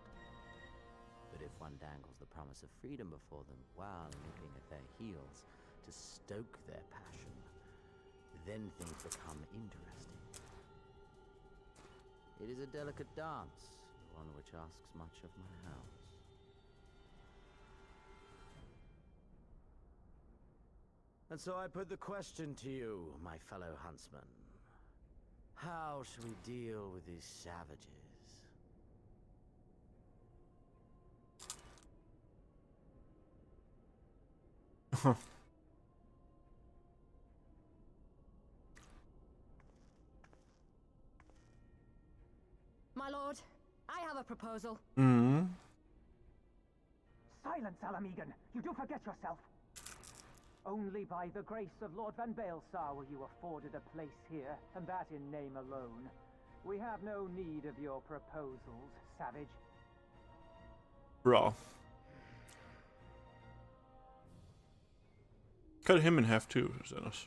But if one dangles the promise of freedom before them while nipping at their heels to stoke their passion, then things become interesting. It is a delicate dance, one which asks much of my house. And so I put the question to you, my fellow huntsman. How shall we deal with these savages? My lord, I have a proposal. silence, Alamegan. You do forget yourself. Only by the grace of Lord Van Baelsar were you afforded a place here, and that in name alone. We have no need of your proposals, savage. Raw. Cut him in half too, Zenos.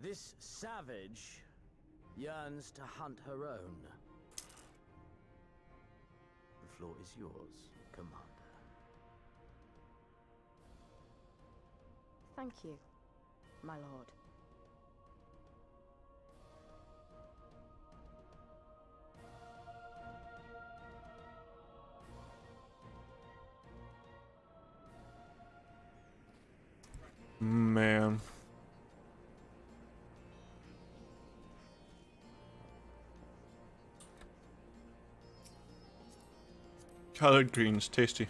This savage yearns to hunt her own. The floor is yours, Commander. Thank you, my lord. Man. Collard greens, tasty.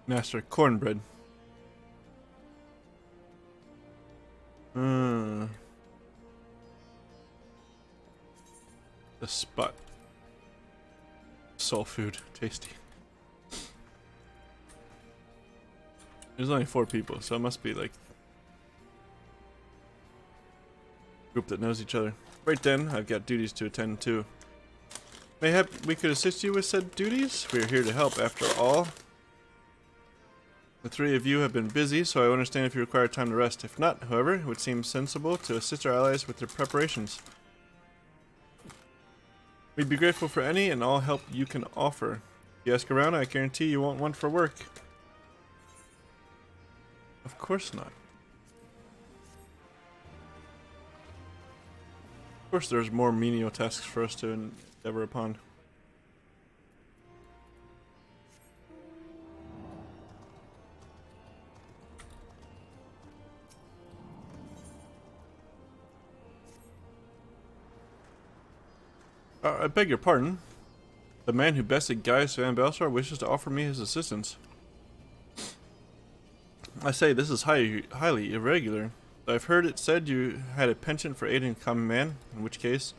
Master, cornbread. The spot. Soul food, tasty. There's only 4 people, so it must be like a group that knows each other. Right then, I've got duties to attend to. Mayhap we could assist you with said duties? We are here to help after all. The three of you have been busy, so I understand if you require time to rest. If not, however, it would seem sensible to assist our allies with their preparations. We'd be grateful for any and all help you can offer. If you ask around, I guarantee you won't want for work. Of course not. Of course there's more menial tasks for us to endeavor upon. I beg your pardon. The man who bested Gaius Van Belsar wishes to offer me his assistance. I say, this is highly irregular. I've heard it said you had a penchant for aiding a common man, in which case,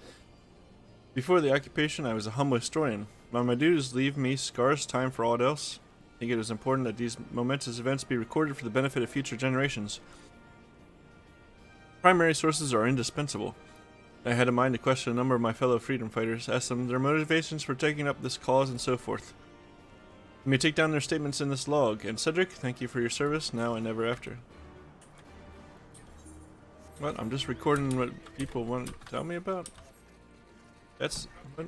before the occupation I was a humble historian. But my duties leave me scarce time for aught else. I think it is important that these momentous events be recorded for the benefit of future generations. Primary sources are indispensable. I had in mind to question a number of my fellow freedom fighters, ask them their motivations for taking up this cause and so forth. Let me take down their statements in this log, and Cedric, thank you for your service, now and ever after. What? I'm just recording what people want to tell me about? That's... what?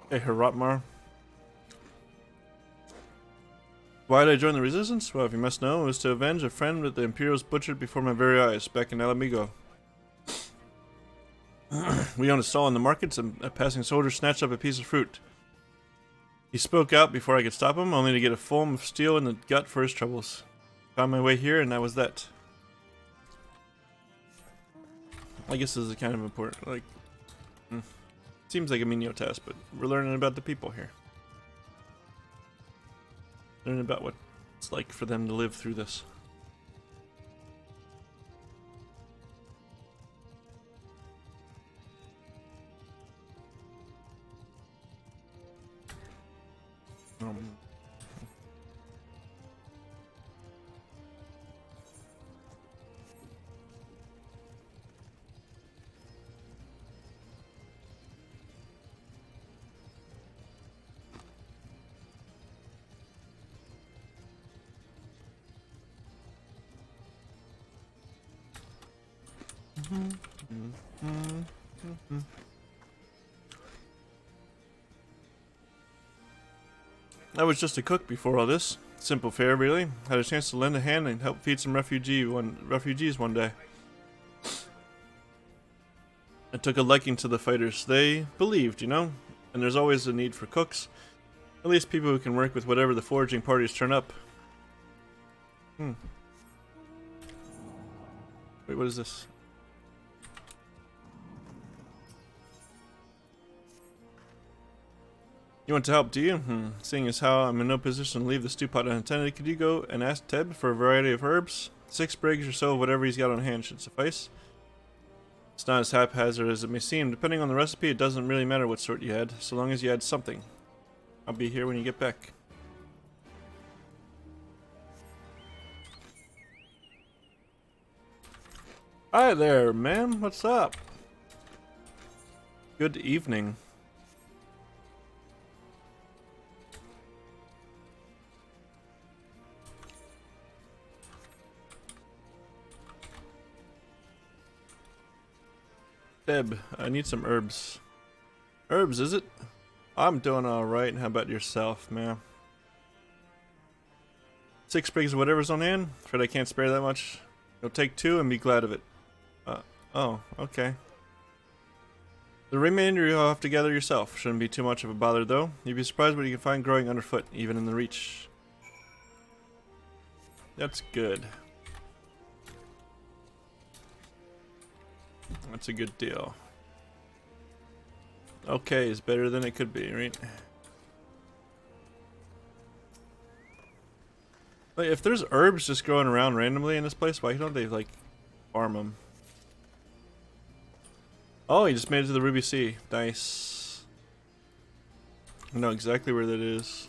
Hey, Harotmar. Why did I join the resistance? Well, if you must know, it was to avenge a friend that the Imperials butchered before my very eyes, back in Alamigo. We owned a stall in the markets, and a passing soldier snatched up a piece of fruit. He spoke out before I could stop him, only to get a foam of steel in the gut for his troubles. Found my way here, and that was that. I guess this is kind of important. Like, seems like a menial task, but we're learning about the people here. Learning about what it's like for them to live through this. I was just a cook before all this. Simple fare, really. Had a chance to lend a hand and help feed some refugees one day. I took a liking to the fighters. They believed, you know? And there's always a need for cooks. At least people who can work with whatever the foraging parties turn up. Wait, what is this? You want to help, do you? Seeing as how I'm in no position to leave the stew pot unattended, could you go and ask Teb for a variety of herbs? 6 sprigs or so of whatever he's got on hand should suffice. It's not as haphazard as it may seem. Depending on the recipe, it doesn't really matter what sort you had, so long as you had something. I'll be here when you get back. Hi there, man. What's up? Good evening. Deb, I need some herbs. Herbs, is it? I'm doing alright. How about yourself, man? 6 sprigs of whatever's on hand? Afraid I can't spare that much. You'll take 2 and be glad of it. Oh, okay. The remainder you'll have to gather yourself. Shouldn't be too much of a bother, though. You'd be surprised what you can find growing underfoot, even in the Reach. That's good. That's a good deal. Okay, it's better than it could be, right? Like, if there's herbs just growing around randomly in this place, why don't they, like, farm them. Oh, he just made it to the Ruby Sea. Nice. I know exactly where that is.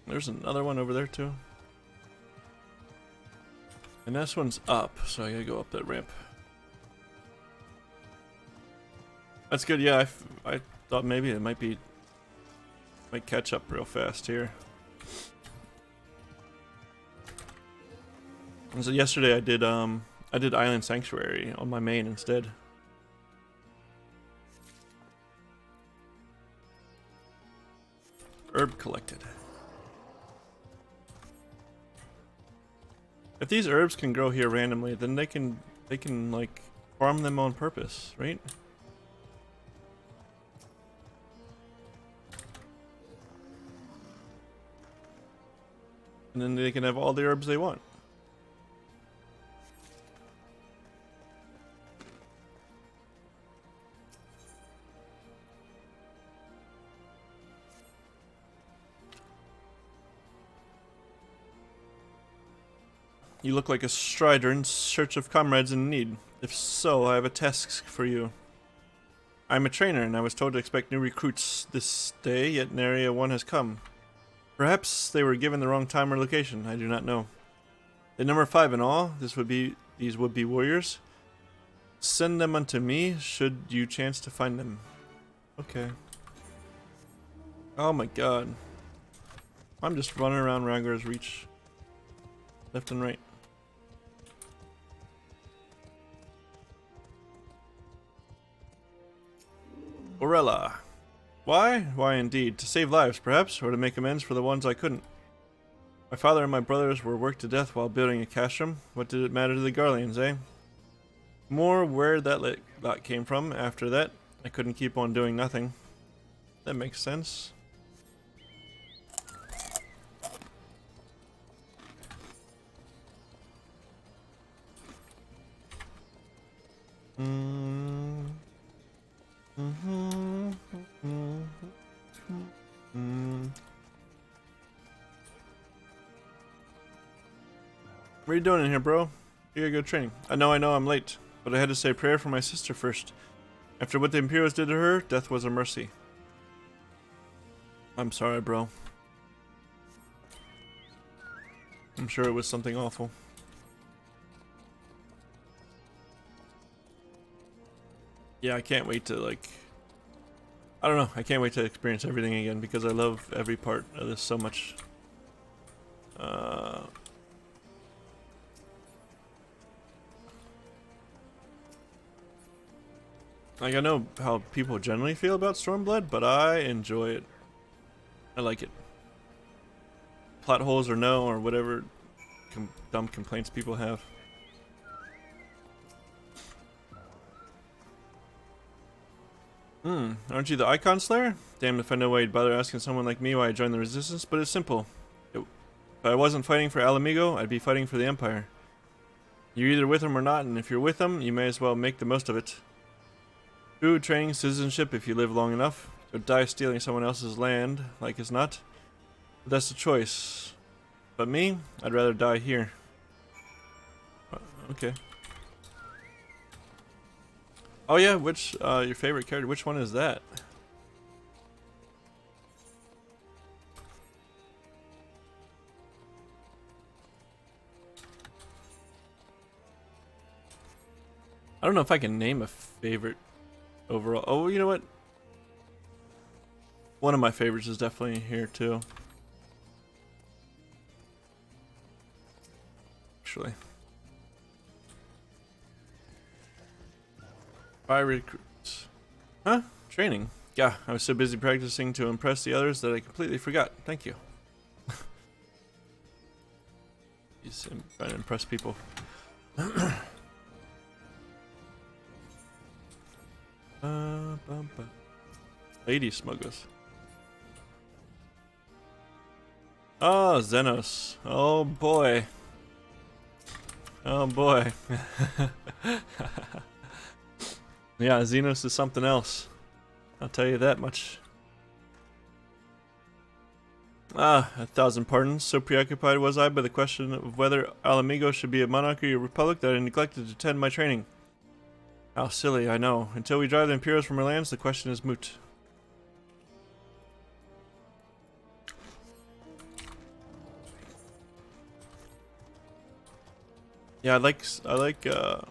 There's another one over there too. And this one's up, so I gotta go up that ramp. That's good, yeah, I thought maybe it might catch up real fast here. And so yesterday I did Island Sanctuary on my main instead. Herb collected. If these herbs can grow here randomly, then they can like farm them on purpose, right? And then they can have all the herbs they want. You look like a strider in search of comrades in need. If so, I have a task for you. I'm a trainer, and I was told to expect new recruits this day, yet nary one has come. Perhaps they were given the wrong time or location, I do not know. At number 5 in all, these would-be warriors. Send them unto me, should you chance to find them. Okay. Oh my god. I'm just running around Rangar's Reach. Left and right. Orella. Why? Why indeed. To save lives, perhaps, or to make amends for the ones I couldn't. My father and my brothers were worked to death while building a castrum. What did it matter to the Garleans, eh? More where that lot came from. After that, I couldn't keep on doing nothing. That makes sense. What are you doing in here, bro? You gotta go training. I know I'm late, but I had to say a prayer for my sister first. After what the Imperials did to her, death was a mercy. I'm sorry, bro. I'm sure it was something awful. Yeah, I can't wait to, like... I don't know, I can't wait to experience everything again because I love every part of this so much. Like, I know how people generally feel about Stormblood, but I enjoy it. I like it. Plot holes or no, or whatever dumb complaints people have. Aren't you the Icon Slayer? Damn if I know why you'd bother asking someone like me why I joined the Resistance, but it's simple. If I wasn't fighting for Alamigo, I'd be fighting for the Empire. You're either with them or not, and if you're with them, you may as well make the most of it. Food, training, citizenship if you live long enough. Go die stealing someone else's land, like as not. But that's the choice. But me, I'd rather die here. Okay. Oh yeah, which, your favorite character, which one is that? I don't know if I can name a favorite overall. Oh, you know what? One of my favorites is definitely here too. Actually. By recruits. Huh? Training. Yeah, I was so busy practicing to impress the others that I completely forgot. Thank you. He's trying to impress people. Lady smugglers. Oh, Xenos. Oh boy. Oh boy. Yeah, Xenos is something else. I'll tell you that much. Ah, 1,000 pardons. So preoccupied was I by the question of whether Alamigo should be a monarchy or republic that I neglected to attend my training. How silly, I know. Until we drive the Imperials from our lands, the question is moot. Yeah, I like a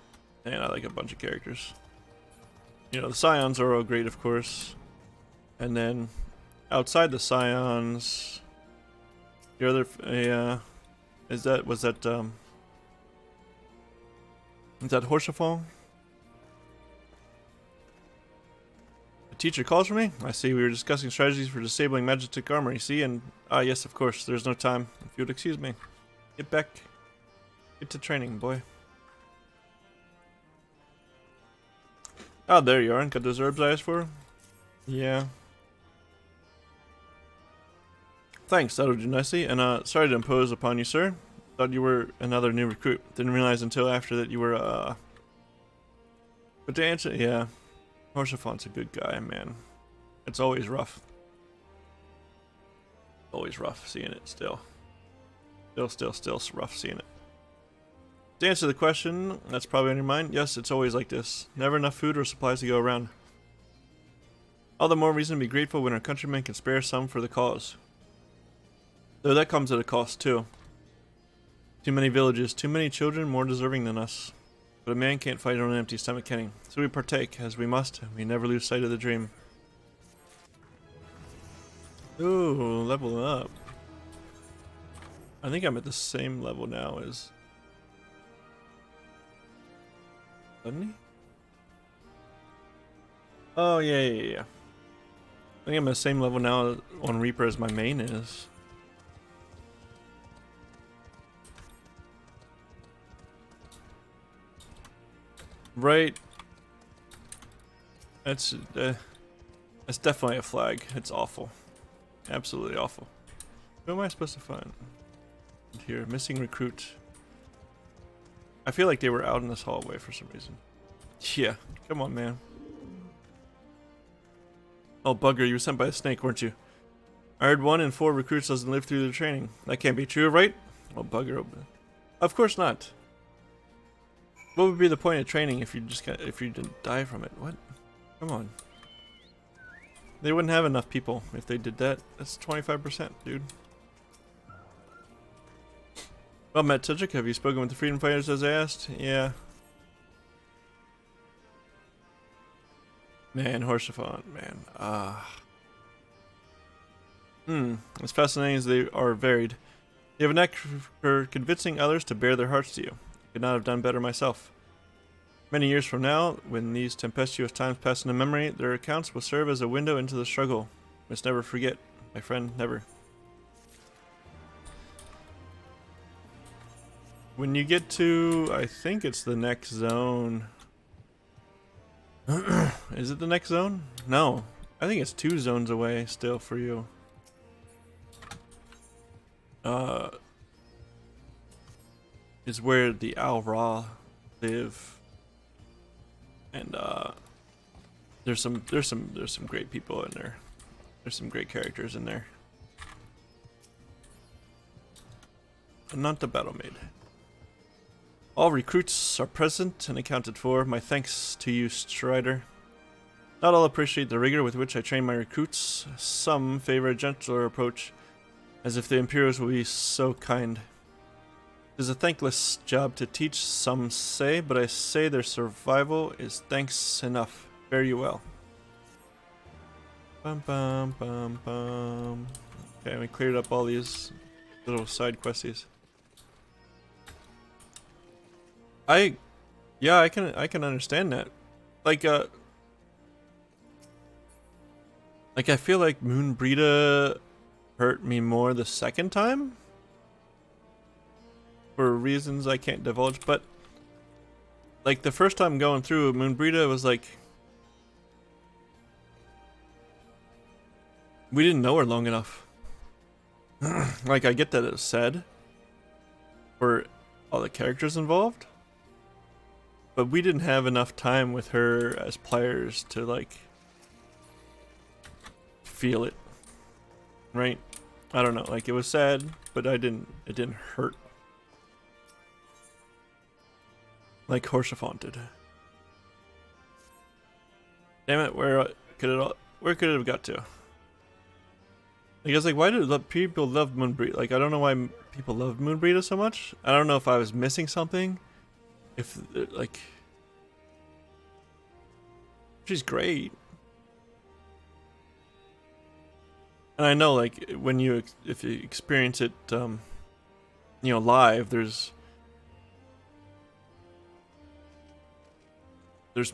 bunch of characters. You know, the Scions are all great, of course. And then, outside the Scions, the other, is that Horsefall? The teacher calls for me? I see, we were discussing strategies for disabling Magitek armor, you see, and, yes, of course, there's no time. If you would excuse me. Get to training, boy. Oh, there you are. Got those herbs I asked for? Yeah. Thanks, that'll do nicely. And, sorry to impose upon you, sir. Thought you were another new recruit. Didn't realize until after that you were, But to answer, yeah. Horsefont's a good guy, man. It's always rough. Always rough seeing it, still. Still rough seeing it. To answer the question, that's probably on your mind. Yes, it's always like this. Never enough food or supplies to go around. All the more reason to be grateful when our countrymen can spare some for the cause. Though that comes at a cost, too. Too many villages, too many children more deserving than us. But a man can't fight on an empty stomach, can he? So we partake, as we must, and we never lose sight of the dream. Ooh, level up. I think I'm at the same level now as... Doesn't he? Oh, yeah. I think I'm at the same level now on Reaper as my main is. Right. That's definitely a flag. It's awful. Absolutely awful. Who am I supposed to find? Here, missing recruit. I feel like they were out in this hallway for some reason. Yeah, come on, man. Oh, bugger, you were sent by a snake, weren't you? I heard 1 in 4 recruits doesn't live through their training. That can't be true, right? Oh, bugger. Of course not. What would be the point of training if you didn't die from it? What? Come on. They wouldn't have enough people if they did that. That's 25%, dude. Well met, Cedric. Have you spoken with the freedom fighters as I asked? Yeah. Man, Horsefont, man. As fascinating as they are varied. You have a knack for convincing others to bare their hearts to you. I could not have done better myself. Many years from now, when these tempestuous times pass into memory, their accounts will serve as a window into the struggle. Must never forget, my friend, never. When you get to, I think it's the next zone. Is it the next zone? No. I think it's 2 zones away still for you. Is where the Al Ra live. And there's some great people in there. There's some great characters in there. And not the battle maid. All recruits are present and accounted for. My thanks to you, Strider. Not all appreciate the rigor with which I train my recruits. Some favor a gentler approach, as if the Imperials will be so kind. It is a thankless job to teach, some say, but I say their survival is thanks enough. Fare you well. Bum bum bum bum. Okay, we cleared up all these little side questies. I can understand that. Like I feel like Moonbreeda hurt me more the second time. For reasons I can't divulge, but like the first time going through, Moonbreeda was like, we didn't know her long enough. Like, I get that it's sad for all the characters involved, but we didn't have enough time with her as players to like feel it, right? I don't know, like it was sad, but it didn't hurt. Like Horsefant did. Damn it, where could it have got to? I guess, like, why do people love Moonbreed? Like, I don't know why people love Moonbreed so much. I don't know if I was missing something. If, like... She's great. And I know, like, if you experience it, you know, live, there's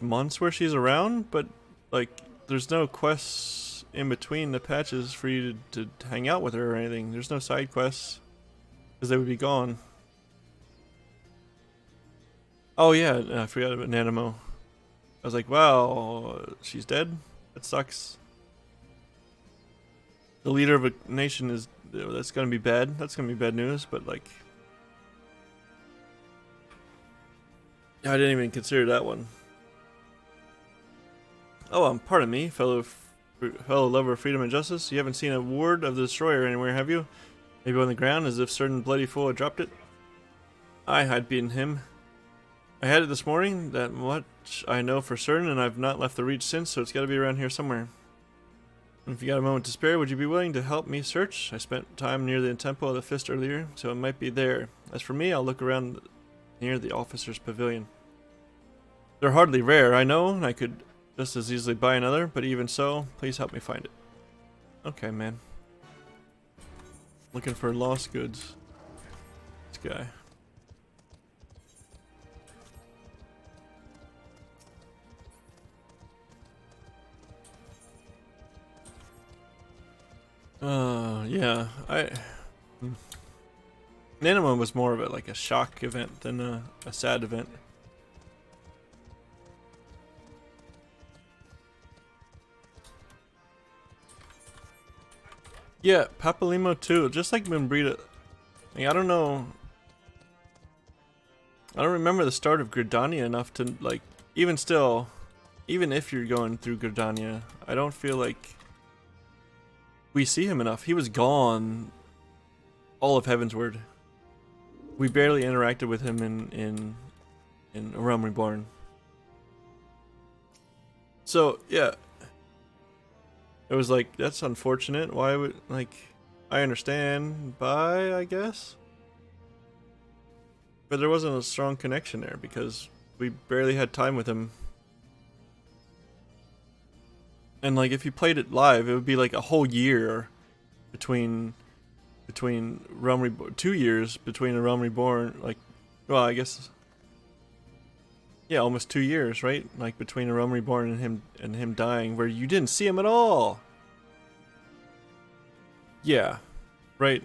months where she's around, but, like, there's no quests in between the patches for you to hang out with her or anything. There's no side quests, because they would be gone. Oh yeah, I forgot about Nanamo. I was like, wow, she's dead? That sucks. The leader of a nation is, that's gonna be bad. That's gonna be bad news, but like... Yeah, I didn't even consider that one. Oh, pardon me, fellow lover of freedom and justice. You haven't seen a ward of the destroyer anywhere, have you? Maybe on the ground, as if certain bloody fool had dropped it? I had beaten him. I had it this morning, that much I know for certain, and I've not left the reach since, so it's gotta be around here somewhere. And if you got a moment to spare, would you be willing to help me search? I spent time near the Temple of the Fist earlier, so it might be there. As for me, I'll look around near the officer's pavilion. They're hardly rare, I know, and I could just as easily buy another, but even so, please help me find it. Okay, man. Looking for lost goods. This guy. Yeah, Nanamo was more of like a shock event than a sad event. Yeah, Papalimo too, just like Moonbreed. Like, I don't know. I don't remember the start of Gridania enough to, like, even still, even if you're going through Gridania, I don't feel like we see him enough. He was gone all of Heavensward. We barely interacted with him in A Realm Reborn. So, yeah. It was like, that's unfortunate. Why would, like, I understand. Bye, I guess. But there wasn't a strong connection there because we barely had time with him. And like, if you played it live, it would be like a whole year between Realm Reborn, 2 years between a Realm Reborn, like, well, I guess, yeah, almost 2 years, right? Like between a Realm Reborn and him dying, where you didn't see him at all. Yeah, right.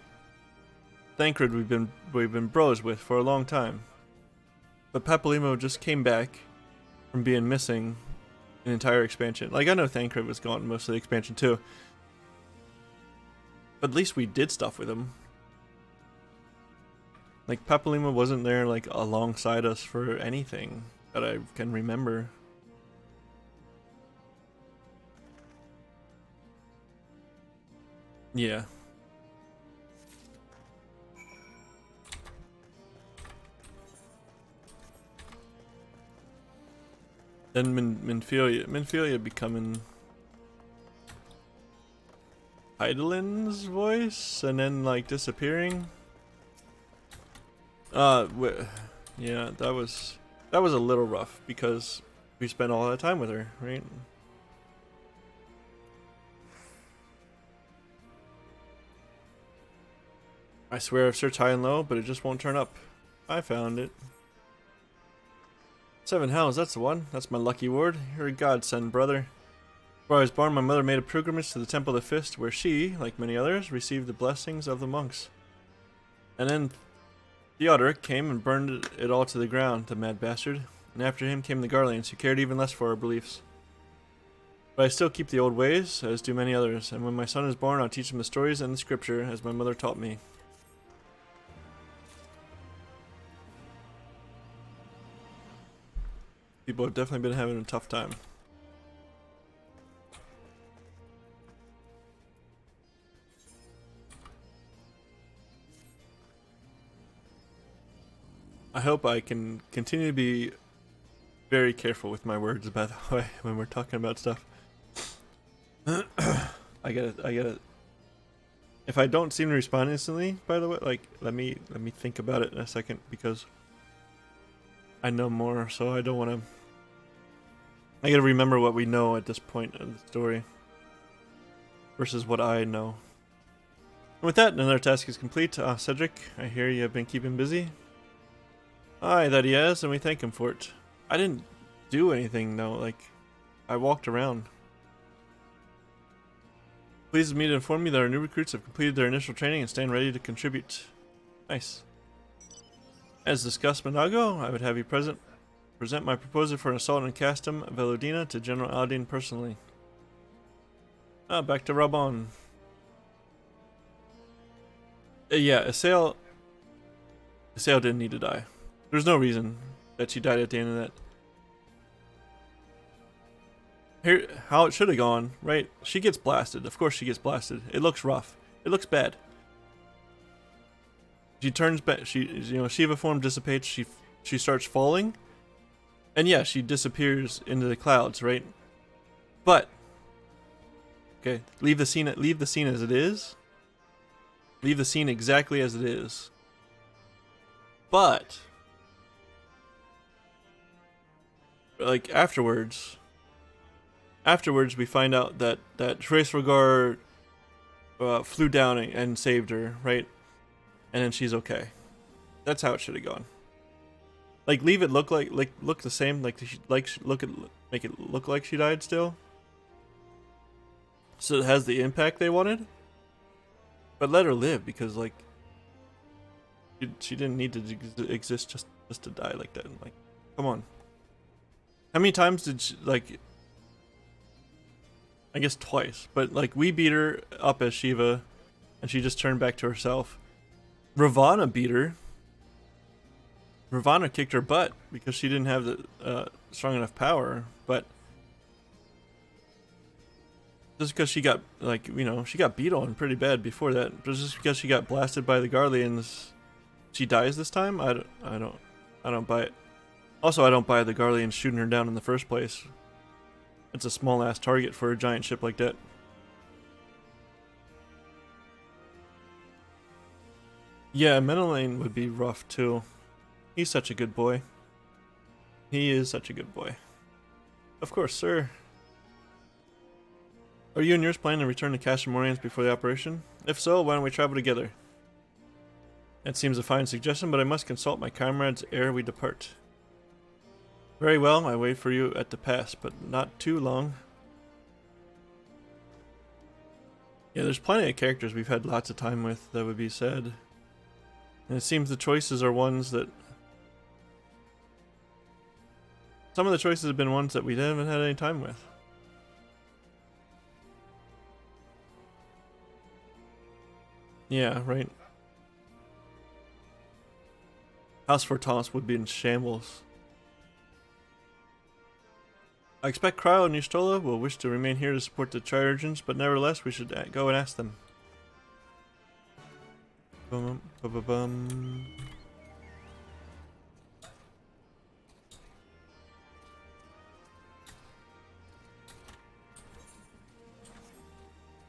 Thancred we've been bros with for a long time, but Papalimo just came back from being missing an entire expansion. Like, I know Thancred was gone most of the expansion too, but at least we did stuff with him. Like, Papalimo wasn't there like alongside us for anything that I can remember. Yeah. Then Minfilia becoming Heidelin's voice, and then like disappearing. Yeah, that was a little rough because we spent all that time with her, right? I swear I've searched high and low, but it just won't turn up. I found it. 7 hells, that's the one. That's my lucky ward. You're a godsend, brother. Before I was born, my mother made a pilgrimage to the Temple of the Fist, where she, like many others, received the blessings of the monks. And then Theodoric came and burned it all to the ground, the mad bastard. And after him came the Garleans, who cared even less for our beliefs. But I still keep the old ways, as do many others, and when my son is born, I'll teach him the stories and the scripture, as my mother taught me. People have definitely been having a tough time. I hope I can continue to be very careful with my words, by the way, when we're talking about stuff. I gotta. If I don't seem to respond instantly, by the way, like let me think about it in a second, because I know more, so I don't want to. I gotta remember what we know at this point of the story versus what I know. And with that, another task is complete. Cedric, I hear you have been keeping busy. Aye, that he has, and we thank him for it. I didn't do anything though, like I walked around. Pleases me to inform you that our new recruits have completed their initial training and stand ready to contribute. Nice. As discussed, Monago, I would have you present my proposal for an assault on Castum Velodina to General Aldine personally. Back to Rabon. Yeah, Assail didn't need to die. There's no reason that she died at the end of that. Here, how it should have gone, right? She gets blasted. Of course she gets blasted. It looks rough. It looks bad. She turns back. Shiva form dissipates. She starts falling, and yeah, she disappears into the clouds, right? But okay, leave the scene as it is. Leave the scene exactly as it is. But like afterwards we find out that Shreysrogar flew down and saved her, right? And then she's okay. That's how it should have gone. Like leave it look the same, make it look like she died still, so it has the impact they wanted. But let her live, because like she didn't need to exist just to die like that. Like, come on. How many times did she, like, I guess twice, but like we beat her up as Shiva and she just turned back to herself. Ravana beat her. Ravana kicked her butt because she didn't have the strong enough power, but just because she got, like, she got beat on pretty bad before that, just because she got blasted by the Garleans, she dies this time? I don't buy it. Also, I don't buy the Garleans shooting her down in the first place. It's a small ass target for a giant ship like that. Yeah, Menelain would be rough too. He's such a good boy. He is such a good boy. Of course, sir. Are you and yours planning to return to Castle Morians before the operation? If so, why don't we travel together? That seems a fine suggestion, but I must consult my comrades ere we depart. Very well, I wait for you at the pass, but not too long. Yeah, there's plenty of characters we've had lots of time with, that would be said. And it seems the choices are ones that... Some of the choices have been ones that we haven't had any time with. Yeah, right. House Fortance would be in shambles. I expect Cryo and Yustola will wish to remain here to support the Triurgens, but nevertheless we should go and ask them. Bum, bum, bum, bum.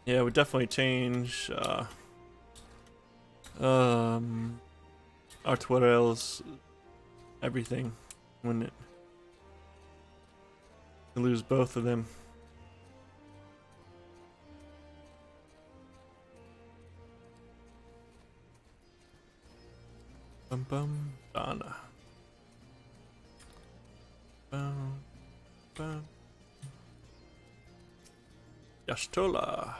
Yeah, we definitely change Artuarel's everything, wouldn't it? To lose both of them. Bum bum Donna. Bum bum Yastola.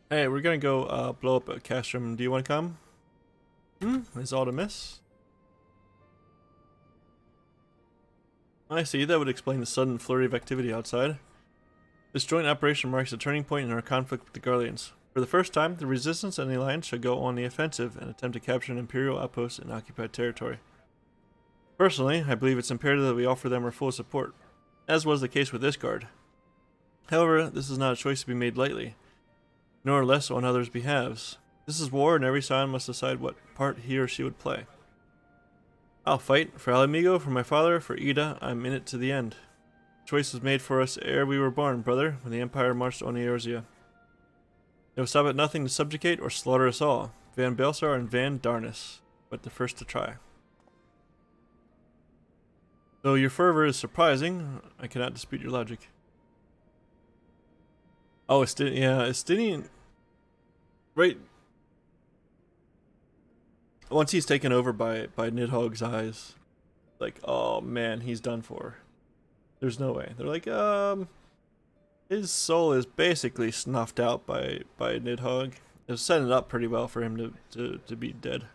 Hey, we're gonna go blow up a castrum. Do you want to come? Is all to miss? I see, that would explain the sudden flurry of activity outside. This joint operation marks a turning point in our conflict with the Garleans. For the first time, the Resistance and the Alliance shall go on the offensive and attempt to capture an Imperial outpost in occupied territory. Personally, I believe it's imperative that we offer them our full support, as was the case with this guard. However, this is not a choice to be made lightly, nor less on others' behalves. This is war, and every scion must decide what part he or she would play. I'll fight for Alamigo, for my father, for Ida. I'm in it to the end. The choice was made for us ere we were born, brother, when the Empire marched on Eorzea. They will stop at nothing to subjugate or slaughter us all. Van Belsar and Van Darnus, but the first to try. Though your fervor is surprising, I cannot dispute your logic. Oh, Estinian. Right. Once he's taken over by Nidhogg's eyes, like, oh man, he's done for. There's no way. They're like, his soul is basically snuffed out by Nidhogg. They're setting it up pretty well for him to be dead.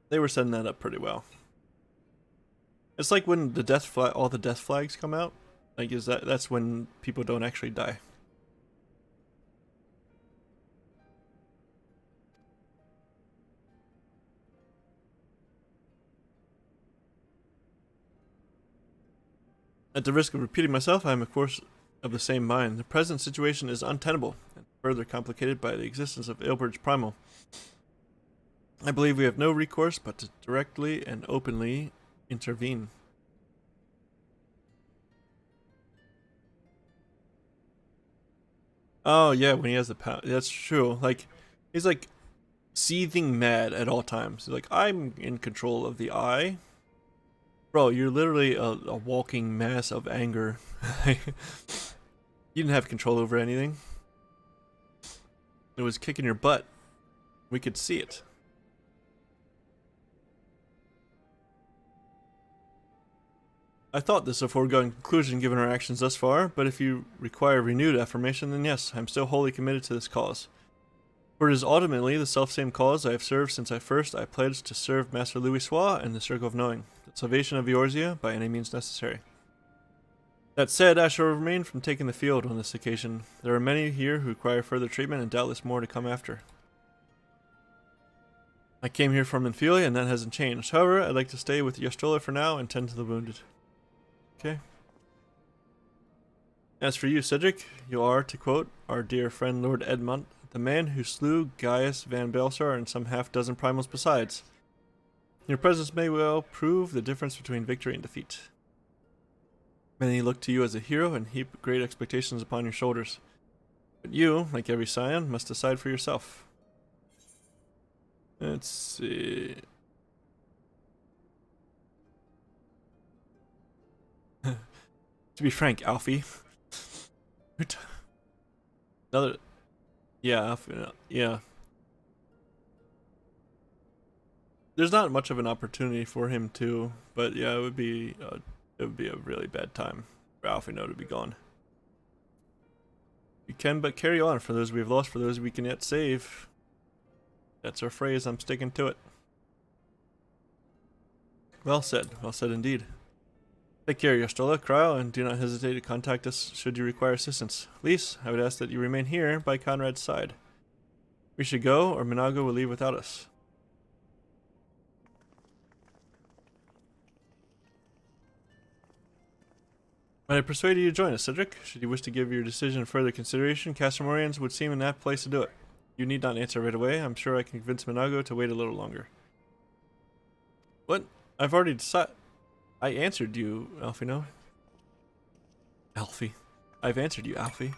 They were setting that up pretty well. It's like when the all the death flags come out. Like, that's when people don't actually die. At the risk of repeating myself, I am of course of the same mind. The present situation is untenable, and further complicated by the existence of Ilbert's Primal. I believe we have no recourse but to directly and openly intervene. Oh yeah, when he has the power. That's true. Like, he's like seething mad at all times. He's like, I'm in control of the eye. Bro, you're literally a walking mass of anger. You didn't have control over anything. It was kicking your butt. We could see it. I thought this a foregone conclusion given our actions thus far, but if you require renewed affirmation, then yes, I'm still wholly committed to this cause. For it is ultimately the selfsame cause I have served since I pledged to serve Master Louisoix and the Circle of Knowing, the salvation of Eorzea by any means necessary. That said, I shall refrain from taking the field on this occasion. There are many here who require further treatment and doubtless more to come after. I came here from Infilia and that hasn't changed. However, I'd like to stay with Yastrola for now and tend to the wounded. Okay. As for you, Cedric, you are, to quote our dear friend Lord Edmund, the man who slew Gaius Van Belsar and some half-dozen primals besides. Your presence may well prove the difference between victory and defeat. Many look to you as a hero and heap great expectations upon your shoulders. But you, like every scion, must decide for yourself. Let's see. To be frank, Alfie. Another. Yeah, Alfie. Yeah. There's not much of an opportunity for him to, but yeah, it would be a really bad time for Alfino to be gone. We can but carry on for those we have lost, for those we can yet save. That's our phrase. I'm sticking to it. Well said indeed. Take care, Yastrola, Cryle, and do not hesitate to contact us should you require assistance. Lise, I would ask that you remain here by Conrad's side. We should go, or Minago will leave without us. Might I persuade you to join us, Cedric? Should you wish to give your decision further consideration, Castlemorians would seem an apt place to do it. You need not answer right away. I'm sure I can convince Minago to wait a little longer. What? I've already decided. I answered you, Alfino. Alfie. I've answered you, Alfie.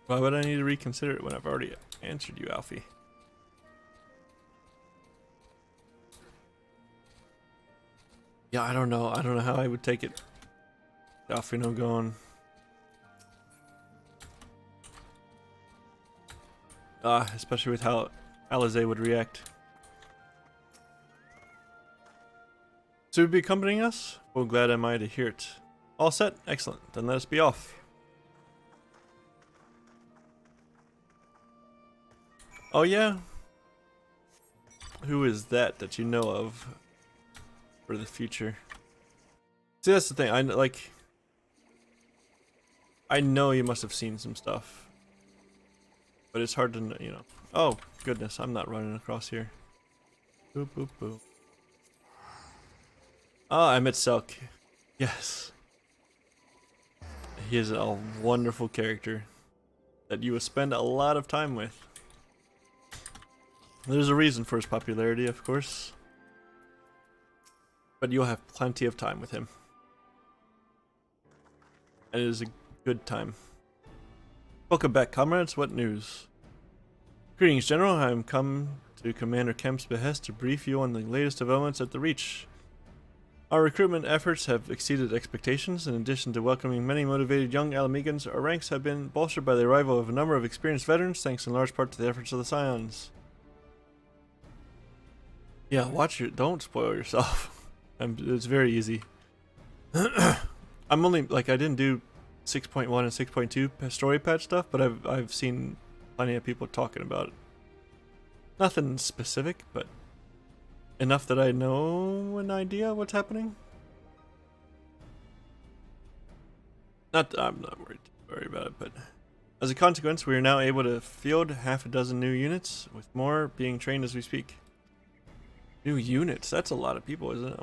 Why would I need to reconsider it when I've already answered you, Alfie? Yeah, I don't know. I don't know how I would take it. Alfino going. Especially with how Alize would react. So you'd be accompanying us? Well, glad am I to hear it. All set? Excellent. Then let us be off. Oh yeah? Who is that you know of for the future? See, that's the thing. I know you must have seen some stuff. but it's hard to, you know. Oh, goodness, I'm not running across here. Boop, boop, boop. Oh, I met Selk. Yes. He is a wonderful character that you will spend a lot of time with. There's a reason for his popularity, of course. But you'll have plenty of time with him. And it is a good time. Welcome back, comrades. What news? Greetings, General. I am come to Commander Kemp's behest to brief you on the latest developments at the Reach. Our recruitment efforts have exceeded expectations. In addition to welcoming many motivated young Alamegans, our ranks have been bolstered by the arrival of a number of experienced veterans, thanks in large part to the efforts of the Scions. Yeah, don't spoil yourself. It's very easy. I'm only, like, I didn't do 6.1 and 6.2 story patch stuff, but I've seen plenty of people talking about it. Nothing specific, but enough that I know an idea what's happening. I'm not worried about it, but as a consequence, we are now able to field half a dozen new units, with more being trained as we speak. New units? That's a lot of people, isn't it?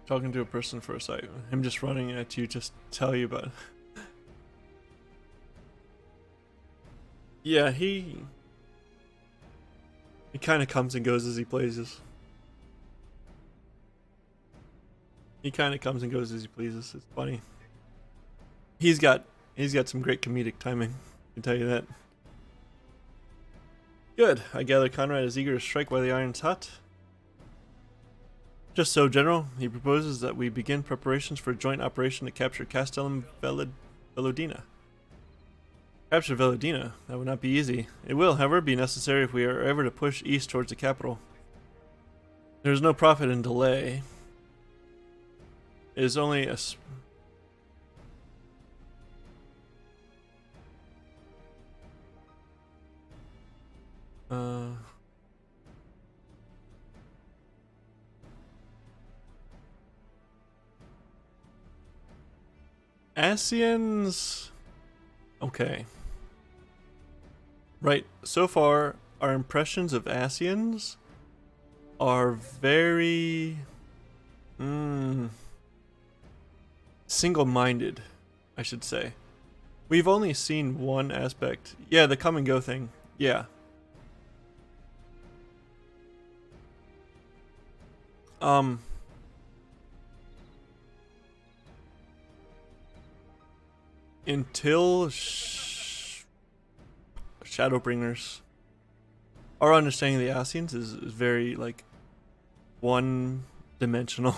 Talking to a person for a second. Him just running at you, just tell you about it. Yeah, he kind of comes and goes as he pleases. He kind of comes and goes as he pleases. It's funny. He's got some great comedic timing. I can tell you that. Good. I gather Conrad is eager to strike while the iron's hot. Just so, General. He proposes that we begin preparations for a joint operation to capture Castellum Velodina. Capture Velodina? That would not be easy. It will, however, be necessary if we are ever to push east towards the capital. There is no profit in delay. It is only a... Asians... Okay. Right, so far, our impressions of Asians are very... single-minded, I should say. We've only seen one aspect. Yeah, the come and go thing. Yeah. Until Shadowbringers, our understanding of the Asians is very, like, one-dimensional.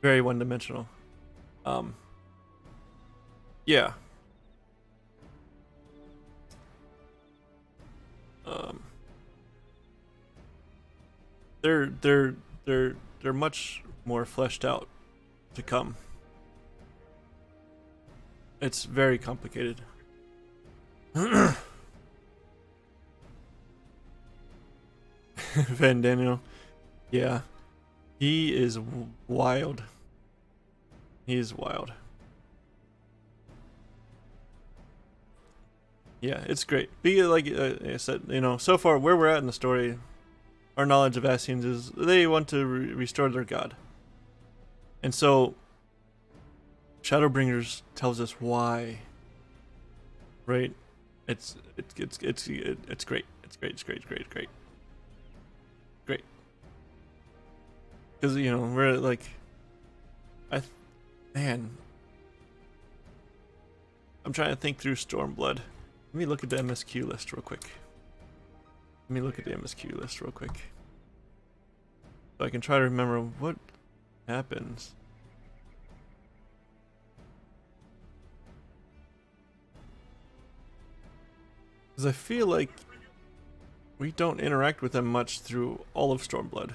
Very one-dimensional. Yeah. They're much more fleshed out to come. It's very complicated. Van Daniel. Yeah. He is wild. He is wild. Yeah, it's great. Like I said, you know, so far where we're at in the story, our knowledge of Asians is they want to restore their god. And so Shadowbringers tells us why. Right? It's great. It's great. Great. Because, you know, we're like, man, I'm trying to think through Stormblood. Let me look at the MSQ list real quick. So I can try to remember what happens. Because I feel like we don't interact with them much through all of Stormblood.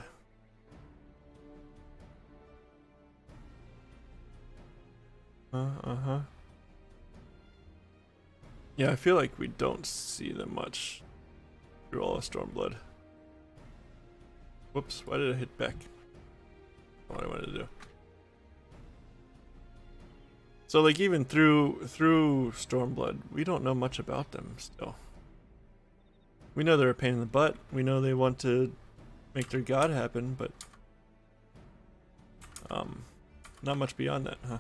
Yeah, I feel like we don't see them much through all of Stormblood. Whoops, why did I hit back? What I wanted to do. So like even through Stormblood, we don't know much about them still. We know they're a pain in the butt. We know they want to make their god happen, but not much beyond that, huh?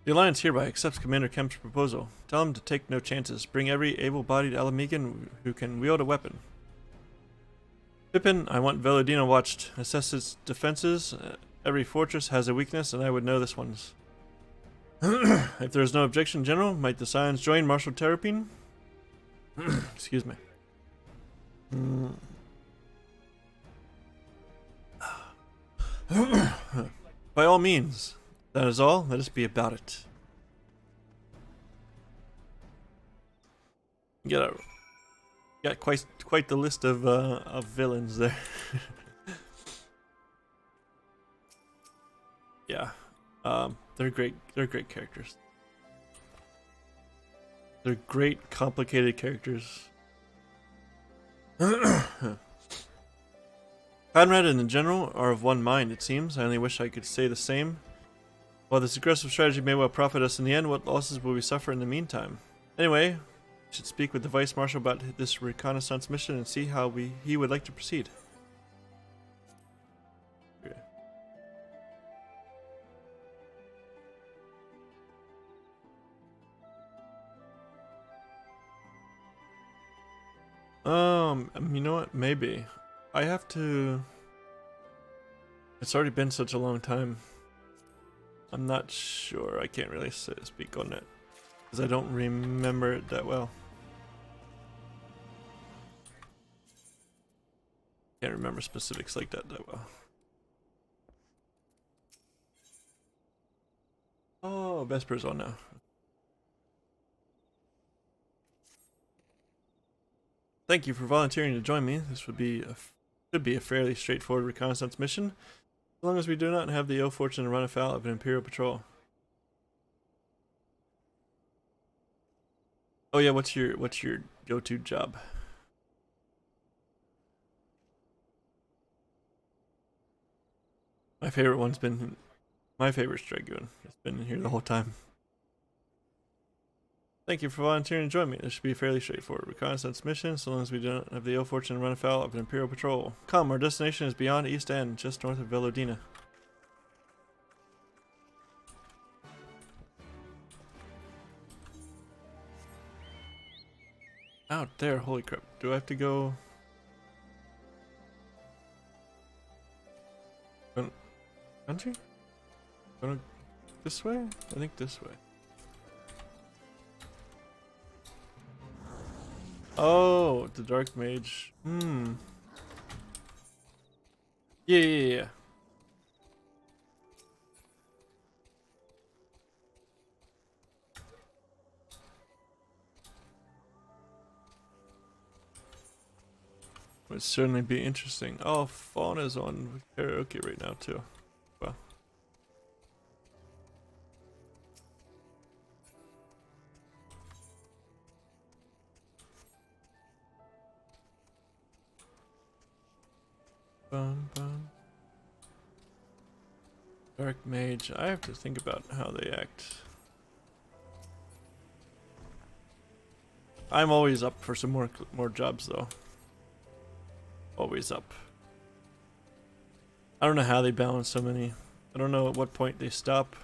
The Alliance hereby accepts Commander Kemp's proposal. Tell him to take no chances. Bring every able-bodied Alamegan who can wield a weapon. Pippin, I want Velodina watched. Assess its defenses. Every fortress has a weakness, and I would know this one's. If there is no objection, General, might the Scions join Marshal Terrapin? Excuse me. By all means. That is all. Let us be about it. Got quite the list of villains there. Yeah, they're great. They're great characters. They're great, complicated characters. Conrad and the General are of one mind, it seems. I only wish I could say the same. While this aggressive strategy may well profit us in the end, what losses will we suffer in the meantime? Anyway, we should speak with the Vice Marshal about this reconnaissance mission and see how he would like to proceed. Okay. You know what? Maybe. I have to... It's already been such a long time. I'm not sure. I can't really speak on it because I don't remember it that well. Can't remember specifics like that well. Oh, Vesper's on now. Thank you for volunteering to join me. This should be a fairly straightforward reconnaissance mission. As long as we do not have the ill fortune to run afoul of an Imperial patrol. Oh yeah, what's your go-to job? My favorite one's been my favorite's Dragoon. It's been here the whole time. Thank you for volunteering to join me. This should be a fairly straightforward reconnaissance mission, so long as we don't have the ill fortune to run afoul of an Imperial patrol. Come, our destination is beyond East End, just north of Velodina. Out there, holy crap. Do I have to go... Country? Going this way? I think this way. Oh, the Dark Mage. Yeah. Would certainly be interesting. Oh, Fauna's on karaoke right now too. Wow. Dark Mage. I have to think about how they act. I'm always up for some more jobs though. Always up. I don't know how they balance so many. I don't know at what point they stop.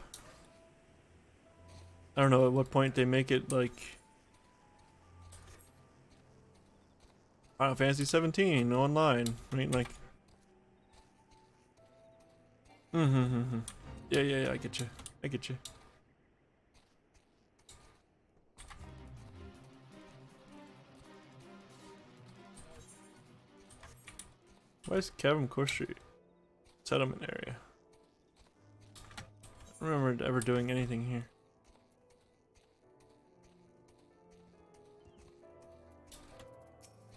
I don't know at what point they make it like Final Fantasy 17 online. I mean, like. Yeah. I get you. Why is Cavern Core Street settlement area? I don't remember ever doing anything here.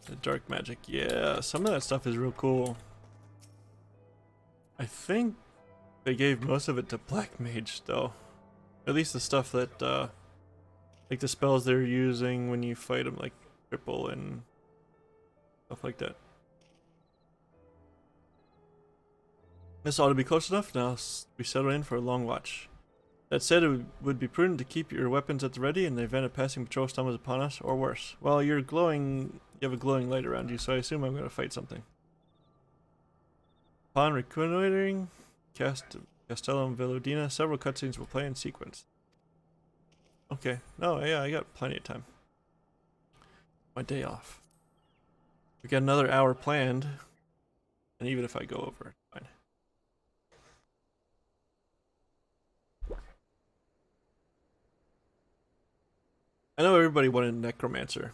The dark magic, yeah, some of that stuff is real cool. I think they gave most of it to Black Mage though. At least the stuff that, like the spells they're using when you fight them, like cripple and stuff like that. This ought to be close enough. Now we settle in for a long watch. That said, it would be prudent to keep your weapons at the ready in the event a passing patrol stumbles upon us, or worse. Well, you have a glowing light around you, so I assume I'm going to fight something. Upon reconnoitering Castellum Veludina, several cutscenes will play in sequence. Okay. No, yeah, I got plenty of time. My day off. We got another hour planned, and even if I go over, fine. I know everybody wanted Necromancer.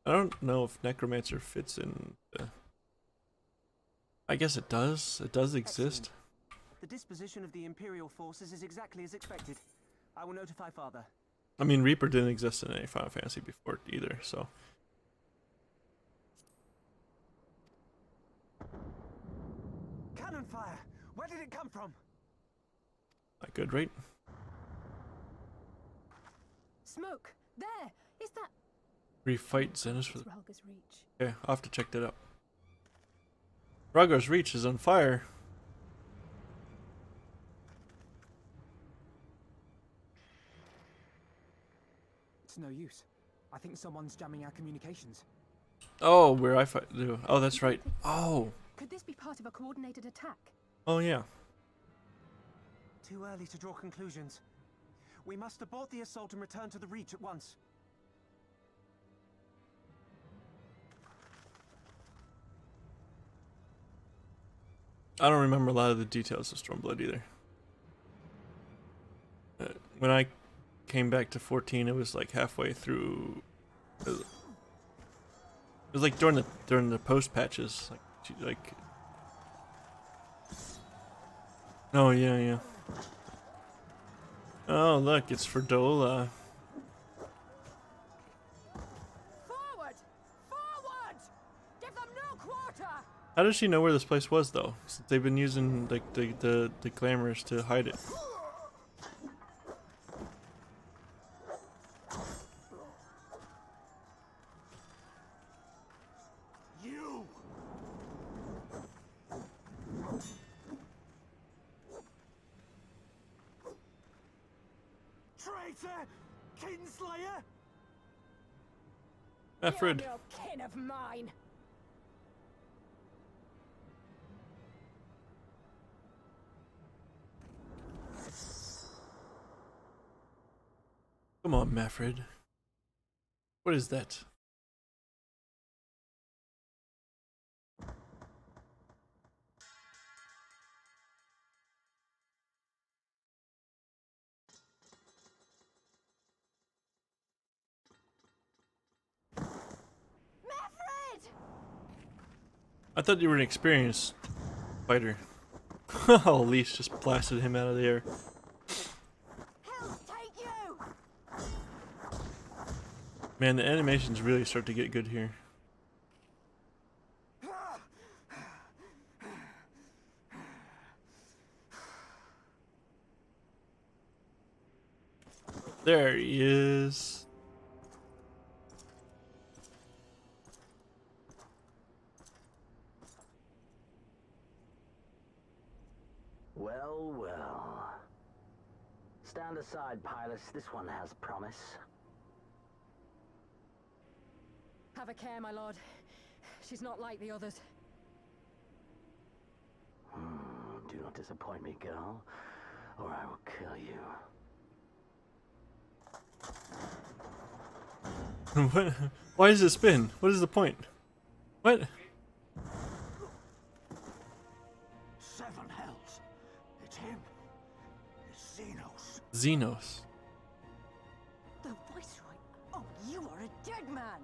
I don't know if Necromancer fits in the... I guess it does. It does exist. The disposition of the Imperial forces is exactly as expected. I will notify Father. I mean, Reaper didn't exist in any Final Fantasy before either, so... Cannon fire! Where did it come from? Not good, right? Smoke! There! Is that... Refight Xenos for the... Rhalga's Reach. Okay, I'll have to check that out. Rhalga's Reach is on fire. It's no use. I think someone's jamming our communications. Oh, where I fight... Oh, that's right. Oh! Could this be part of a coordinated attack? Oh, yeah. Too early to draw conclusions. We must abort the assault and return to the Reach at once. I don't remember a lot of the details of Stormblood either. When I came back to 14, it was like halfway through. It was like during the post patches, like. Oh yeah. Oh look, it's Ferdola. Forward! Forward! Give them no quarter! How does she know where this place was though? Since they've been using like the glamours to hide it. You! Traitor! Kinslayer! Alfred. You're no kin of mine! Come on, Mafred. What is that? Mafred! I thought you were an experienced fighter. Oh, Elise just blasted him out of the air. Man, the animations really start to get good here. There he is. Well, well. Stand aside, Pilus. This one has promise. Have a care, my lord. She's not like the others. Do not disappoint me, girl, or I will kill you. What? Why does it spin? What is the point? What? Seven hells. It's him. It's Xenos. Xenos. The Viceroy! Oh, you are a dead man!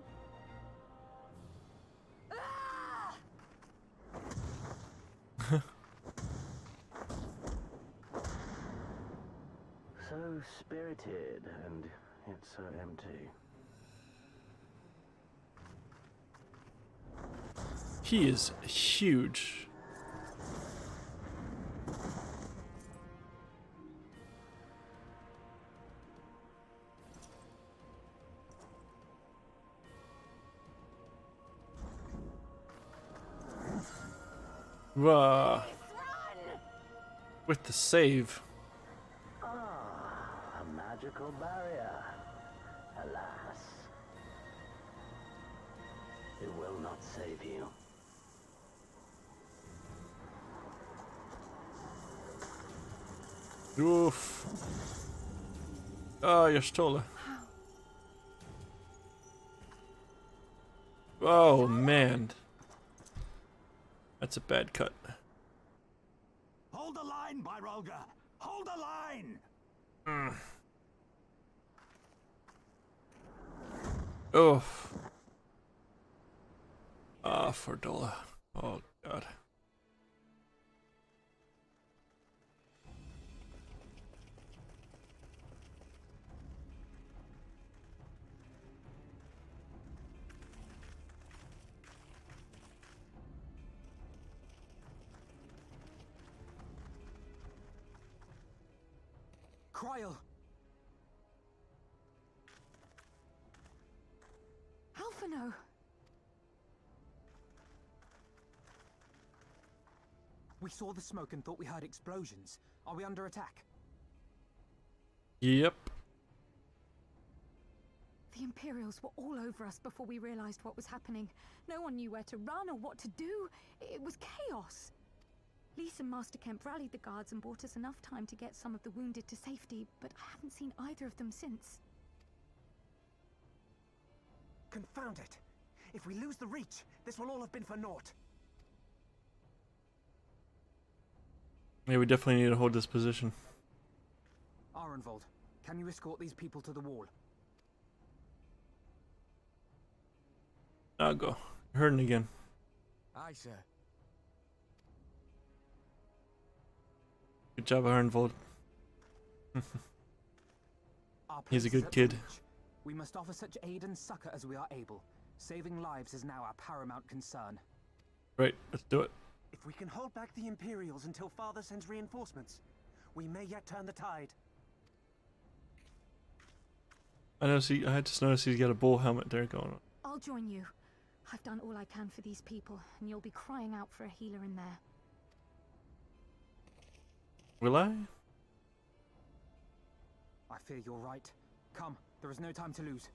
So spirited, and yet so empty. He is huge. With the save. Ah, a magical barrier. Alas, it will not save you. Oof. Oh, you're stolen. Oh, man. That's a bad cut. Hold the line, Byrolga! Hold the line! Oh. Ah, Fordola. Oh, God. Cryle! Alphino! We saw the smoke and thought we heard explosions. Are we under attack? Yep. The Imperials were all over us before we realized what was happening. No one knew where to run or what to do. It was chaos. Lise and Master Kemp rallied the guards and bought us enough time to get some of the wounded to safety, but I haven't seen either of them since. Confound it! If we lose the reach, this will all have been for naught. Yeah, we definitely need to hold this position. Arenvold, can you escort these people to the wall? I'll go. You're hurting again. Aye, sir. Good job, Arenvold. He's a good kid. We must offer such aid and succor as we are able. Saving lives is now our paramount concern. Right, let's do it. If we can hold back the Imperials until Father sends reinforcements, we may yet turn the tide. I just noticed he's got a bull helmet there going on. I'll join you. I've done all I can for these people, and you'll be crying out for a healer in there. Will I? I fear you're right. Come, there is no time to lose.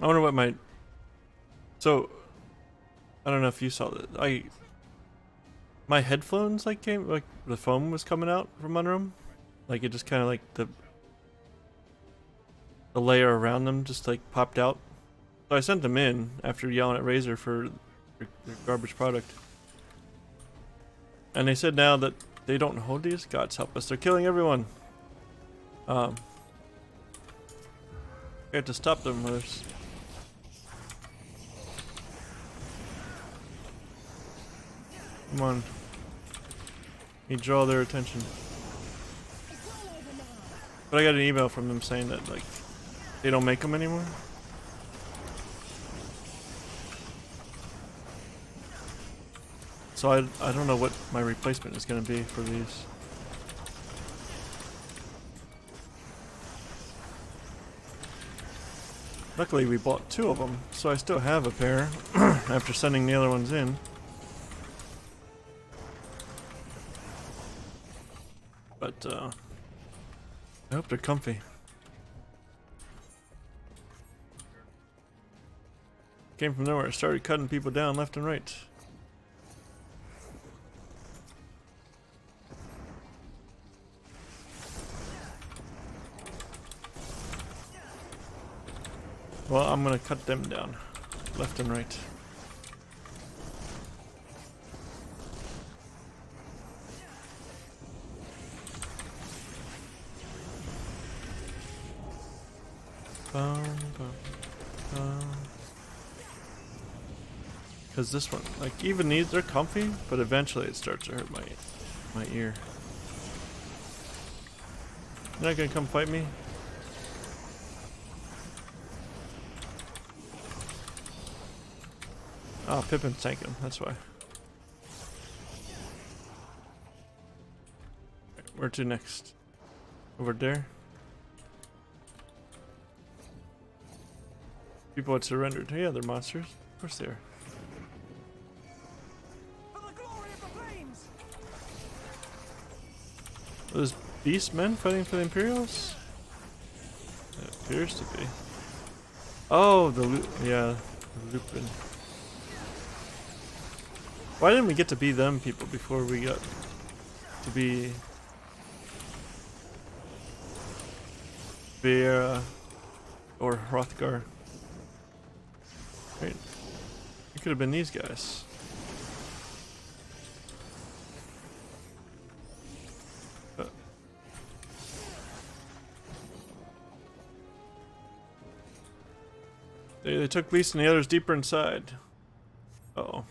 I wonder what my... So, I don't know if you saw that. My headphones came, the foam was coming out from under them. It just kind of the layer around them just popped out. So I sent them in after yelling at Razer for their garbage product. And they said now that they don't hold these. Gods help us, they're killing everyone. We have to stop them. Come on. You draw their attention. But I got an email from them saying that they don't make them anymore. So I don't know what my replacement is going to be for these. Luckily we bought 2 of them, so I still have a pair after sending the other ones in. But I hope they're comfy. Came from nowhere, started cutting people down left and right. Well, I'm gonna cut them down left and right. Because this one, even these, they're comfy, but eventually it starts to hurt my ear. You're not gonna come fight me? Oh, Pippin's tanking him, that's why. Where to next? Over there? People had surrendered. Yeah, they're monsters. Of course they are. Are those beast men fighting for the Imperials? It appears to be. Oh, the Lupin. Why didn't we get to be them people before we got to be Vera or Hrothgar? Right. It could have been these guys. They took Lisa and the others deeper inside. Uh-oh.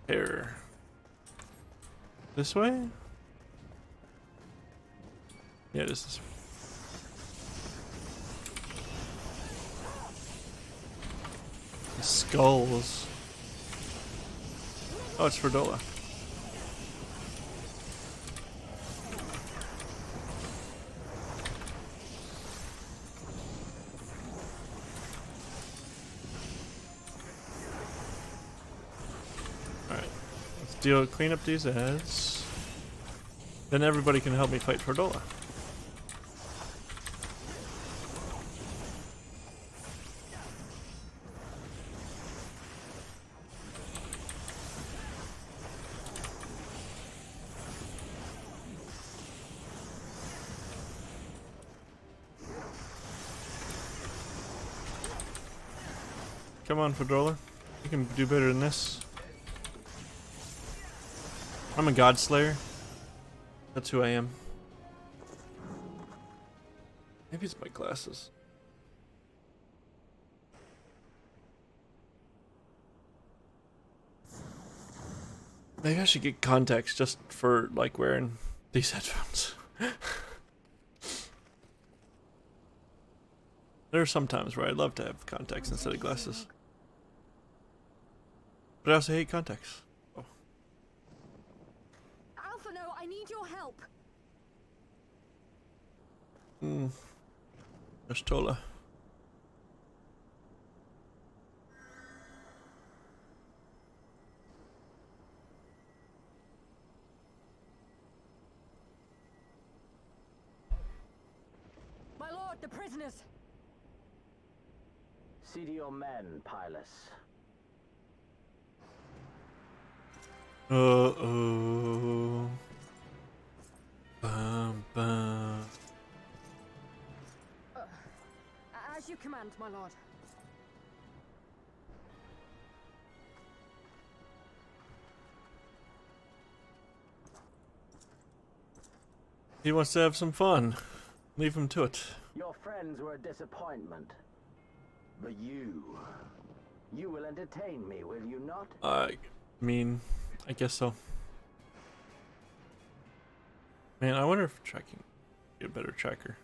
Here. This way? Yeah, it is this way. The skulls. Oh, it's Ferdola. Clean up these ads. Then everybody can help me fight Ferdola. Come on, Ferdola. You can do better than this. I'm a god slayer. That's who I am. Maybe it's my glasses. Maybe I should get contacts just for like wearing these headphones. There are some times where I'd love to have contacts instead of glasses. But I also hate contacts. I need your help. There's Tola. My lord, the prisoners. See to your men, Pylus. Uh-oh. Bum, bum. As you command, my lord. He wants to have some fun. Leave him to it. Your friends were a disappointment. But you will entertain me, will you not? I mean, I guess so. Man, I wonder if tracking get a better tracker.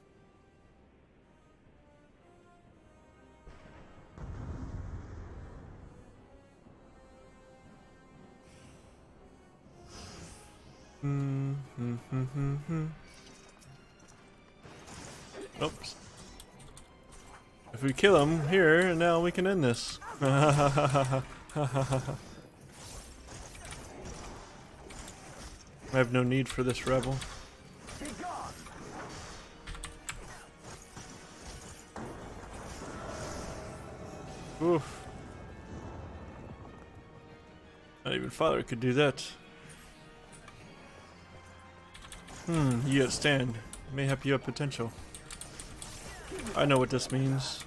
Oops. If we kill him here, now we can end this. I have no need for this rebel. Oof. Not even father could do that. You outstand. May help you up potential. I know what this means.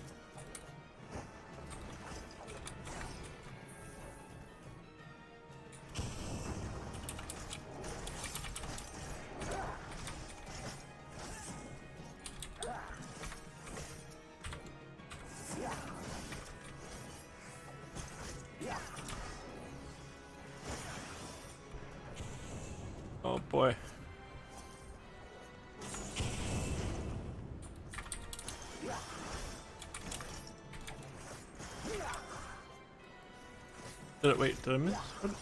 Oh boy. Wait, did I miss? What?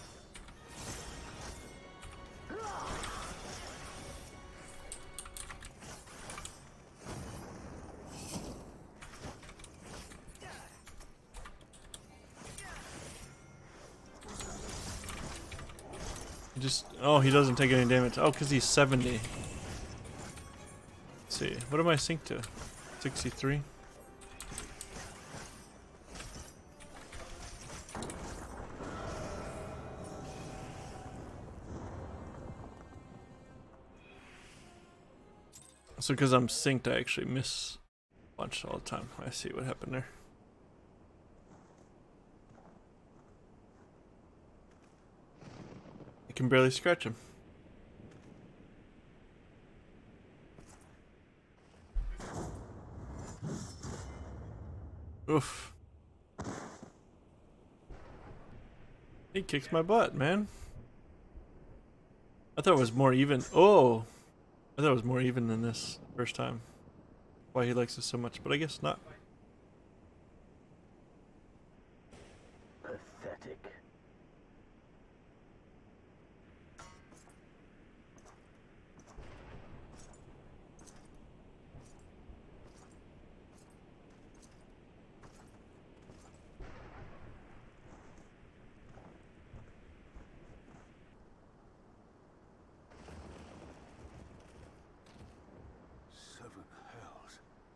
Just, oh, he doesn't take any damage. Oh, because he's 70. Let's see, what am I synced to? 63? So because I'm synced, I actually miss a bunch all the time. I see what happened there. I can barely scratch him. Oof. He kicks my butt, man. I thought it was more even. Oh! I thought it was more even than this first time. Why he likes us so much, but I guess not. Pathetic.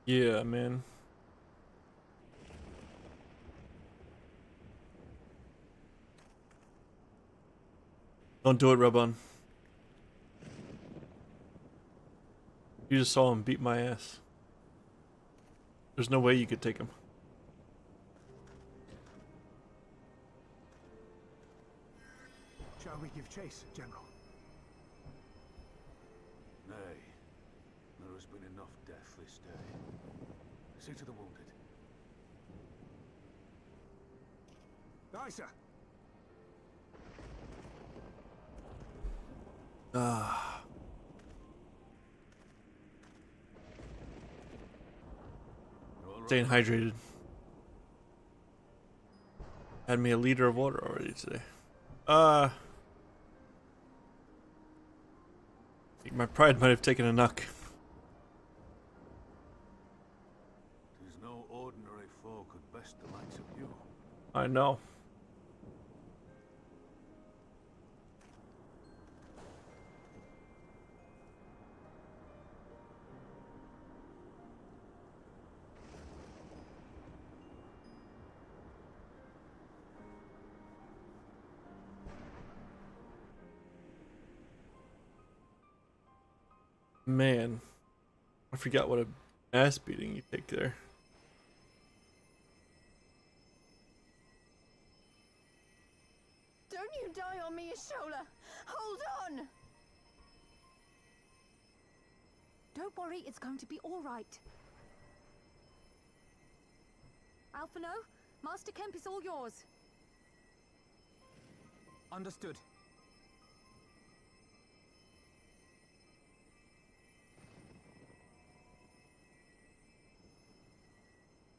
Yeah, man. Don't do it, Rubon. You just saw him beat my ass. There's no way you could take him. Shall we give chase, General? Nay. There has been enough death this day. See to the wounded. Aye, sir. Staying hydrated. Had me a liter of water already today. I think my pride might have taken a knock. Tis no ordinary foe could best the likes of you. I know. Man, I forgot what a ass beating you take there. Don't you die on me, Ashola! Hold on! Don't worry, it's going to be all right. Alphino, Master Kemp is all yours. Understood.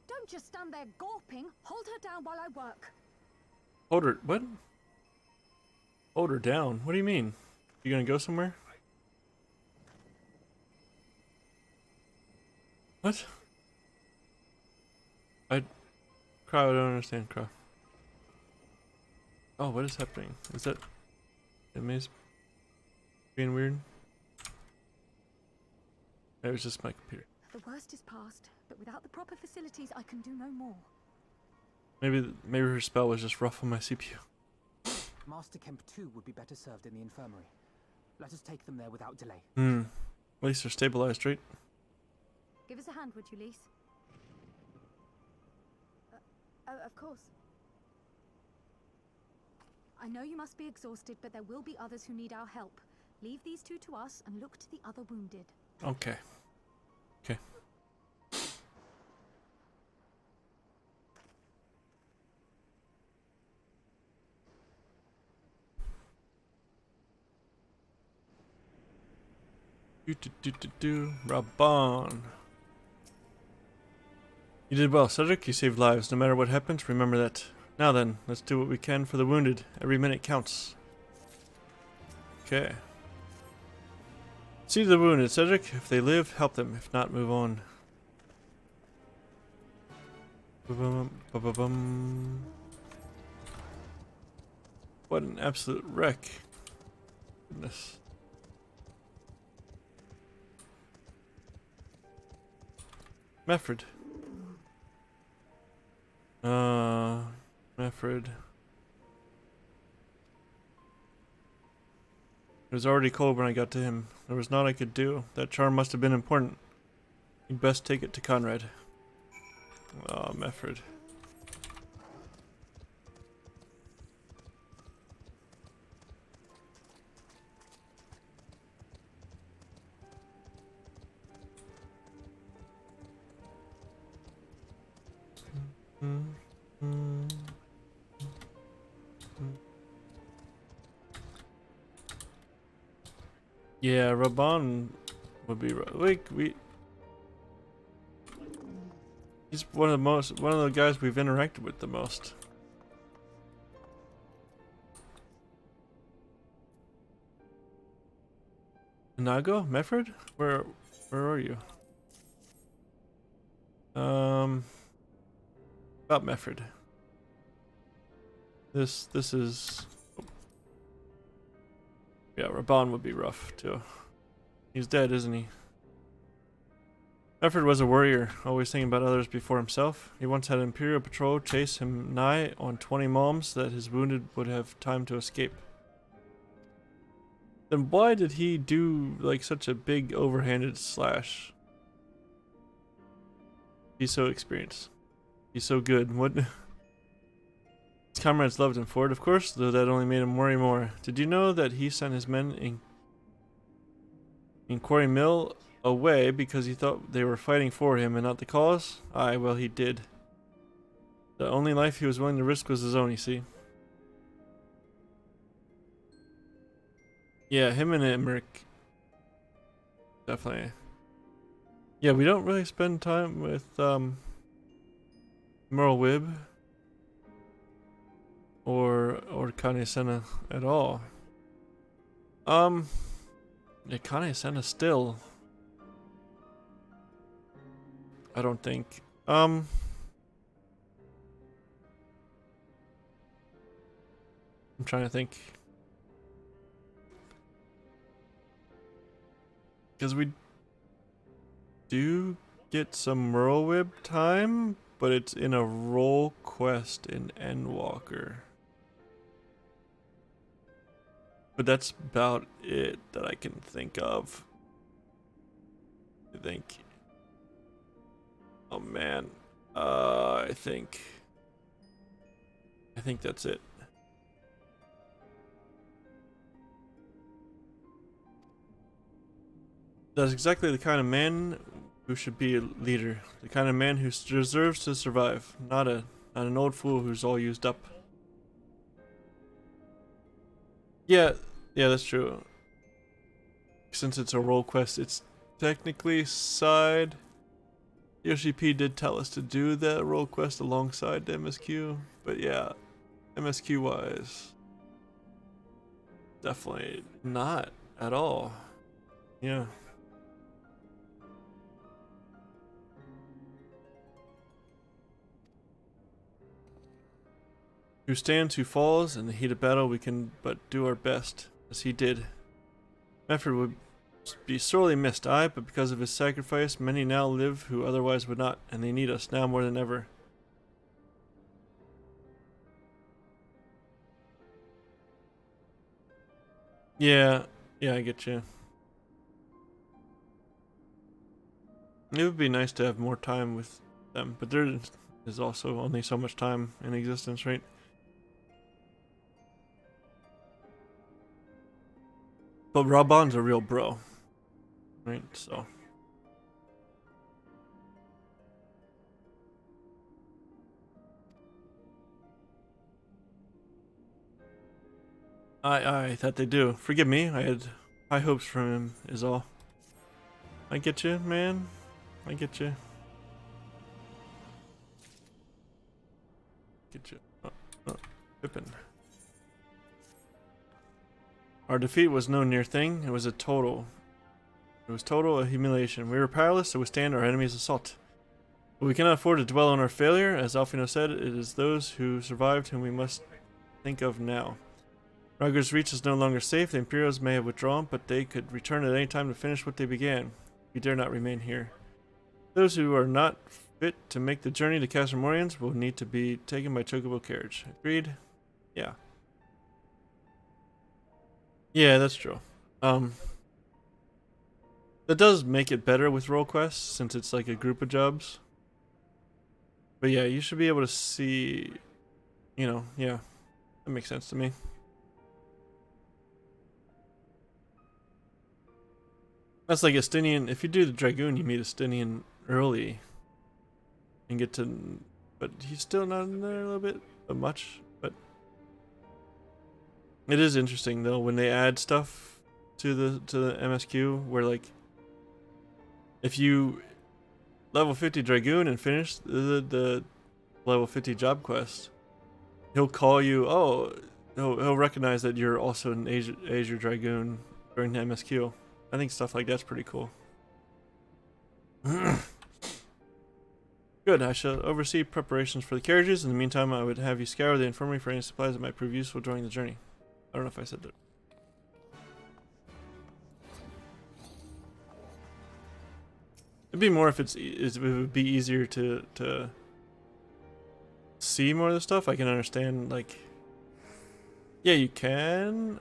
Don't just stand there gawping. Hold her down while I work. Hold her, what? Hold her down? What do you mean? You gonna go somewhere? What? Crow, I don't understand, Crow. Oh, what is happening? Is that... Enemies being weird? It was just my computer. The worst is past, but without the proper facilities, I can do no more. Maybe her spell was just rough on my CPU. Master Kemp too would be better served in the infirmary. Let us take them there without delay. At least they're stabilized, right? Give us a hand, would you, Lise? Of course. I know you must be exhausted, but there will be others who need our help. Leave these two to us and look to the other wounded. Okay. Okay. Rabban. You did well, Cedric. You saved lives. No matter what happens, remember that. Now then, let's do what we can for the wounded. Every minute counts. Okay. See to the wounded, Cedric. If they live, help them. If not, move on. What an absolute wreck. Goodness. Meffred. Meffred. It was already cold when I got to him. There was naught I could do. That charm must have been important. You'd best take it to Conrad. Oh, Meffred. Yeah, Raban would be like he's one of the guys we've interacted with the most. Nago? Meffred? Where are you? About Meffred. This is yeah, Raban would be rough too. He's dead, isn't he? Meffred was a warrior, always thinking about others before himself. He once had an Imperial patrol chase him nigh on 20 moms so that his wounded would have time to escape. Then why did he do like such a big overhanded slash? He's so experienced. He's so good. What? His comrades loved him for it, of course, though that only made him worry more. Did you know that he sent his men in Quarry Mill away because he thought they were fighting for him and not the cause? Aye, well, he did. The only life he was willing to risk was his own, you see. Yeah, him and Emmerich. Definitely. Yeah, we don't really spend time with Merle Wibb or Kane Senna at all. Yeah, Kane Senna still. I don't think. I'm trying to think. Because we do get some Merlewib time, but it's in a role quest in Endwalker. But that's about it that I can think of. I think. Oh man. I think that's it. That's exactly the kind of man who should be a leader. The kind of man who deserves to survive. Not an old fool who's all used up. Yeah, that's true. Since it's a role quest, it's technically side. Yoshi-P did tell us to do that role quest alongside the MSQ, but yeah, MSQ wise, definitely not at all. Yeah. Who stands, who falls, in the heat of battle we can but do our best, as he did. Meffred would be sorely missed, aye, but because of his sacrifice, many now live who otherwise would not, and they need us now more than ever. Yeah, I get you. It would be nice to have more time with them, but there is also only so much time in existence, right? But Raban's a real bro, right? So. I thought they do. Forgive me, I had high hopes from him, is all. I get you, man. I get you. Get you. Pippin. Our defeat was no near thing. It was total a humiliation. We were powerless to withstand our enemy's assault. But we cannot afford to dwell on our failure. As Alfino said, it is those who survived whom we must think of now. Ragur's Reach is no longer safe. The Imperials may have withdrawn, but they could return at any time to finish what they began. We dare not remain here. Those who are not fit to make the journey to Castle Morians will need to be taken by chocobo carriage. Agreed? Yeah. Yeah, that's true. That does make it better with role quests, since it's like a group of jobs. But yeah, you should be able to see, you know, yeah, that makes sense to me. That's like Estinian. If you do the Dragoon, you meet Estinian early and get to, but he's still not in there a little bit, but much. But it is interesting though when they add stuff to the MSQ, where like if you level 50 Dragoon and finish the level 50 job quest, he'll call you. Oh, he'll recognize that you're also an Azure Dragoon during the MSQ. I think stuff like that's pretty cool. Good, I shall oversee preparations for the carriages. In the meantime, I would have you scour the infirmary for any supplies that might prove useful during the journey. I don't know if I said that. It'd be more if it would be easier to see more of the stuff. I can understand, like, yeah, you can,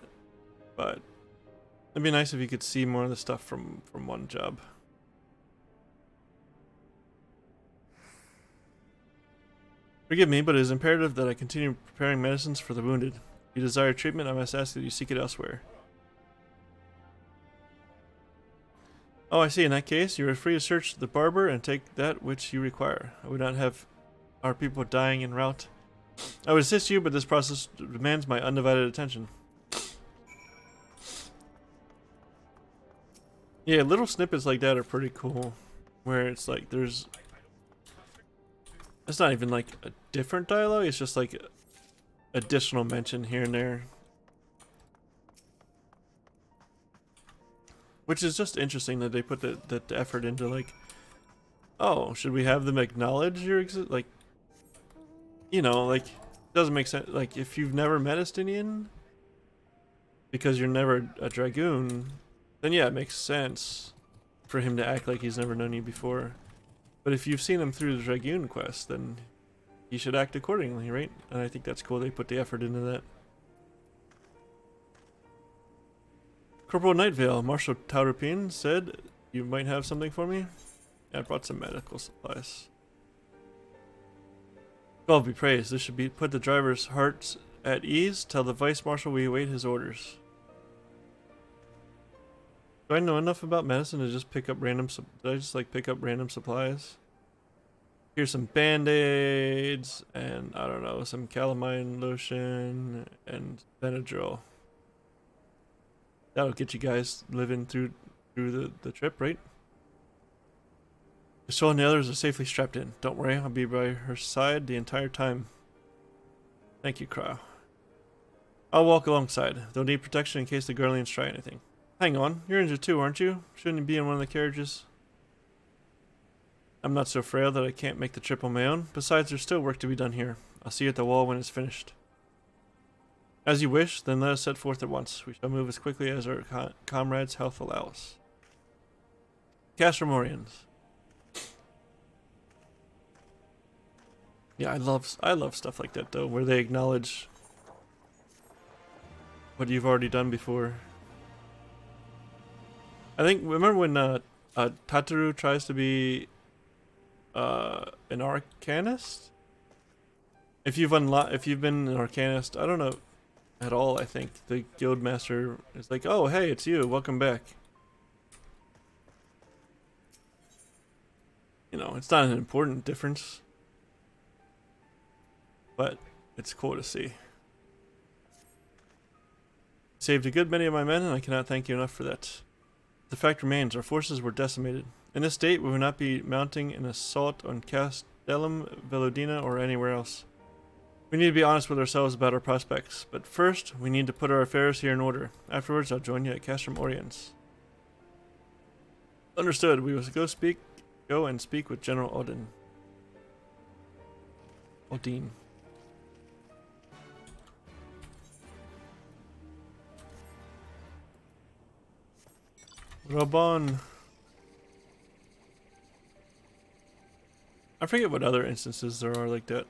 but it'd be nice if you could see more of the stuff from one job. Forgive me, but it is imperative that I continue preparing medicines for the wounded. If you desire treatment, I must ask that you seek it elsewhere. Oh, I see. In that case, you are free to search the barber and take that which you require. I would not have our people dying en route. I would assist you, but this process demands my undivided attention. Yeah, little snippets like that are pretty cool. Where it's like there's... It's not even like a different dialogue, it's just like additional mention here and there. Which is just interesting that they put the effort into, like, oh, should we have them acknowledge your like, you know, like, doesn't make sense. Like, if you've never met Estinian, because you're never a Dragoon, then yeah, it makes sense for him to act like he's never known you before. But if you've seen him through the Dragoon quest, then he should act accordingly, right? And I think that's cool they put the effort into that. Corporal Nightvale, Marshal Taurupin said you might have something for me. Yeah, I brought some medical supplies. God be praised. This should be put the driver's hearts at ease. Tell the Vice Marshal we await his orders. Do I know enough about medicine to just pick up random... Did I just like pick up random supplies? Here's some band-aids and, I don't know, some calamine lotion and Benadryl. That'll get you guys living through the trip, right? The soul and the others are safely strapped in. Don't worry, I'll be by her side the entire time. Thank you, Crow. I'll walk alongside. They'll need protection in case the Guardians try anything. Hang on, you're injured too, aren't you? Shouldn't you be in one of the carriages? I'm not so frail that I can't make the trip on my own. Besides, there's still work to be done here. I'll see you at the wall when it's finished. As you wish, then let us set forth at once. We shall move as quickly as our comrades' health allows. Castle Morians. Yeah, I love stuff like that though, where they acknowledge what you've already done before. I think, remember when Tataru tries to be an arcanist? If you've been an arcanist, I don't know at all, I think the guildmaster is like, oh hey, it's you, welcome back. You know, it's not an important difference, but it's cool to see. Saved a good many of my men, and I cannot thank you enough for that. The fact remains, our forces were decimated. In this state, we will not be mounting an assault on Castellum, Velodina, or anywhere else. We need to be honest with ourselves about our prospects, but first, we need to put our affairs here in order. Afterwards, I'll join you at Castrum Oriens. Understood. We will go and speak with General Odin. Rabon. I forget what other instances there are like that.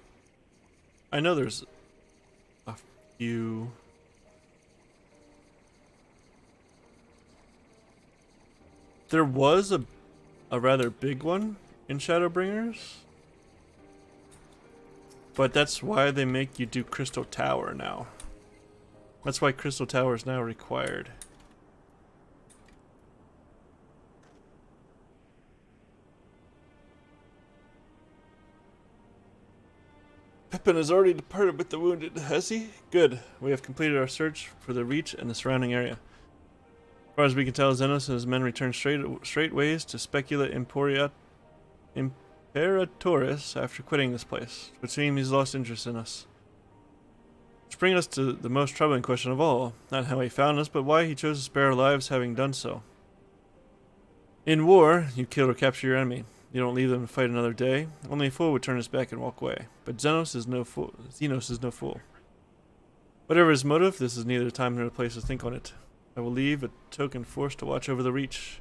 I know there's a few. There was a rather big one in Shadowbringers. But that's why they make you do Crystal Tower now. That's why Crystal Tower is now required. Pippin has already departed with the wounded, has he? Good. We have completed our search for the Reach and the surrounding area. As far as we can tell, Xenos and his men returned straight ways to Specula Imperatoris after quitting this place. It would seem he's lost interest in us. Which brings us to the most troubling question of all. Not how he found us, but why he chose to spare our lives having done so. In war, you kill or capture your enemy. You don't leave them to fight another day. Only a fool would turn his back and walk away. But Xenos is no fool. Whatever his motive, this is neither a time nor a place to think on it. I will leave a token force to watch over the Reach.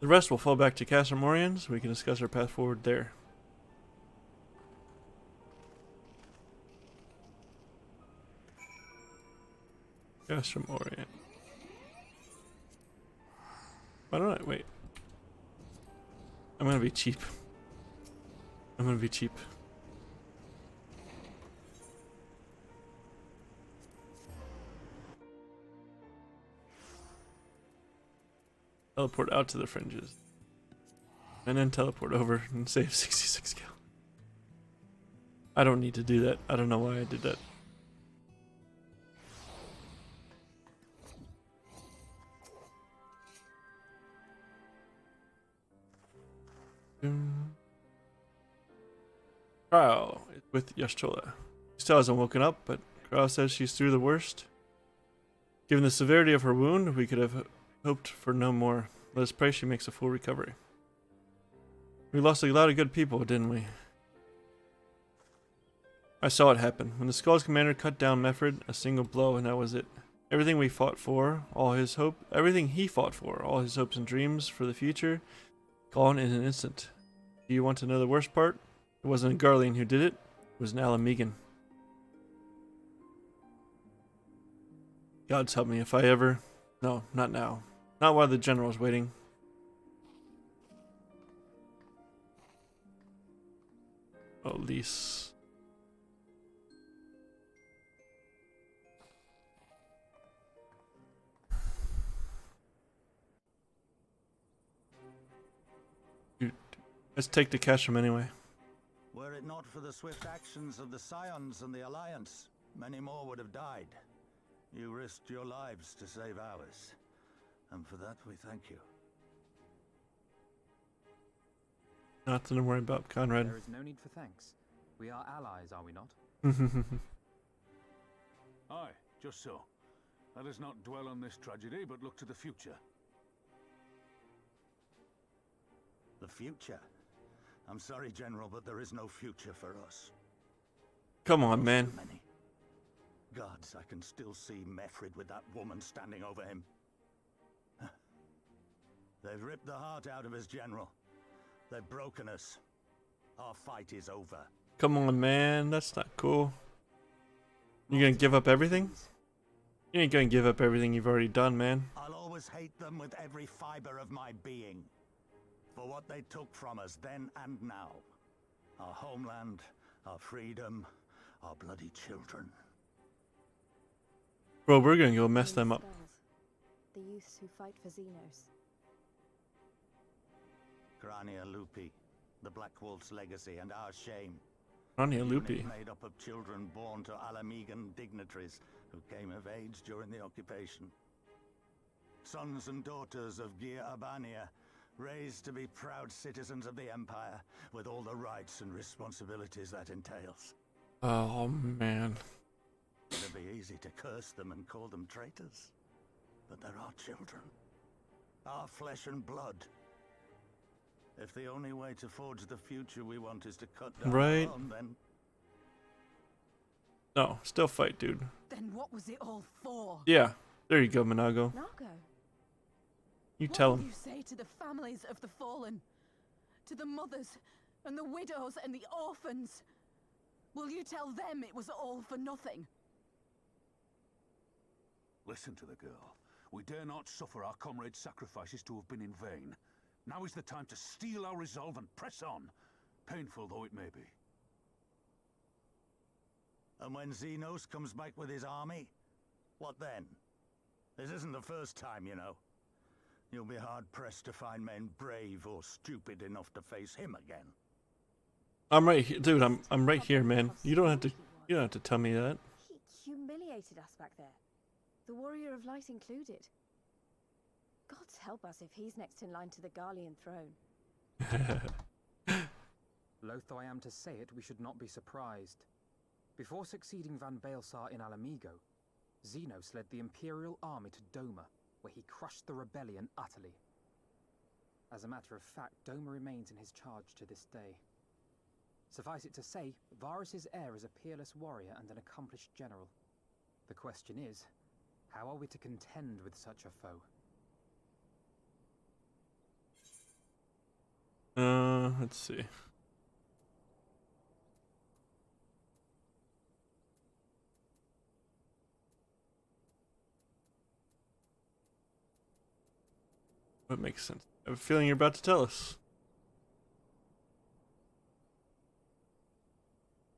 The rest will fall back to Castle Morian, so we can discuss our path forward there. Castle Morian. Why don't I wait? I'm gonna be cheap. I'm gonna be cheap. Teleport out to the fringes. And then teleport over and save 66 cal. I don't need to do that. I don't know why I did that. Crow is with Yashtola. She still hasn't woken up, but Crow says she's through the worst. Given the severity of her wound, we could have hoped for no more. Let us pray she makes a full recovery. We lost a lot of good people, didn't we? I saw it happen. When the Skull's commander cut down Meffred, a single blow, and that was it. Everything he fought for, all his hopes and dreams for the future, gone in an instant. Do you want to know the worst part? It wasn't a Garlean who did it. It was an Alamegan. God's help me if I ever... No, not now. Not while the general's waiting. Oh, Lise. Dude, let's take the cash from anyway. Were it not for the swift actions of the Scions and the Alliance, many more would have died. You risked your lives to save ours. And for that, we thank you. Nothing to worry about, Conrad. There is no need for thanks. We are allies, are we not? Aye, just so. Let us not dwell on this tragedy, but look to the future. The future? I'm sorry, General, but there is no future for us. Come on, man. Gods, I can still see Meffred with that woman standing over him. They've ripped the heart out of us, General. They've broken us. Our fight is over. Come on, man. That's not cool. You gonna give up everything? You ain't gonna give up everything you've already done, man. I'll always hate them with every fiber of my being. For what they took from us then and now. Our homeland, our freedom, our bloody children. Bro, we're gonna go mess them up. The youths who fight for Xenos. Grania Lupi, the Black Wolf's legacy and our shame. Grania Lupi. Made up of children born to Alamegan dignitaries who came of age during the occupation. Sons and daughters of Gir Abania, raised to be proud citizens of the Empire, with all the rights and responsibilities that entails. Oh, man. It'd be easy to curse them and call them traitors. But they're our children. Our flesh and blood. If the only way to forge the future we want is to cut down right. our own, then... No, still fight, dude. Then what was it all for? Yeah, there you go, Minago. Nago. You tell What him. will you say to the families of the fallen? To the mothers and the widows and the orphans? Will you tell them it was all for nothing? Listen to the girl. We dare not suffer our comrades' sacrifices to have been in vain. Now is the time to steel our resolve and press on, painful though it may be. And when Xenos comes back with his army, what then? This isn't the first time, you know. You'll be hard-pressed to find men brave or stupid enough to face him again. I'm right here, dude. I'm right here, man. You don't have to tell me that. He humiliated us back there. The Warrior of Light included. Gods help us if he's next in line to the Garlean throne. Loath though I am to say it, we should not be surprised. Before succeeding Van Baelsar in Alamigo, Xenos led the Imperial army to Doma, where he crushed the rebellion utterly. As a matter of fact, Doma remains in his charge to this day. Suffice it to say, Varus's heir is a peerless warrior and an accomplished general. The question is, how are we to contend with such a foe? Let's see. What makes sense? I have a feeling you're about to tell us.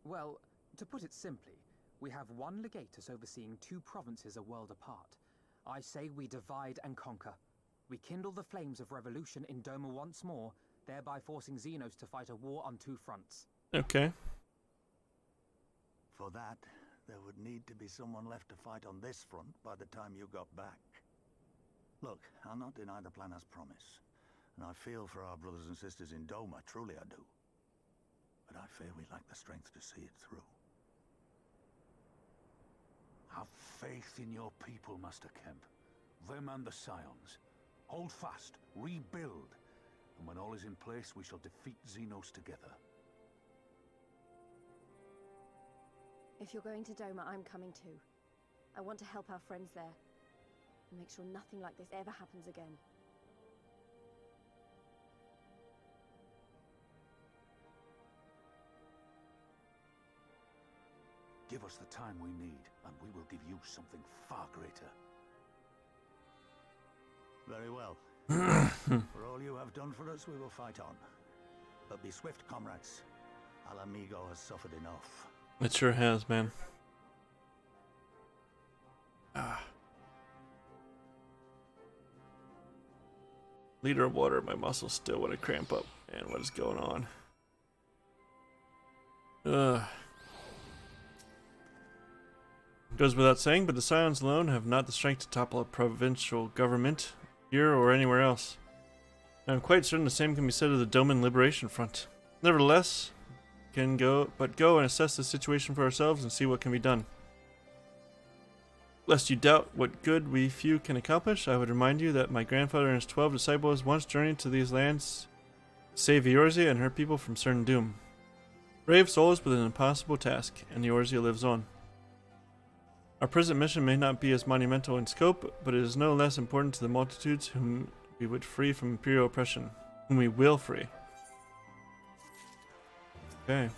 Well, to put it simply, we have one legatus overseeing two provinces a world apart. I say we divide and conquer. We kindle the flames of revolution in Doma once more, thereby forcing Xenos to fight a war on two fronts. Okay. For that, there would need to be someone left to fight on this front by the time you got back. Look, I'll not deny the plan as promised, and I feel for our brothers and sisters in Doma, truly I do. But I fear we lack the strength to see it through. Have faith in your people, Master Kemp. Them and the Scions. Hold fast, rebuild, and when all is in place, we shall defeat Xenos together. If you're going to Doma, I'm coming too. I want to help our friends there, and make sure nothing like this ever happens again. Give us the time we need, and we will give you something far greater. Very well. For all you have done for us, we will fight on. But be swift, comrades. Alamigo has suffered enough. It sure has, man. Liter of water, my muscles still want to cramp up. Man, what is going on? Goes without saying, but the Scions alone have not the strength to topple a provincial government, here or anywhere else. I'm quite certain the same can be said of the Doman Liberation Front. Nevertheless, can go and assess the situation for ourselves and see what can be done. Lest you doubt what good we few can accomplish, I would remind you that my grandfather and his 12 disciples once journeyed to these lands to save Eorzea and her people from certain doom. Brave souls, but an impossible task, and Eorzea lives on. Our present mission may not be as monumental in scope, but it is no less important to the multitudes whom we would free from imperial oppression, whom we will free. Okay.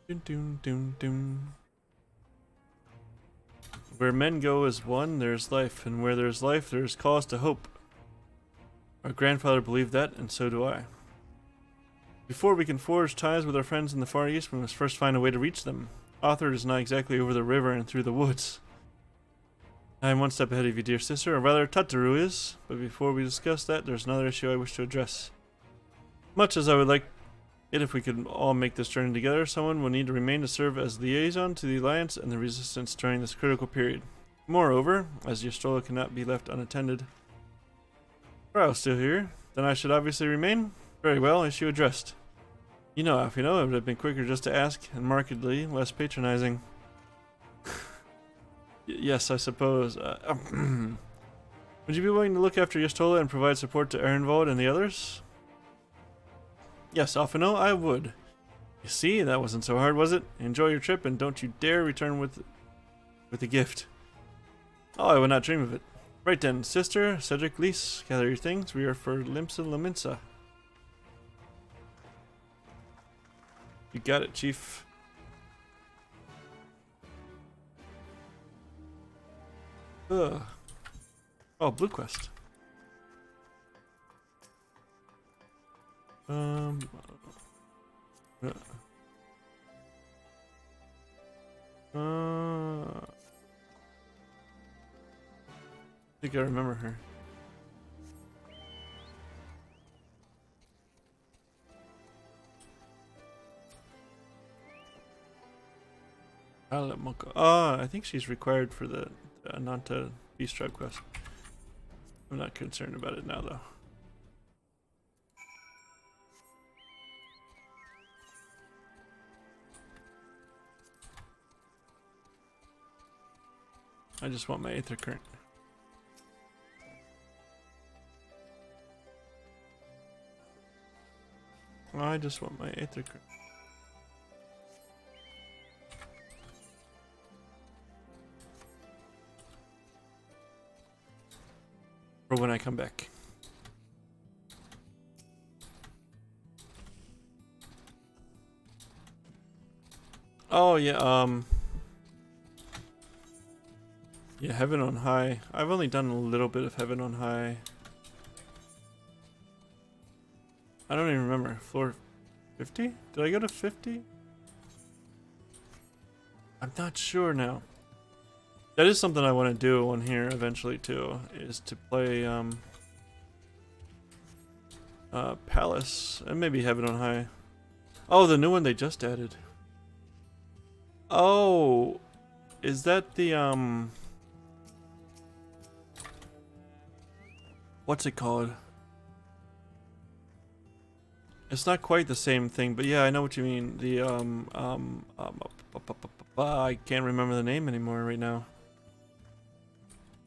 Dun, dun, dun, dun. Where men go as one, there is life, and where there is life, there is cause to hope. Our grandfather believed that, and so do I. Before we can forge ties with our friends in the Far East, we must first find a way to reach them. Author is not exactly over the river and through the woods. I am one step ahead of you, dear sister, or rather Tataru is, but before we discuss that, there's another issue I wish to address. Much as I would like it if we could all make this journey together, someone will need to remain to serve as liaison to the Alliance and the Resistance during this critical period. Moreover, as Yastrola cannot be left unattended, Ryo's still here, then I should obviously remain? Very well, issue addressed. You know, Alfino, it would have been quicker just to ask, and markedly less patronizing. Yes, I suppose. Would you be willing to look after Yastrola and provide support to Ehrenwald and the others? Yes, Alfino, I would. You see, that wasn't so hard, was it? Enjoy your trip, and don't you dare return with a gift. Oh, I would not dream of it. Right then, sister, Cedric, Lise, gather your things. We are for Limsa Laminsa. You got it, Chief. Ugh. Oh, blue quest. I think I remember her. I think she's required for the Ananta Beast Tribe quest. I'm not concerned about it now, though. I just want my Aether Current. I just want my Aether Current. For when I come back. Oh yeah, yeah, Heaven on High. I've only done a little bit of Heaven on High. I don't even remember. Floor 50? Did I go to 50? I'm not sure now. That is something I want to do on here eventually too, is to play Palace and maybe Heaven on High. Oh, the new one they just added. Oh, is that the what's it called? It's not quite the same thing, but yeah, I know what you mean. The I can't remember the name anymore right now.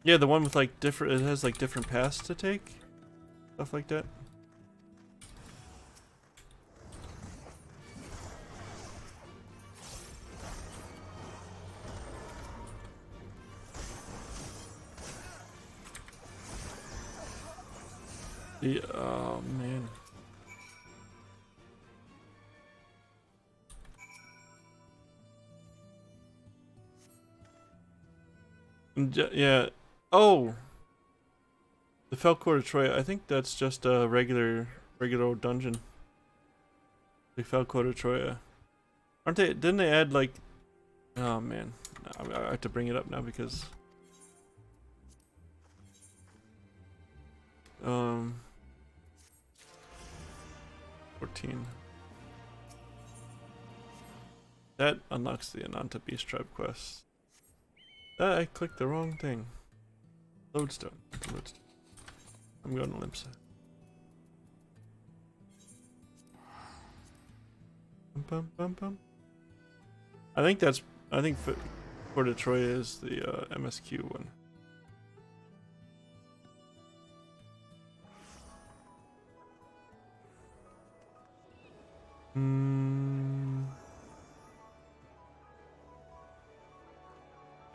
Yeah, the one with like different, it has like different paths to take, stuff like that. The oh man. Yeah. Oh. The Felcourt of Troya. I think that's just a regular old dungeon. The Felcourt of Troya. Aren't they? Didn't they add like? Oh man, I have to bring it up now because. 14. That unlocks the Ananta Beast Tribe quest. I clicked the wrong thing. Lodestone. Lodestone. I'm going to Limsa. Bum, bum, bum. I think Port of Troy is the MSQ one.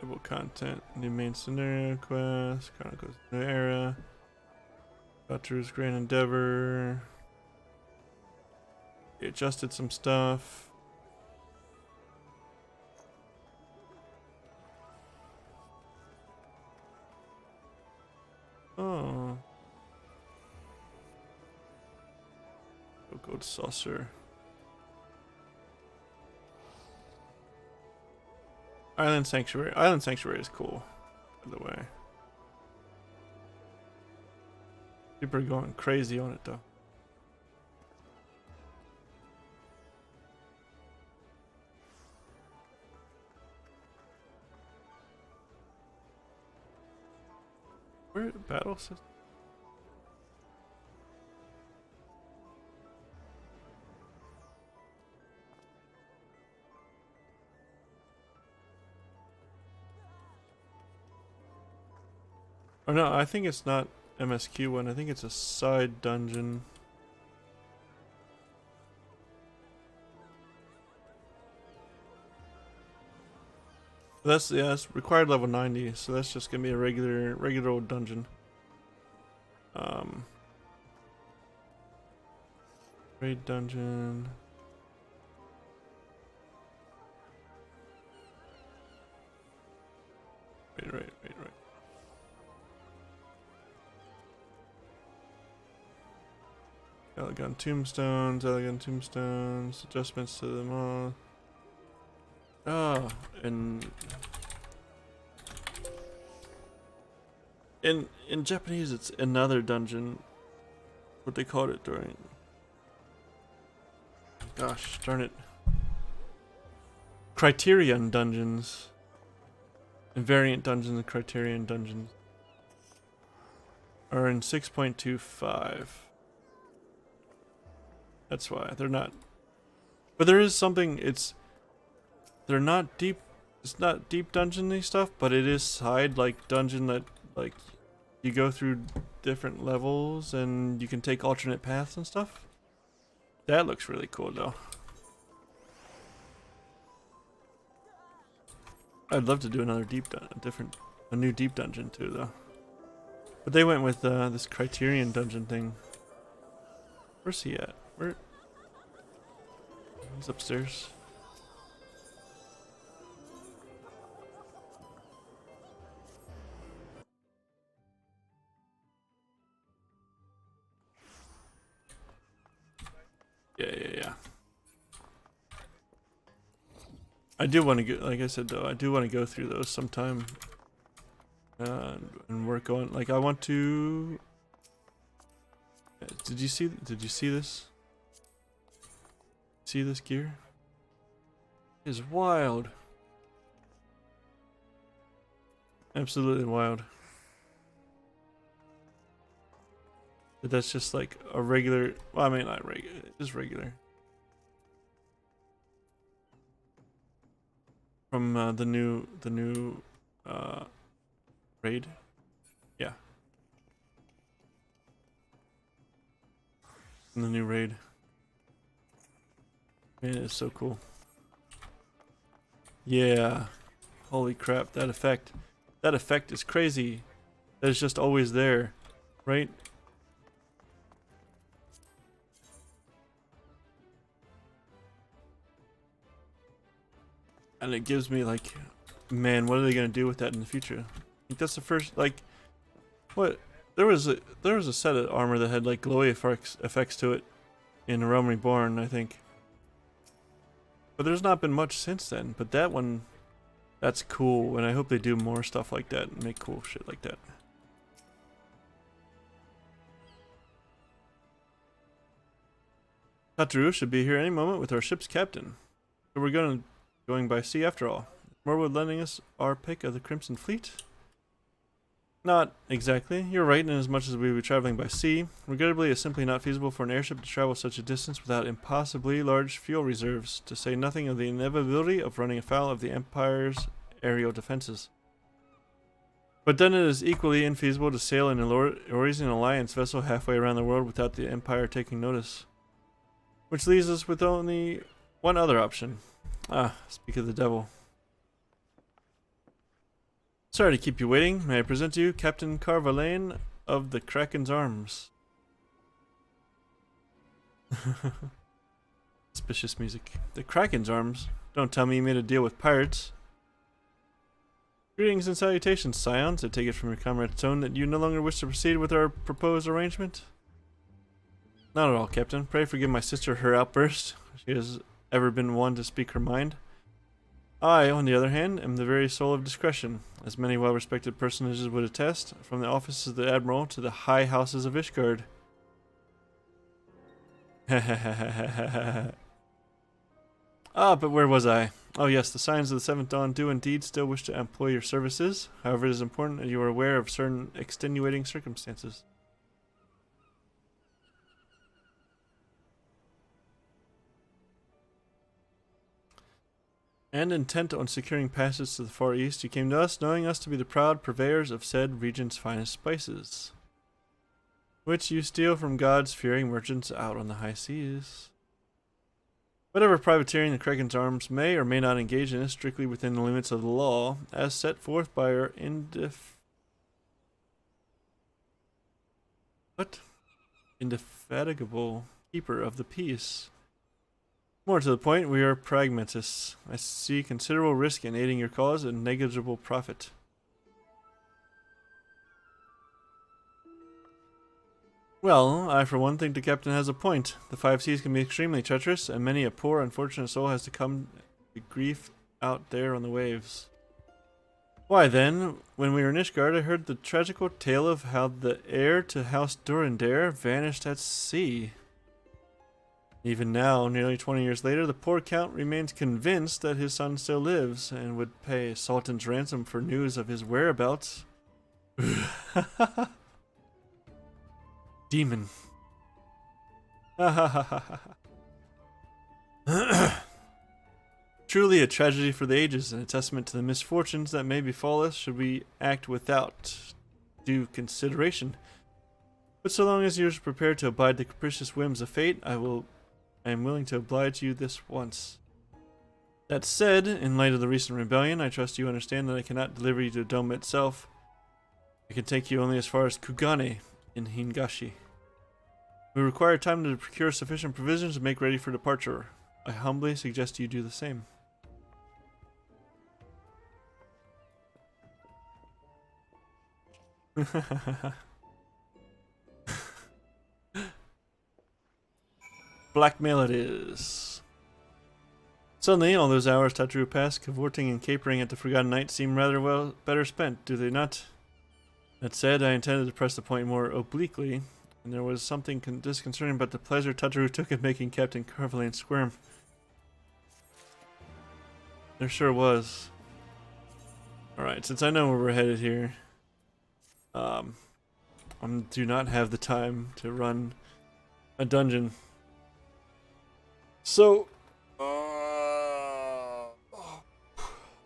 Table content, new main scenario quest, Chronicles of the New Era, Butcher's Grand Endeavor. They adjusted some stuff. Oh. Gold Saucer. Island Sanctuary. Island Sanctuary is cool, by the way. People are going crazy on it though. Where battle system? Oh no, I think it's not MSQ one. I think it's a side dungeon. That's, yeah, it's required level 90, so that's just gonna be a regular old dungeon. Raid dungeon. Right. Elegant tombstones, adjustments to them all. Oh, and in Japanese it's another dungeon. What they called it during. Gosh, darn it. Criterion dungeons. Invariant dungeons and criterion dungeons are in 6.25. That's why they're not. But there is something. They're not deep. It's not deep dungeon-y stuff, but it is side like dungeon that like you go through different levels and you can take alternate paths and stuff. That looks really cool though. I'd love to do another a new deep dungeon too though. But they went with this Criterion dungeon thing. Where's he at? Where? He's upstairs. Yeah. I do want to go, like I said though, I do want to go through those sometime and work on, like I want to. Did you see this? See this gear? It is wild. Absolutely wild. But that's just like a regular, well, I mean not regular, just regular. From the new raid. Yeah. From the new raid. Man, it's so cool. Yeah. Holy crap, that effect. That effect is crazy. That is just always there, right? And it gives me like, man, what are they gonna do with that in the future? I think that's the first, like, what? There was a set of armor that had like glowy effects to it in A Realm Reborn, I think. But there's not been much since then. But that one, that's cool, and I hope they do more stuff like that and make cool shit like that. Tataru should be here any moment with our ship's captain. So we're going by sea after all. Morwood lending us our pick of the Crimson Fleet? Not exactly. You're right in as much as we would be traveling by sea. Regrettably, it's simply not feasible for an airship to travel such a distance without impossibly large fuel reserves, to say nothing of the inevitability of running afoul of the Empire's aerial defenses. But then it is equally infeasible to sail in an Orisian Alliance vessel halfway around the world without the Empire taking notice. Which leaves us with only one other option. Speak of the devil. Sorry to keep you waiting. May I present to you Captain Carvalane of the Kraken's Arms. Suspicious music. The Kraken's Arms? Don't tell me you made a deal with pirates. Greetings and salutations, scions. I take it from your comrade's tone that you no longer wish to proceed with our proposed arrangement? Not at all, Captain. Pray forgive my sister her outburst. She has ever been one to speak her mind. I, on the other hand, am the very soul of discretion, as many well-respected personages would attest, from the offices of the Admiral to the high houses of Ishgard. But where was I? Oh yes, the Scions of the Seventh Dawn do indeed still wish to employ your services. However, it is important that you are aware of certain extenuating circumstances. And intent on securing passage to the Far East, you came to us, knowing us to be the proud purveyors of said region's finest spices, which you steal from God's fearing merchants out on the high seas. Whatever privateering the Kraken's arms may or may not engage in is strictly within the limits of the law, as set forth by our indefatigable keeper of the peace. More to the point, we are pragmatists. I see considerable risk in aiding your cause and negligible profit. Well, I for one think the captain has a point. The five seas can be extremely treacherous, and many a poor, unfortunate soul has to come to grief out there on the waves. Why then, when we were in Ishgard, I heard the tragical tale of how the heir to House Durandare vanished at sea. Even now, nearly 20 years later, the poor count remains convinced that his son still lives, and would pay a sultan's ransom for news of his whereabouts. Demon. Truly a tragedy for the ages, and a testament to the misfortunes that may befall us should we act without due consideration. But so long as you are prepared to abide the capricious whims of fate, I am willing to oblige you this once. That said, in light of the recent rebellion, I trust you understand that I cannot deliver you to Dome itself. I can take you only as far as Kugane in Hingashi. We require time to procure sufficient provisions and make ready for departure. I humbly suggest you do the same. Blackmail it is. Suddenly, all those hours Tataru passed cavorting and capering at the Forgotten Night seem rather well better spent, do they not? That said, I intended to press the point more obliquely, and there was something disconcerting about the pleasure Tataru took in making Captain Carvalane squirm. There sure was. Alright, since I know where we're headed here, I do not have the time to run a dungeon. So,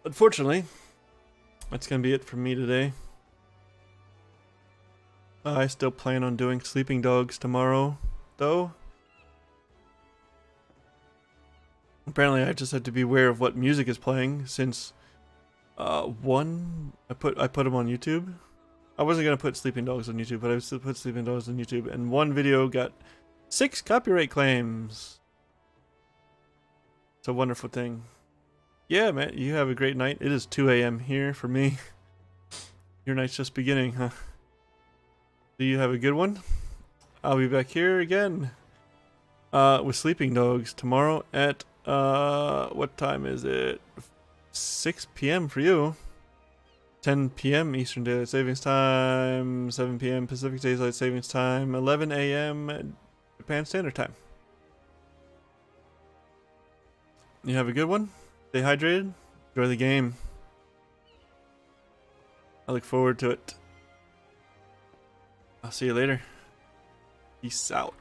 unfortunately, that's going to be it for me today. I still plan on doing Sleeping Dogs tomorrow, though. Apparently, I just had to be aware of what music is playing, since I put them on YouTube. I wasn't gonna put Sleeping Dogs on YouTube, but I still put Sleeping Dogs on YouTube, and one video got 6 copyright claims. It's a wonderful thing. Yeah, man, you have a great night. It is 2 a.m. here for me. Your night's just beginning, huh? Do you have a good one? I'll be back here again with Sleeping Dogs tomorrow at what time is it? 6 p.m. for you. 10 p.m. Eastern Daylight Savings Time, 7 p.m. Pacific Daylight Savings Time, 11 a.m. Japan Standard Time. You have a good one. Stay hydrated. Enjoy the game. I look forward to it. I'll see you later. Peace out.